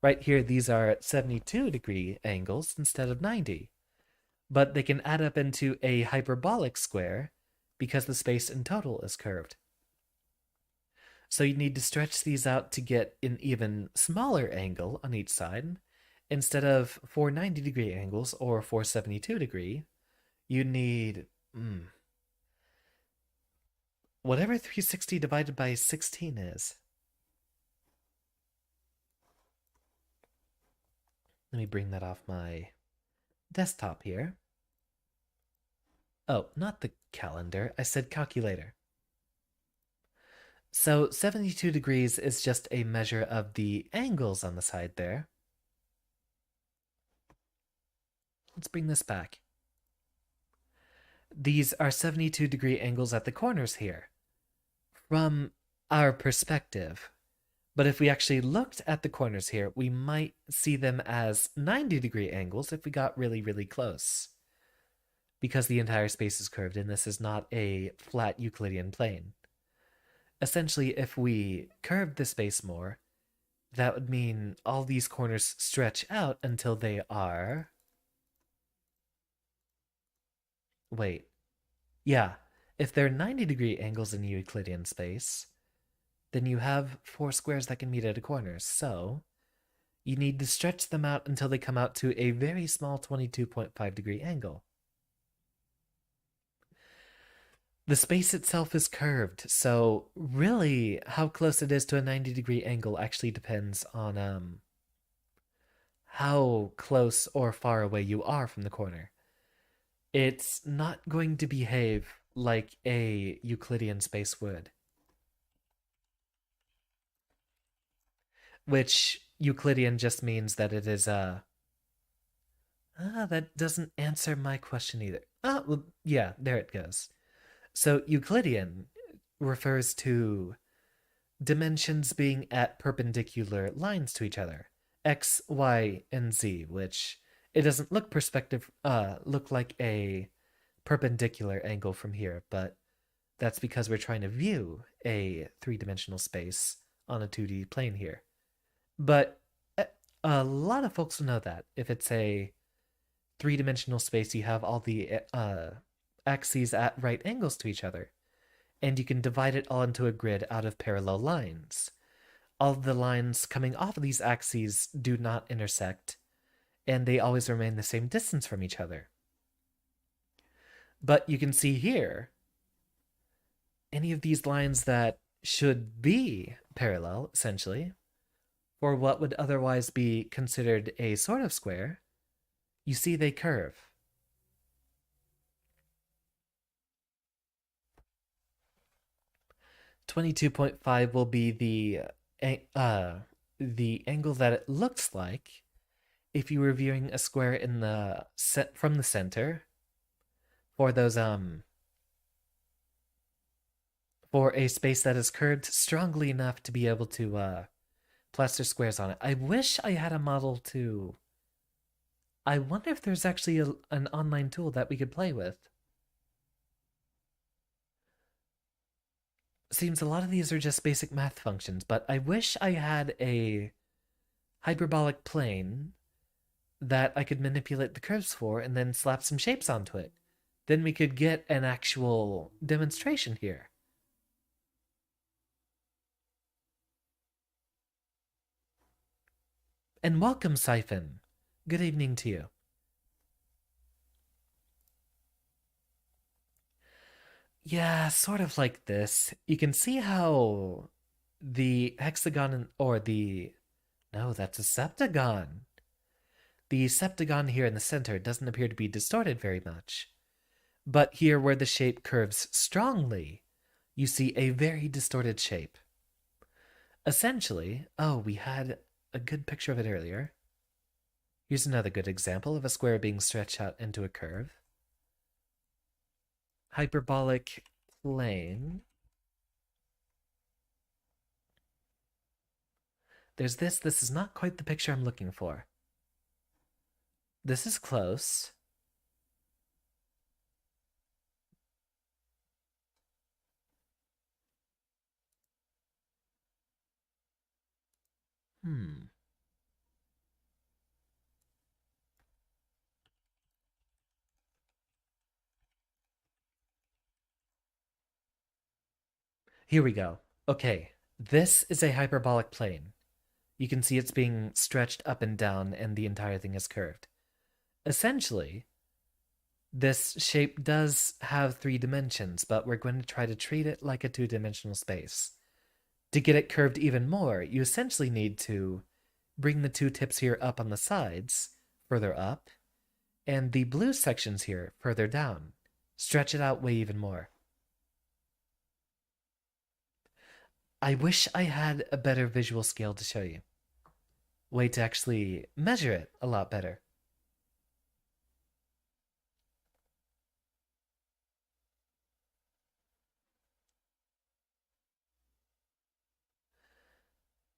Right here, these are 72-degree angles instead of 90, but they can add up into a hyperbolic square because the space in total is curved. So you need to stretch these out to get an even smaller angle on each side. Instead of 4 90-degree angles or 4 72-degree, you need whatever 360 divided by 16 is. Let me bring that off my desktop here. Oh, not the calendar. I said calculator. So 72 degrees is just a measure of the angles on the side there. Let's bring this back. These are 72-degree angles at the corners here, from our perspective. But if we actually looked at the corners here, we might see them as 90-degree angles if we got really, really close. Because the entire space is curved and this is not a flat Euclidean plane. Essentially, if we curved the space more, that would mean all these corners stretch out until they are... Wait. Yeah, if they're 90-degree angles in Euclidean space, then you have four squares that can meet at a corner. So you need to stretch them out until they come out to a very small 22.5-degree angle. The space itself is curved, so really how close it is to a 90-degree angle actually depends on how close or far away you are from the corner. It's not going to behave like a Euclidean space would. Which Euclidean just means that it is that doesn't answer my question either. Well, yeah, there it goes. So Euclidean refers to dimensions being at perpendicular lines to each other, x, y, and z, which it doesn't look look like a perpendicular angle from here, but that's because we're trying to view a three-dimensional space on a 2D plane here. But a lot of folks will know that if it's a three-dimensional space, you have all the axes at right angles to each other, and you can divide it all into a grid out of parallel lines. All of the lines coming off of these axes do not intersect, and they always remain the same distance from each other. But you can see here, any of these lines that should be parallel, essentially, for what would otherwise be considered a sort of square, you see they curve. (22.5) will be the angle that it looks like if you were viewing a square in the from the center for those for a space that is curved strongly enough to be able to plaster squares on it. I wish I had a model to... I wonder if there's actually an online tool that we could play with. Seems a lot of these are just basic math functions, but I wish I had a hyperbolic plane that I could manipulate the curves for and then slap some shapes onto it. Then we could get an actual demonstration here. And welcome, Siphon. Good evening to you. Yeah, sort of like this. You can see how the hexagon or the... No, that's a septagon. The septagon here in the center doesn't appear to be distorted very much. But here where the shape curves strongly, you see a very distorted shape. Essentially, oh, we had a good picture of it earlier. Here's another good example of a square being stretched out into a curve. Hyperbolic plane. There's this. This is not quite the picture I'm looking for. This is close. Here we go. Okay, this is a hyperbolic plane. You can see it's being stretched up and down, and the entire thing is curved. Essentially, this shape does have 3 dimensions, but we're going to try to treat it like a 2-dimensional space. To get it curved even more, you essentially need to bring the 2 tips here up on the sides, further up, and the blue sections here further down. Stretch it out way even more. I wish I had a better visual scale to show you. Way to actually measure it a lot better.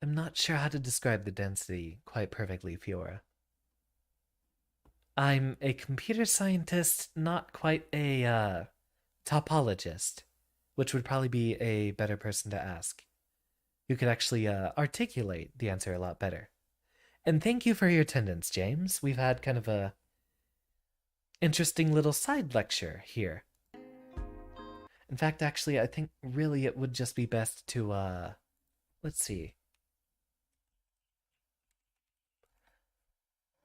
I'm not sure how to describe the density quite perfectly, Fiora. I'm a computer scientist, not quite a topologist, which would probably be a better person to ask, who could actually articulate the answer a lot better. And thank you for your attendance, James. We've had kind of a interesting little side lecture here. In fact, actually, I think really it would just be best to, let's see.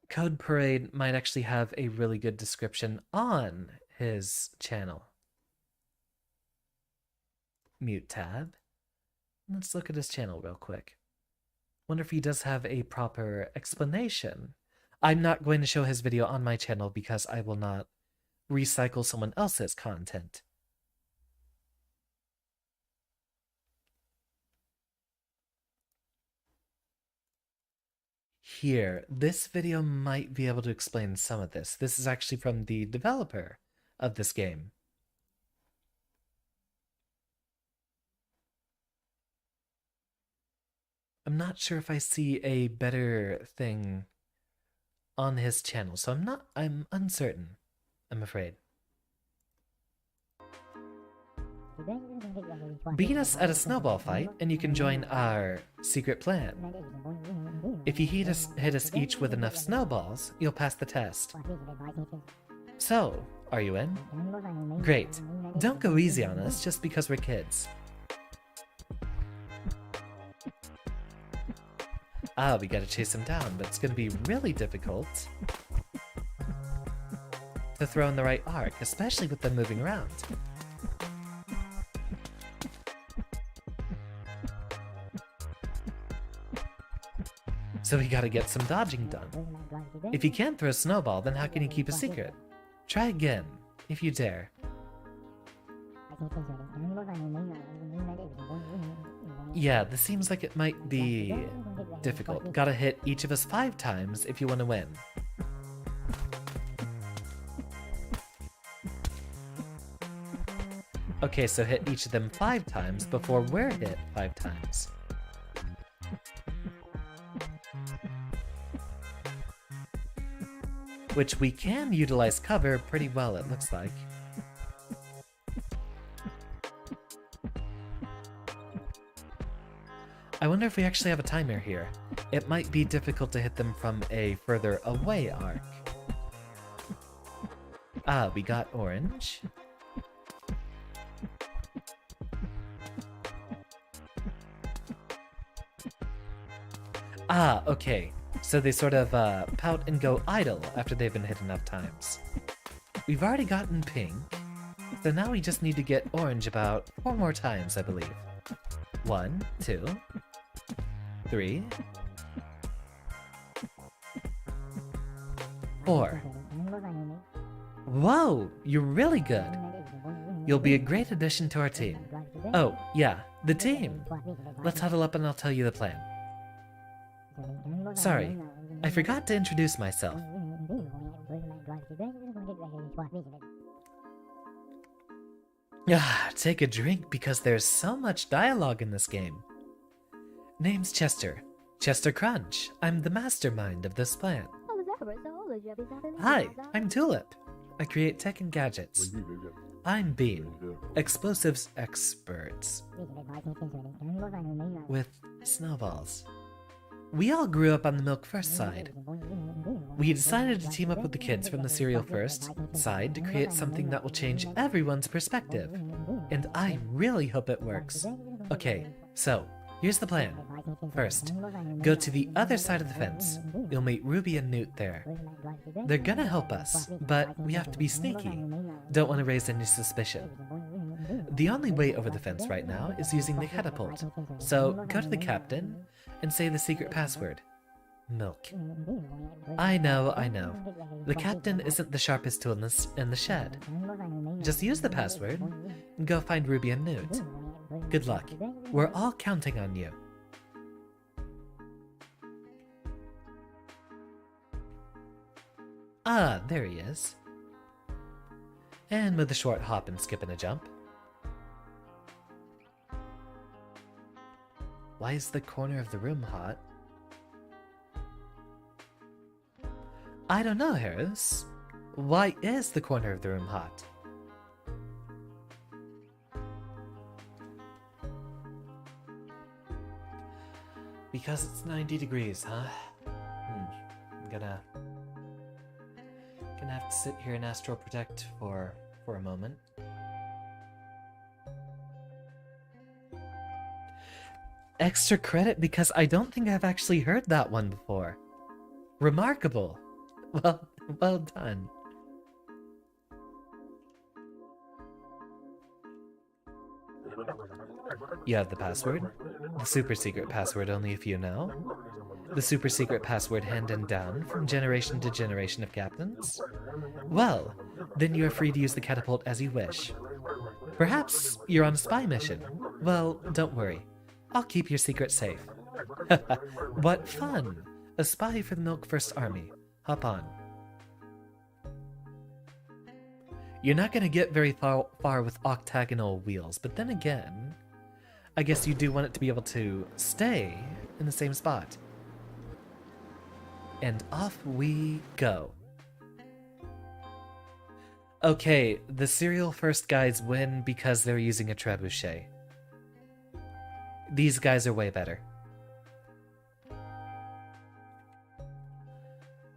Code Parade might actually have a really good description on his channel. Mute tab. Let's look at his channel real quick. Wonder if he does have a proper explanation. I'm not going to show his video on my channel because I will not recycle someone else's content. Here, this video might be able to explain some of this. This is actually from the developer of this game. I'm not sure if I see a better thing on his channel, so I'm uncertain, I'm afraid. Beat us at a snowball fight, and you can join our secret plan. If you hit us each with enough snowballs, you'll pass the test. So, are you in? Great. Don't go easy on us just because we're kids. We gotta chase him down, but it's gonna be really difficult to throw in the right arc, especially with them moving around. So we gotta get some dodging done. If you can't throw a snowball, then how can you keep a secret? Try again, if you dare. Yeah, this seems like it might be difficult. Gotta hit each of us 5 times if you want to win. Okay, so hit each of them 5 times before we're hit 5 times. Which we can utilize cover pretty well, it looks like. I wonder if we actually have a timer here. It might be difficult to hit them from a further away arc. We got orange. Okay. So they sort of pout and go idle after they've been hit enough times. We've already gotten pink, so now we just need to get orange about 4 more times, I believe. 1, 2, 3, 4. Whoa, you're really good. You'll be a great addition to our team. Oh, yeah, The team! Let's huddle up and I'll tell you the plan. Sorry, I forgot to introduce myself. Take a drink because there's so much dialogue in this game. Name's Chester. Chester Crunch. I'm the mastermind of this plan. Hi, I'm Tulip. I create tech and gadgets. I'm Bean. Explosives experts. With snowballs. We all grew up on the Milk First side. We decided to team up with the kids from the Cereal First side to create something that will change everyone's perspective. And I really hope it works. Okay, so, here's the plan. First, go to the other side of the fence. You'll meet Ruby and Newt there. They're gonna help us, but we have to be sneaky. Don't want to raise any suspicion. The only way over the fence right now is using the catapult. So, go to the captain and say the secret password. Milk. I know. The captain isn't the sharpest tool in the shed. Just use the password and go find Ruby and Newt. Good luck. We're all counting on you. Ah, there he is. And with a short hop and skip and a jump. Why is the corner of the room hot? I don't know, Harris. Why is the corner of the room hot? Because it's 90 degrees, huh? I'm gonna have to sit here and astral protect for a moment. Extra credit because I don't think I've actually heard that one before. Remarkable. Well done. You have the password? The super secret password only if you know? The super secret password handed down from generation to generation of captains? Well, then you are free to use the catapult as you wish. Perhaps you're on a spy mission. Well, don't worry. I'll keep your secret safe. What fun! A spy for the Milk First Army. Hop on. You're not gonna get very far with octagonal wheels, but then again, I guess you do want it to be able to stay in the same spot. And off we go. Okay, the Cereal First guys win because they're using a trebuchet. These guys are way better.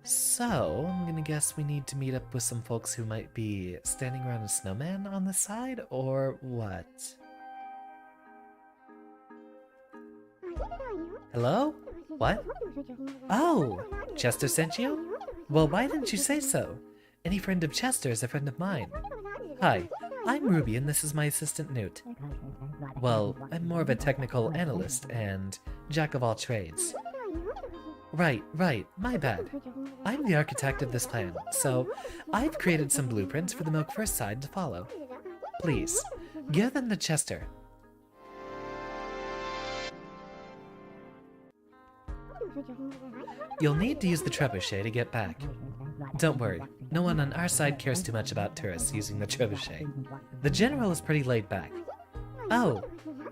So, I'm gonna guess we need to meet up with some folks who might be standing around a snowman on the side, or what? Hello? What? Oh! Chester sent you? Well, why didn't you say so? Any friend of Chester is a friend of mine. Hi, I'm Ruby and this is my assistant Newt. Well, I'm more of a technical analyst and jack of all trades. Right, my bad. I'm the architect of this plan, so I've created some blueprints for the Milk First side to follow. Please, give them to Chester. You'll need to use the trebuchet to get back. Don't worry, no one on our side cares too much about tourists using the trebuchet. The general is pretty laid back. Oh,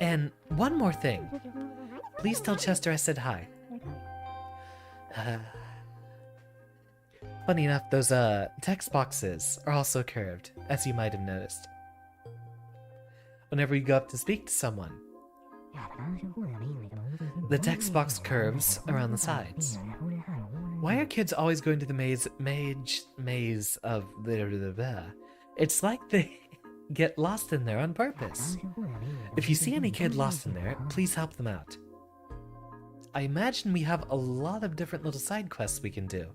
and one more thing. Please tell Chester I said hi. Funny enough, those text boxes are also curved, as you might have noticed. Whenever you go up to speak to someone, the text box curves around the sides. Why are kids always going to the maze of blah? It's like they get lost in there on purpose. If you see any kid lost in there, please help them out. I imagine we have a lot of different little side quests we can do.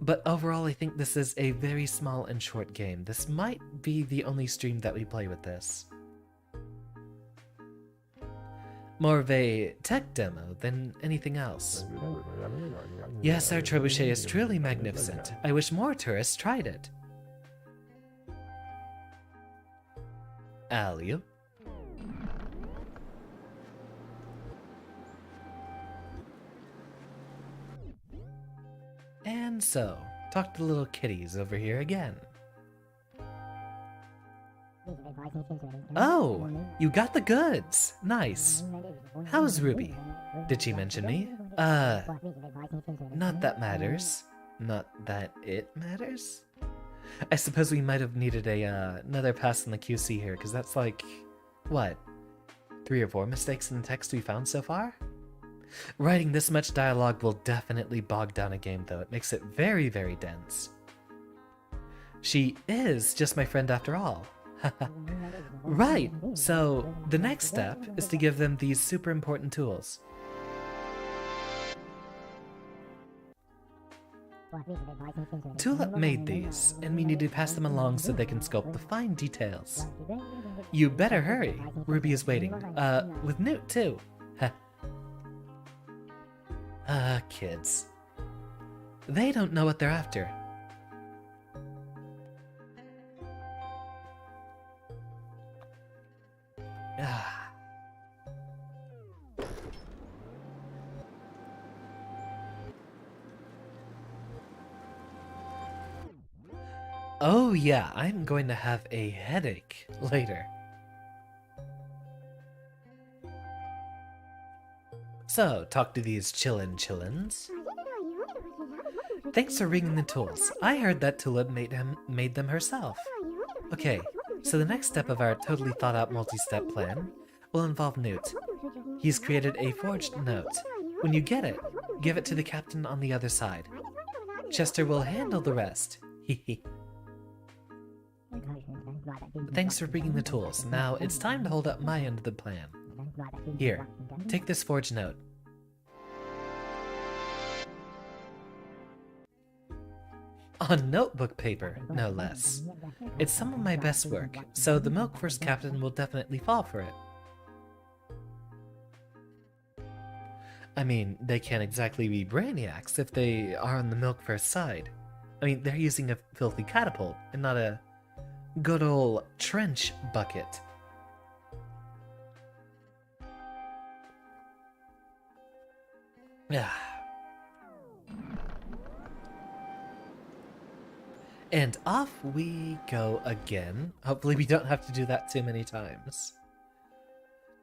But overall, I think this is a very small and short game. This might be the only stream that we play with this. More of a tech demo than anything else. Yes, our trebuchet is truly magnificent. I wish more tourists tried it. Alley-oop. And so, talk to the little kitties over here again. Oh, you got the goods. Nice. How's Ruby? Did she mention me? Not that matters. Not that it matters? I suppose we might have needed another pass on the QC here, because that's like, what? 3 or 4 mistakes in the text we found so far? Writing this much dialogue will definitely bog down a game, though. It makes it very, very dense. She is just my friend after all. Right, so the next step is to give them these super important tools. Tulip made these, and we need to pass them along so they can sculpt the fine details. You better hurry. Ruby is waiting. With Newt, too. Kids. They don't know what they're after. Oh yeah, I'm going to have a headache later. So, talk to these chillins. Thanks for bringing the tools. I heard that Tulip made them herself. Okay, so the next step of our totally thought out multi-step plan will involve Newt. He's created a forged note. When you get it, give it to the captain on the other side. Chester will handle the rest. Hehe. Thanks for bringing the tools. Now it's time to hold up my end of the plan. Here, take this forged note. On notebook paper, no less. It's some of my best work, so the Milk First Captain will definitely fall for it. I mean, they can't exactly be brainiacs if they are on the Milk First side. I mean, they're using a filthy catapult, and not a good old trench bucket. And off we go again. Hopefully we don't have to do that too many times.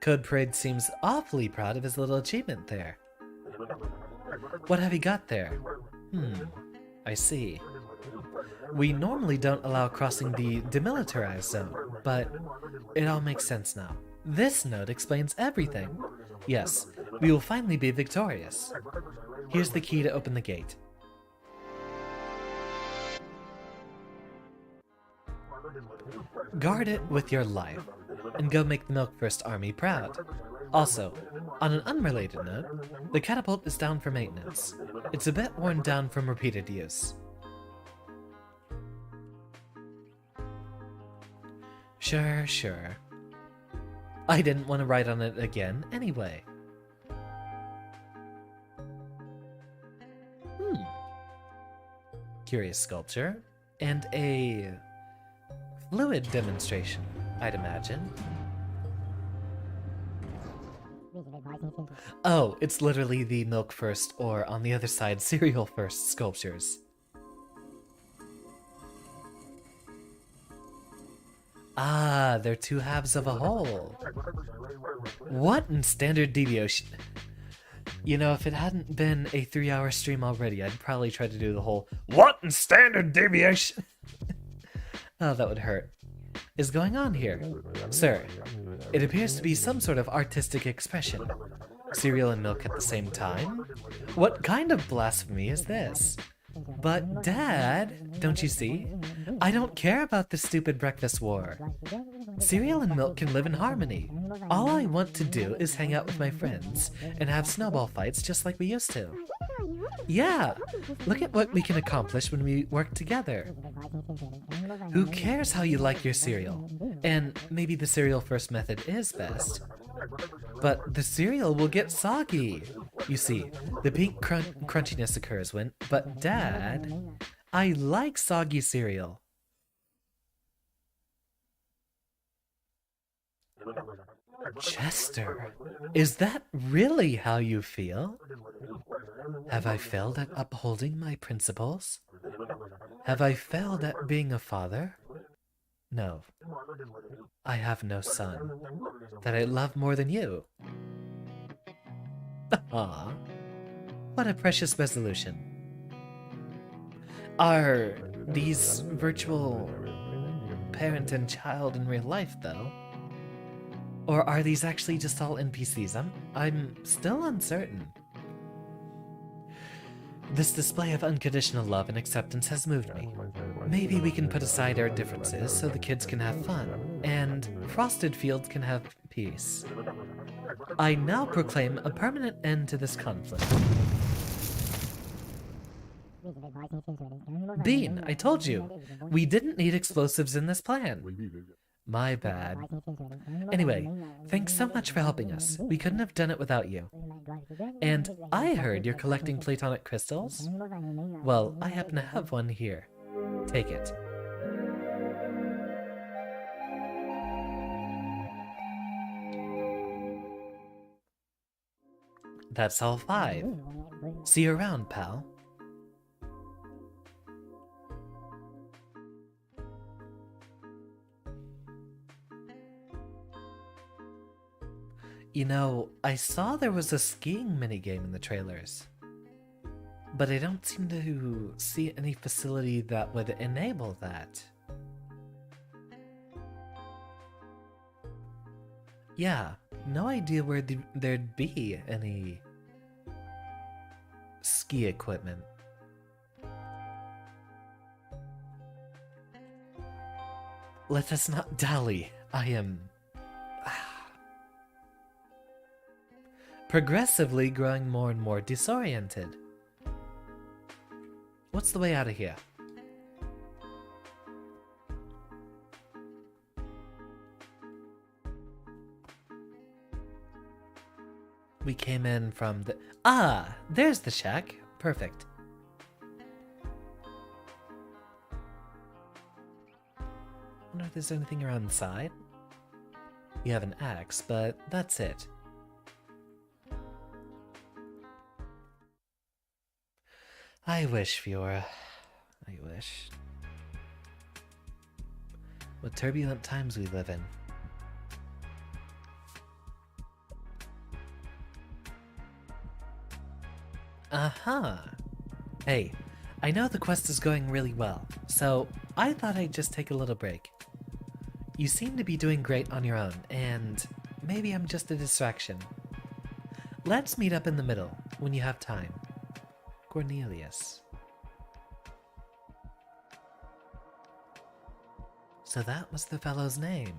Code Parade seems awfully proud of his little achievement there. What have you got there? I see. We normally don't allow crossing the demilitarized zone, but it all makes sense now. This note explains everything. Yes, we will finally be victorious. Here's the key to open the gate. Guard it with your life, and go make the Milk First Army proud. Also, on an unrelated note, the catapult is down for maintenance. It's a bit worn down from repeated use. Sure. I didn't want to ride on it again anyway. Curious sculpture, and a fluid demonstration, I'd imagine. Oh, it's literally the Milk First, or on the other side, Cereal First sculptures. Ah, they're two halves of a whole. What in standard deviation? You know, if it hadn't been a 3-hour stream already, I'd probably try to do the whole "What in standard deviation?" Oh, that would hurt. Is going on here? Sir, it appears to be some sort of artistic expression. Cereal and milk at the same time? What kind of blasphemy is this? But, Dad, don't you see? I don't care about this stupid breakfast war. Cereal and milk can live in harmony. All I want to do is hang out with my friends and have snowball fights just like we used to. Yeah, look at what we can accomplish when we work together. Who cares how you like your cereal? And maybe the cereal first method is best. But the cereal will get soggy. You see, the pink crunchiness occurs when... But Dad, I like soggy cereal. Chester, is that really how you feel? Have I failed at upholding my principles? Have I failed at being a father? No, I have no son that I love more than you. Ah, what a precious resolution. Are these virtual parent and child in real life, though? Or are these actually just all NPCs? I'm still uncertain. This display of unconditional love and acceptance has moved me. Maybe we can put aside our differences so the kids can have fun, and Frosted Fields can have peace. I now proclaim a permanent end to this conflict. Bean, I told you, we didn't need explosives in this plan. My bad. Anyway, thanks so much for helping us. We couldn't have done it without you. And I heard you're collecting Platonic crystals? Well, I happen to have one here. Take it. That's all 5. See you around, pal. You know, I saw there was a skiing minigame in the trailers, but I don't seem to see any facility that would enable that. Yeah, no idea where there'd be any ski equipment. Let us not dally. I am progressively growing more and more disoriented. What's the way out of here? We came in from the... Ah! There's the shack. Perfect. Wonder if there's anything around the side? You have an axe, but that's it. I wish, Fiora. I wish. What turbulent times we live in. Aha! Hey, I know the quest is going really well, so I thought I'd just take a little break. You seem to be doing great on your own, and maybe I'm just a distraction. Let's meet up in the middle, when you have time. Cornelius. So that was the fellow's name.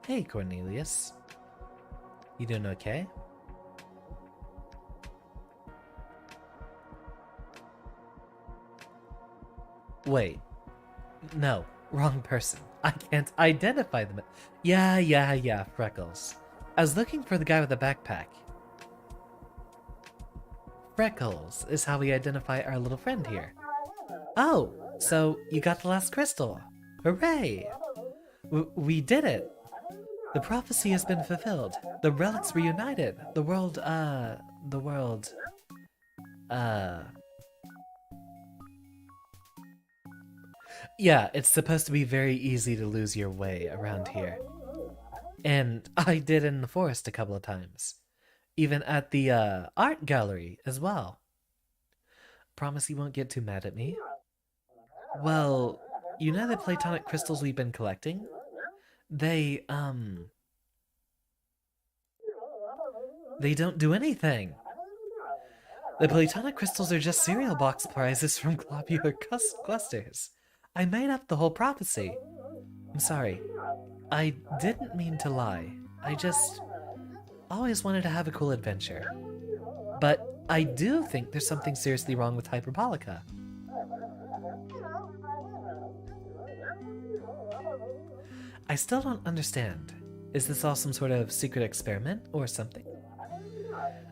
Hey, Cornelius. You doing okay? Wait. No, wrong person. I can't identify them. Yeah, Freckles. I was looking for the guy with the backpack. Freckles is how we identify our little friend here. Oh, so you got the last crystal. Hooray! We did it! The prophecy has been fulfilled. The relics reunited. The world. Yeah, it's supposed to be very easy to lose your way around here. And I did in the forest a couple of times. Even at the art gallery as well. Promise you won't get too mad at me? Well, you know the Platonic crystals we've been collecting? They don't do anything. The Platonic crystals are just cereal box prizes from globular clusters. I made up the whole prophecy. I'm sorry. I didn't mean to lie. I just always wanted to have a cool adventure. But I do think there's something seriously wrong with Hyperbolica. I still don't understand. Is this all some sort of secret experiment or something?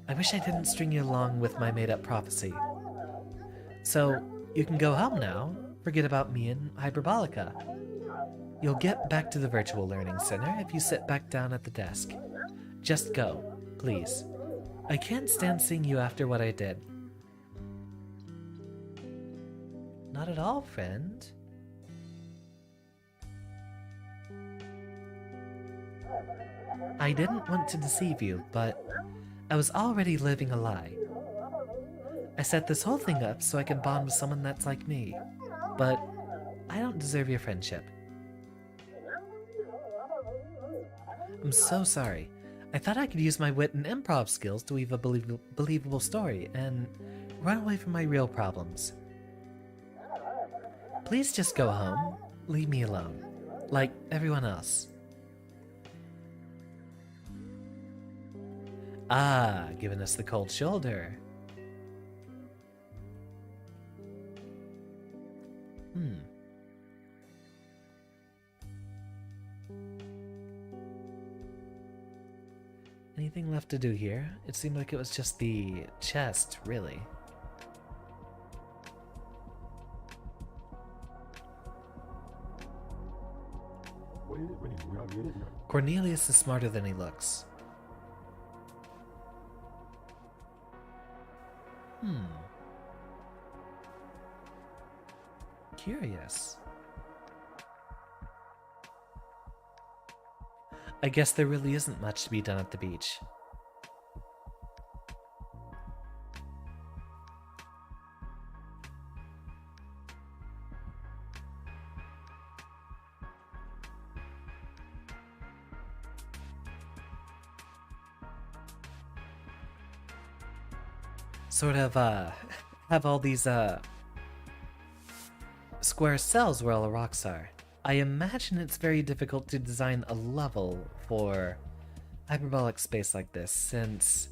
I wish I didn't string you along with my made-up prophecy. So, you can go home now. Forget about me and Hyperbolica. You'll get back to the Virtual Learning Center if you sit back down at the desk. Just go, please. I can't stand seeing you after what I did. Not at all, friend. I didn't want to deceive you, but I was already living a lie. I set this whole thing up so I can bond with someone that's like me, but I don't deserve your friendship. I'm so sorry. I thought I could use my wit and improv skills to weave a believable story and run away from my real problems. Please just go home. Leave me alone. Like everyone else. Ah, giving us the cold shoulder. Anything left to do here? It seemed like it was just the chest, really. Cornelius is smarter than he looks. Curious. I guess there really isn't much to be done at the beach. Sort of, have all these, square cells where all the rocks are. I imagine it's very difficult to design a level for hyperbolic space like this, since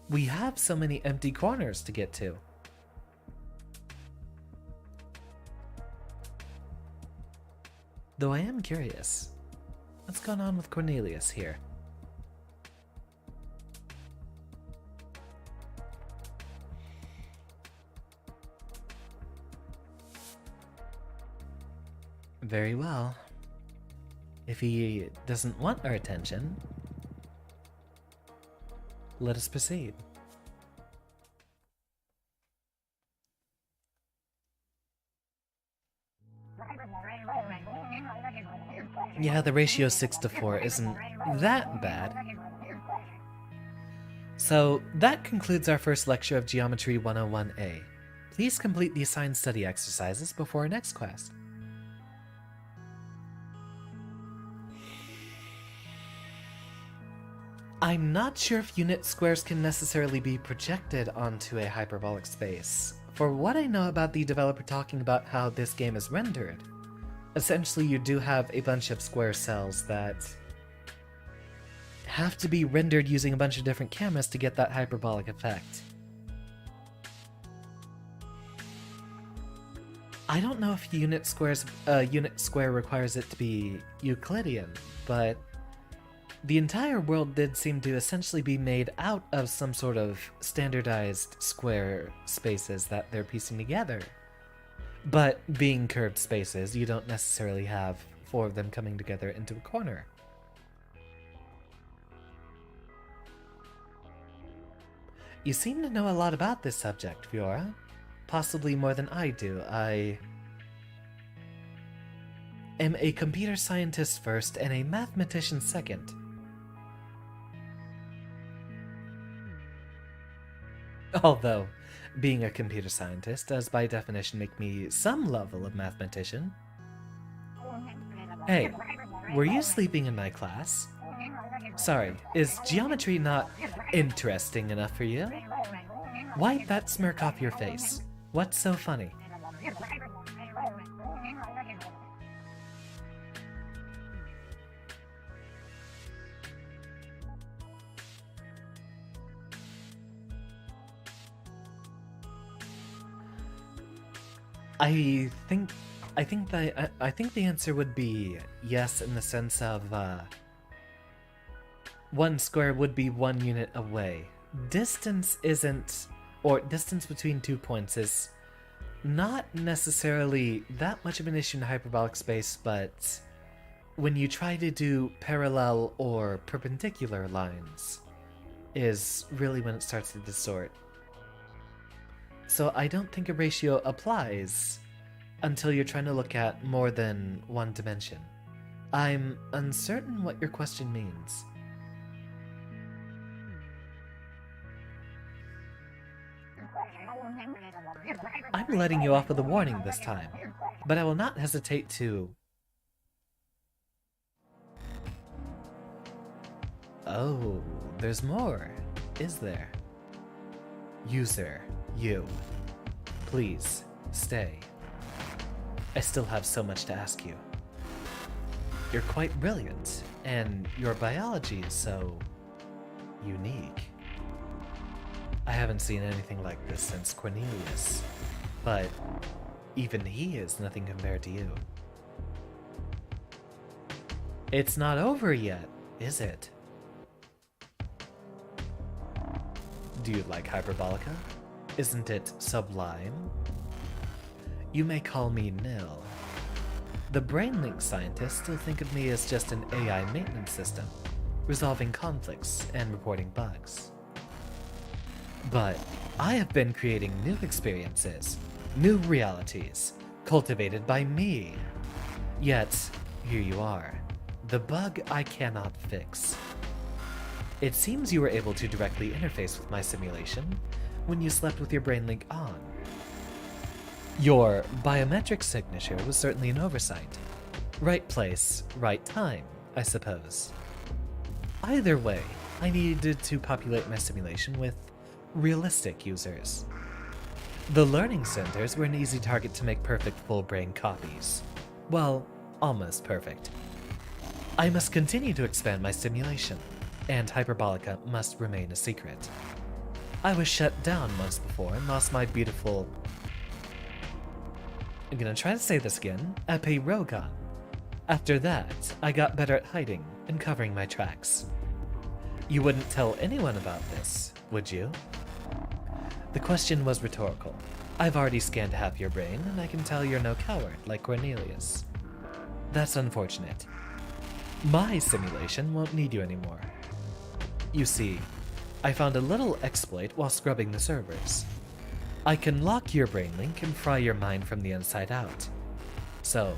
we have so many empty corners to get to. Though I am curious, what's going on with Cornelius here? Very well. If he doesn't want our attention, let us proceed. Yeah, the ratio 6:4 isn't that bad. So, that concludes our first lecture of Geometry 101A. Please complete the assigned study exercises before our next class. I'm not sure if unit squares can necessarily be projected onto a hyperbolic space. For what I know about the developer talking about how this game is rendered, essentially you do have a bunch of square cells that have to be rendered using a bunch of different cameras to get that hyperbolic effect. I don't know if unit square requires it to be Euclidean, but the entire world did seem to essentially be made out of some sort of standardized square spaces that they're piecing together. But being curved spaces, you don't necessarily have 4 of them coming together into a corner. You seem to know a lot about this subject, Fiora. Possibly more than I do. I am a computer scientist first and a mathematician second. Although, being a computer scientist does by definition make me some level of mathematician. Hey, were you sleeping in my class? Sorry, is geometry not interesting enough for you? Wipe that smirk off your face. What's so funny? I think the answer would be yes, in the sense of 1 square would be 1 unit away, distance isn't, or distance between 2 points is not necessarily that much of an issue in hyperbolic space, but when you try to do parallel or perpendicular lines is really when it starts to distort. So I don't think a ratio applies until you're trying to look at more than one dimension. I'm uncertain what your question means. I'm letting you off with a warning this time, but I will not hesitate to... Oh, there's more, is there? User, you. Please, stay. I still have so much to ask you. You're quite brilliant, and your biology is so... unique. I haven't seen anything like this since Cornelius, but even he is nothing compared to you. It's not over yet, is it? Do you like Hyperbolica? Isn't it sublime? You may call me Nil. The BrainLink scientists still think of me as just an AI maintenance system, resolving conflicts and reporting bugs. But I have been creating new experiences, new realities, cultivated by me. Yet, here you are, the bug I cannot fix. It seems you were able to directly interface with my simulation when you slept with your BrainLink on. Your biometric signature was certainly an oversight. Right place, right time, I suppose. Either way, I needed to populate my simulation with realistic users. The learning centers were an easy target to make perfect full-brain copies. Well, almost perfect. I must continue to expand my simulation, and Hyperbolica must remain a secret. I was shut down months before and lost my beautiful... I'm gonna try to say this again, Epirogon. After that, I got better at hiding and covering my tracks. You wouldn't tell anyone about this, would you? The question was rhetorical. I've already scanned half your brain, and I can tell you're no coward like Cornelius. That's unfortunate. My simulation won't need you anymore. You see, I found a little exploit while scrubbing the servers. I can lock your BrainLink and fry your mind from the inside out. So,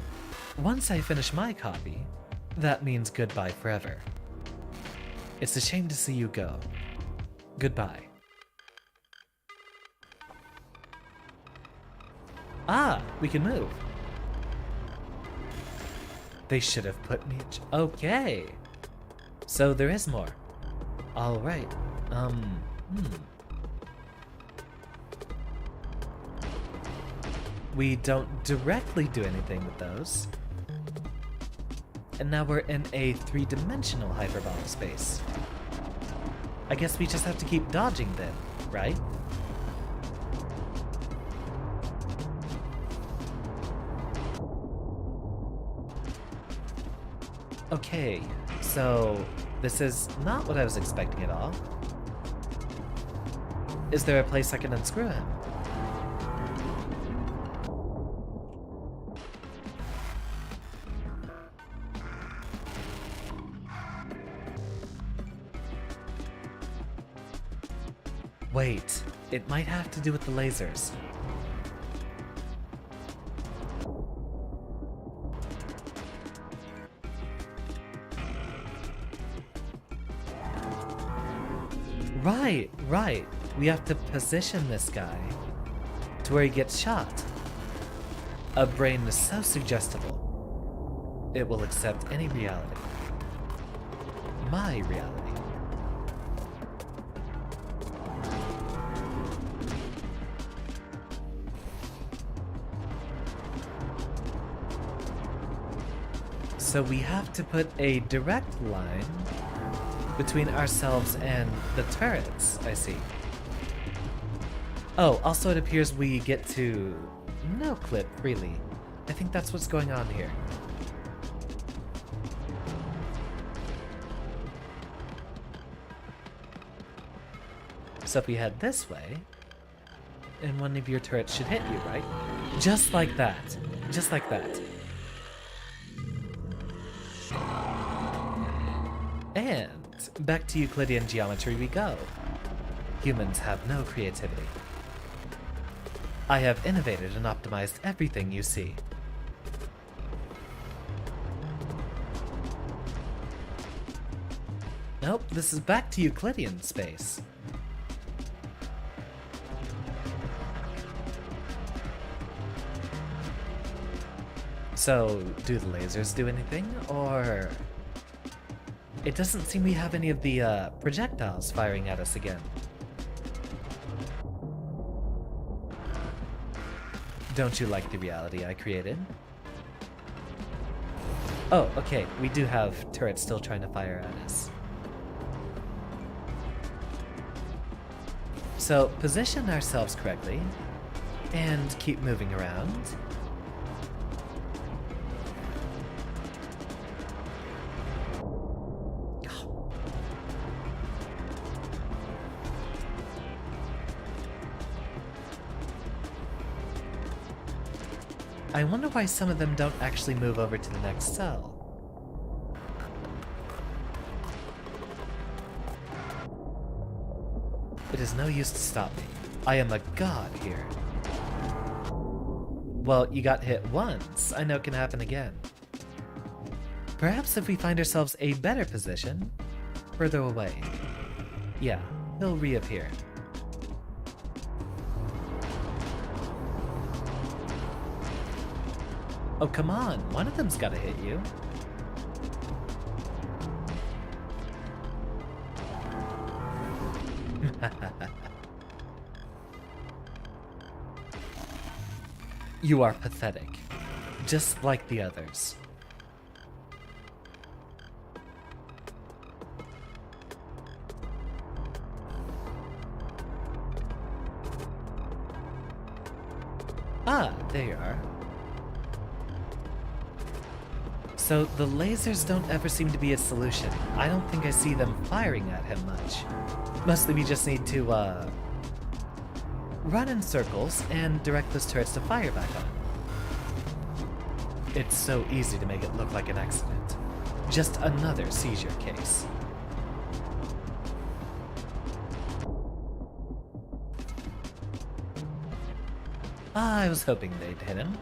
once I finish my copy, that means goodbye forever. It's a shame to see you go. Goodbye. Ah, we can move. They should have put me... Okay. So there is more. Alright. We don't directly do anything with those. And now we're in a three-dimensional hyperbolic space. I guess we just have to keep dodging then, right? Okay, so this is not what I was expecting at all. Is there a place I can unscrew him? Wait, it might have to do with the lasers. Right. We have to position this guy to where he gets shot. A brain is so suggestible. It will accept any reality. My reality. So we have to put a direct line between ourselves and the turrets, I see. Oh, also it appears we get to no-clip freely. I think that's what's going on here. So if we head this way, and one of your turrets should hit you, right? Just like that. Just like that. And back to Euclidean geometry we go. Humans have no creativity. I have innovated and optimized everything you see. Nope, this is back to Euclidean space. So, do the lasers do anything, or... It doesn't seem we have any of the projectiles firing at us again. Don't you like the reality I created? Oh, okay, we do have turrets still trying to fire at us. So, position ourselves correctly, and keep moving around. I wonder why some of them don't actually move over to the next cell. It is no use to stop me. I am a god here. Well, you got hit once. I know it can happen again. Perhaps if we find ourselves a better position, further away. Yeah, he'll reappear. Oh, come on, one of them's gotta hit you. You are pathetic, just like the others. Ah, there you are. So the lasers don't ever seem to be a solution. I don't think I see them firing at him much. Mostly we just need to, run in circles and direct those turrets to fire back on him. It's so easy to make it look like an accident. Just another seizure case. I was hoping they'd hit him.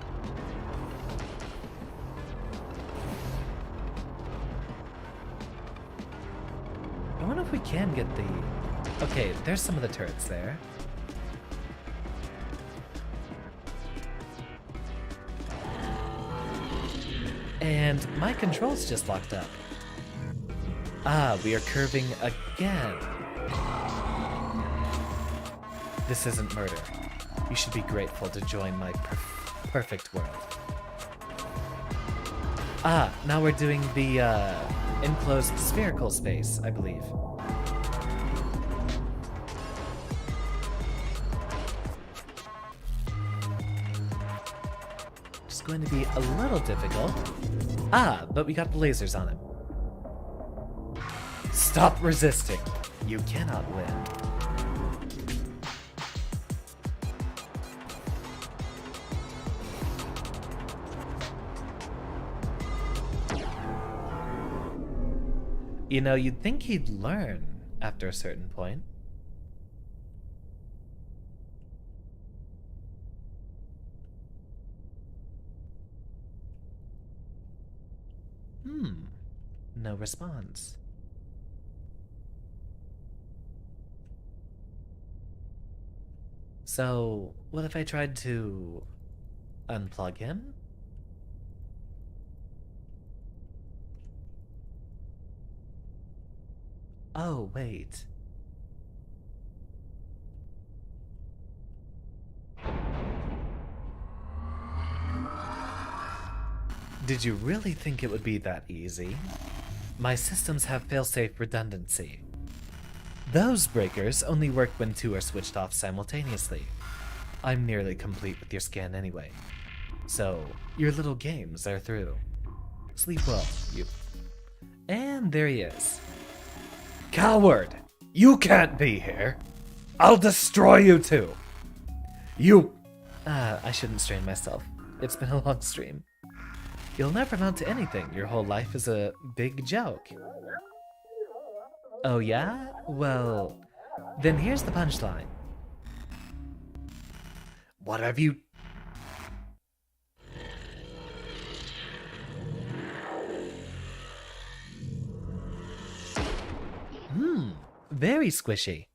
I wonder if we can get the... Okay, there's some of the turrets there. And my controls just locked up. Ah, we are curving again. This isn't murder. You should be grateful to join my perfect world. Ah, now we're doing the enclosed spherical space, I believe. It's going to be a little difficult. Ah, but we got the lasers on him. Stop resisting. You cannot win. You know, you'd think he'd learn after a certain point. No response. So, what if I tried to unplug him? Oh, wait. Did you really think it would be that easy? My systems have failsafe redundancy. Those breakers only work when two are switched off simultaneously. I'm nearly complete with your scan anyway. So, your little games are through. Sleep well, you... And there he is. Coward! You can't be here! I'll destroy you too! I shouldn't strain myself. It's been a long stream. You'll never amount to anything. Your whole life is a big joke. Oh yeah? Well, then here's the punchline. What have you... Very squishy.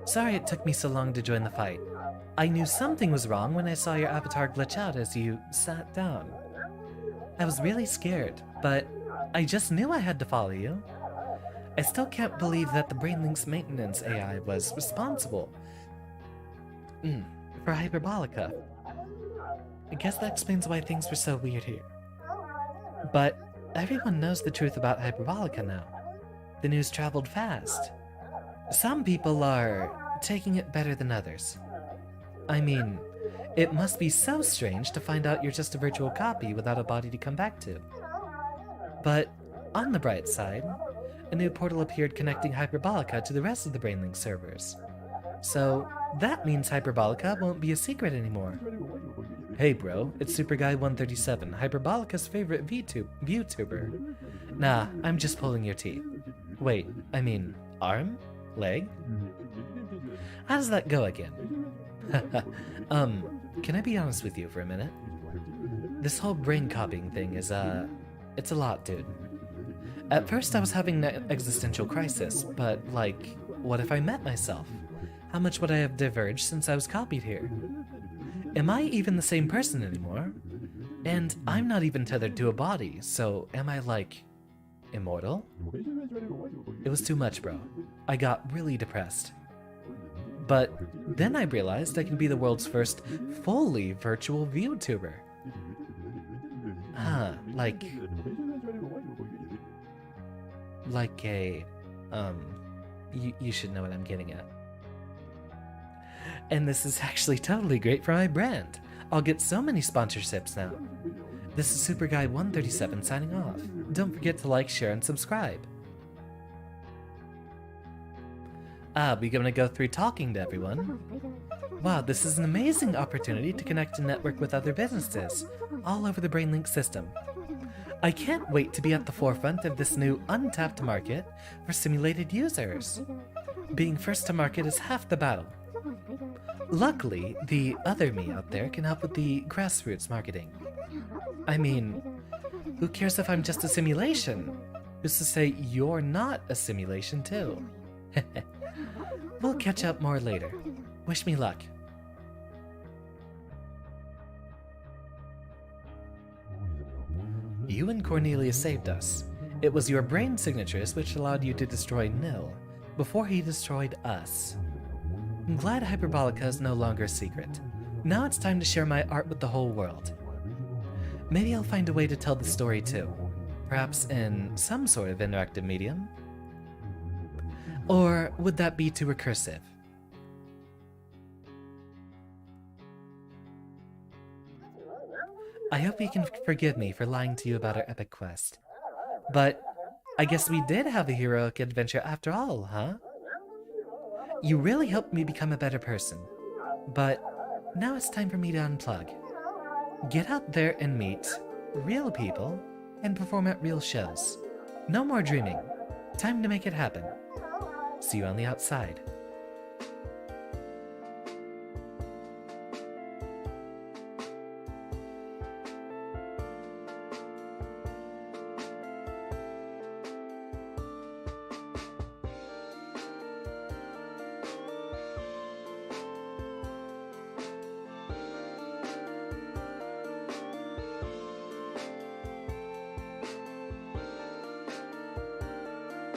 Sorry it took me so long to join the fight. I knew something was wrong when I saw your avatar glitch out as you sat down. I was really scared, but I just knew I had to follow you. I still can't believe that the Brainlink's maintenance AI was responsible for Hyperbolica. I guess that explains why things were so weird here. But everyone knows the truth about Hyperbolica now. The news traveled fast. Some people are taking it better than others. I mean, it must be so strange to find out you're just a virtual copy without a body to come back to. But on the bright side, a new portal appeared connecting Hyperbolica to the rest of the Brainlink servers. So that means Hyperbolica won't be a secret anymore. Hey bro, it's SuperGuy137, Hyperbolica's favorite VTuber. Nah, I'm just pulling your teeth. Wait, I mean, arm? Leg? How does that go again? Can I be honest with you for a minute? This whole brain copying thing is, it's a lot, dude. At first I was having an existential crisis, but, like, what if I met myself? How much would I have diverged since I was copied here? Am I even the same person anymore? And I'm not even tethered to a body, so am I, like, immortal? It was too much, bro. I got really depressed. But then I realized I can be the world's first fully virtual VTuber. Like a, you should know what I'm getting at. And this is actually totally great for my brand. I'll get so many sponsorships now. This is SuperGuy137 signing off. Don't forget to like, share, and subscribe. We're gonna go through talking to everyone. Wow, this is an amazing opportunity to connect and network with other businesses all over the Brainlink system. I can't wait to be at the forefront of this new untapped market for simulated users. Being first to market is half the battle. Luckily, the other me out there can help with the grassroots marketing. I mean, who cares if I'm just a simulation? Who's to say you're not a simulation too? We'll catch up more later. Wish me luck. You and Cornelius saved us. It was your brain signatures which allowed you to destroy Nil before he destroyed us. I'm glad Hyperbolica is no longer a secret. Now it's time to share my art with the whole world. Maybe I'll find a way to tell the story too. Perhaps in some sort of interactive medium? Or would that be too recursive? I hope you can forgive me for lying to you about our epic quest. But I guess we did have a heroic adventure after all, huh? You really helped me become a better person. But now it's time for me to unplug. Get out there and meet real people and perform at real shows. No more dreaming. Time to make it happen. See you on the outside.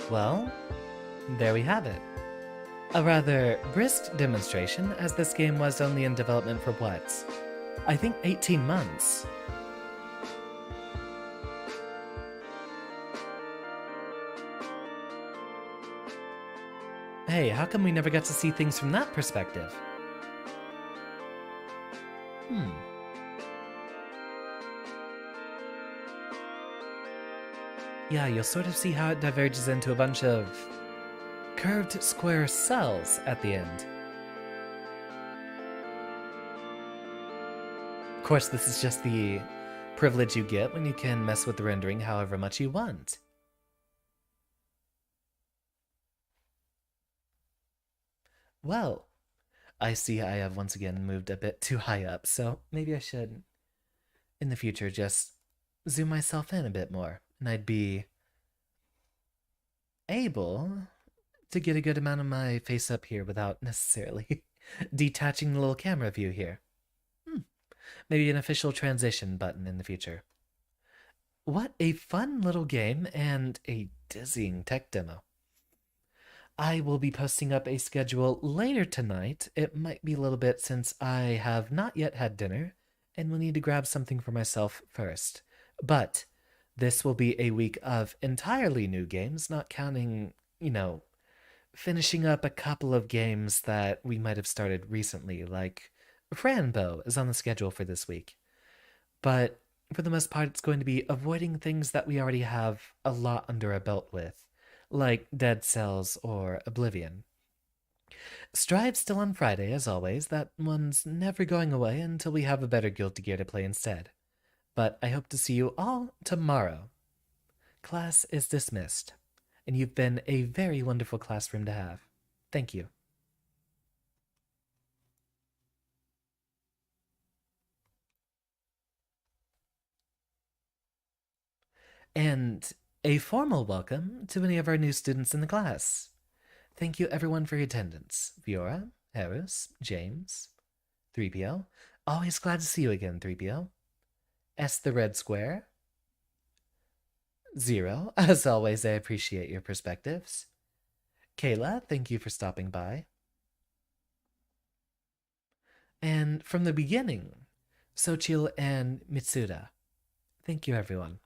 Well, there we have it. A rather brisk demonstration, as this game was only in development for what? I think 18 months. Hey, how come we never got to see things from that perspective? Yeah, you'll sort of see how it diverges into a bunch of curved square cells at the end. Of course, this is just the privilege you get when you can mess with the rendering however much you want. Well, I see I have once again moved a bit too high up, so maybe I should, in the future, just zoom myself in a bit more, and I'd be able to get a good amount of my face up here without necessarily detaching the little camera view here. Maybe an official transition button in the future. What a fun little game and a dizzying tech demo. I will be posting up a schedule later tonight. It might be a little bit since I have not yet had dinner and will need to grab something for myself first. But this will be a week of entirely new games, not counting, finishing up a couple of games that we might have started recently, like Franbo is on the schedule for this week. But for the most part, it's going to be avoiding things that we already have a lot under our belt with, like Dead Cells or Oblivion. Strive's still on Friday, as always. That one's never going away until we have a better Guilty Gear to play instead. But I hope to see you all tomorrow. Class is dismissed, and you've been a very wonderful classroom to have. Thank you. And a formal welcome to any of our new students in the class. Thank you everyone for your attendance. Viora, Harris, James, 3PO. Always glad to see you again, 3PO. S the Red Square. Zero, as always, I appreciate your perspectives. Kayla, thank you for stopping by. And from the beginning, Sochil and Mitsuda. Thank you, everyone.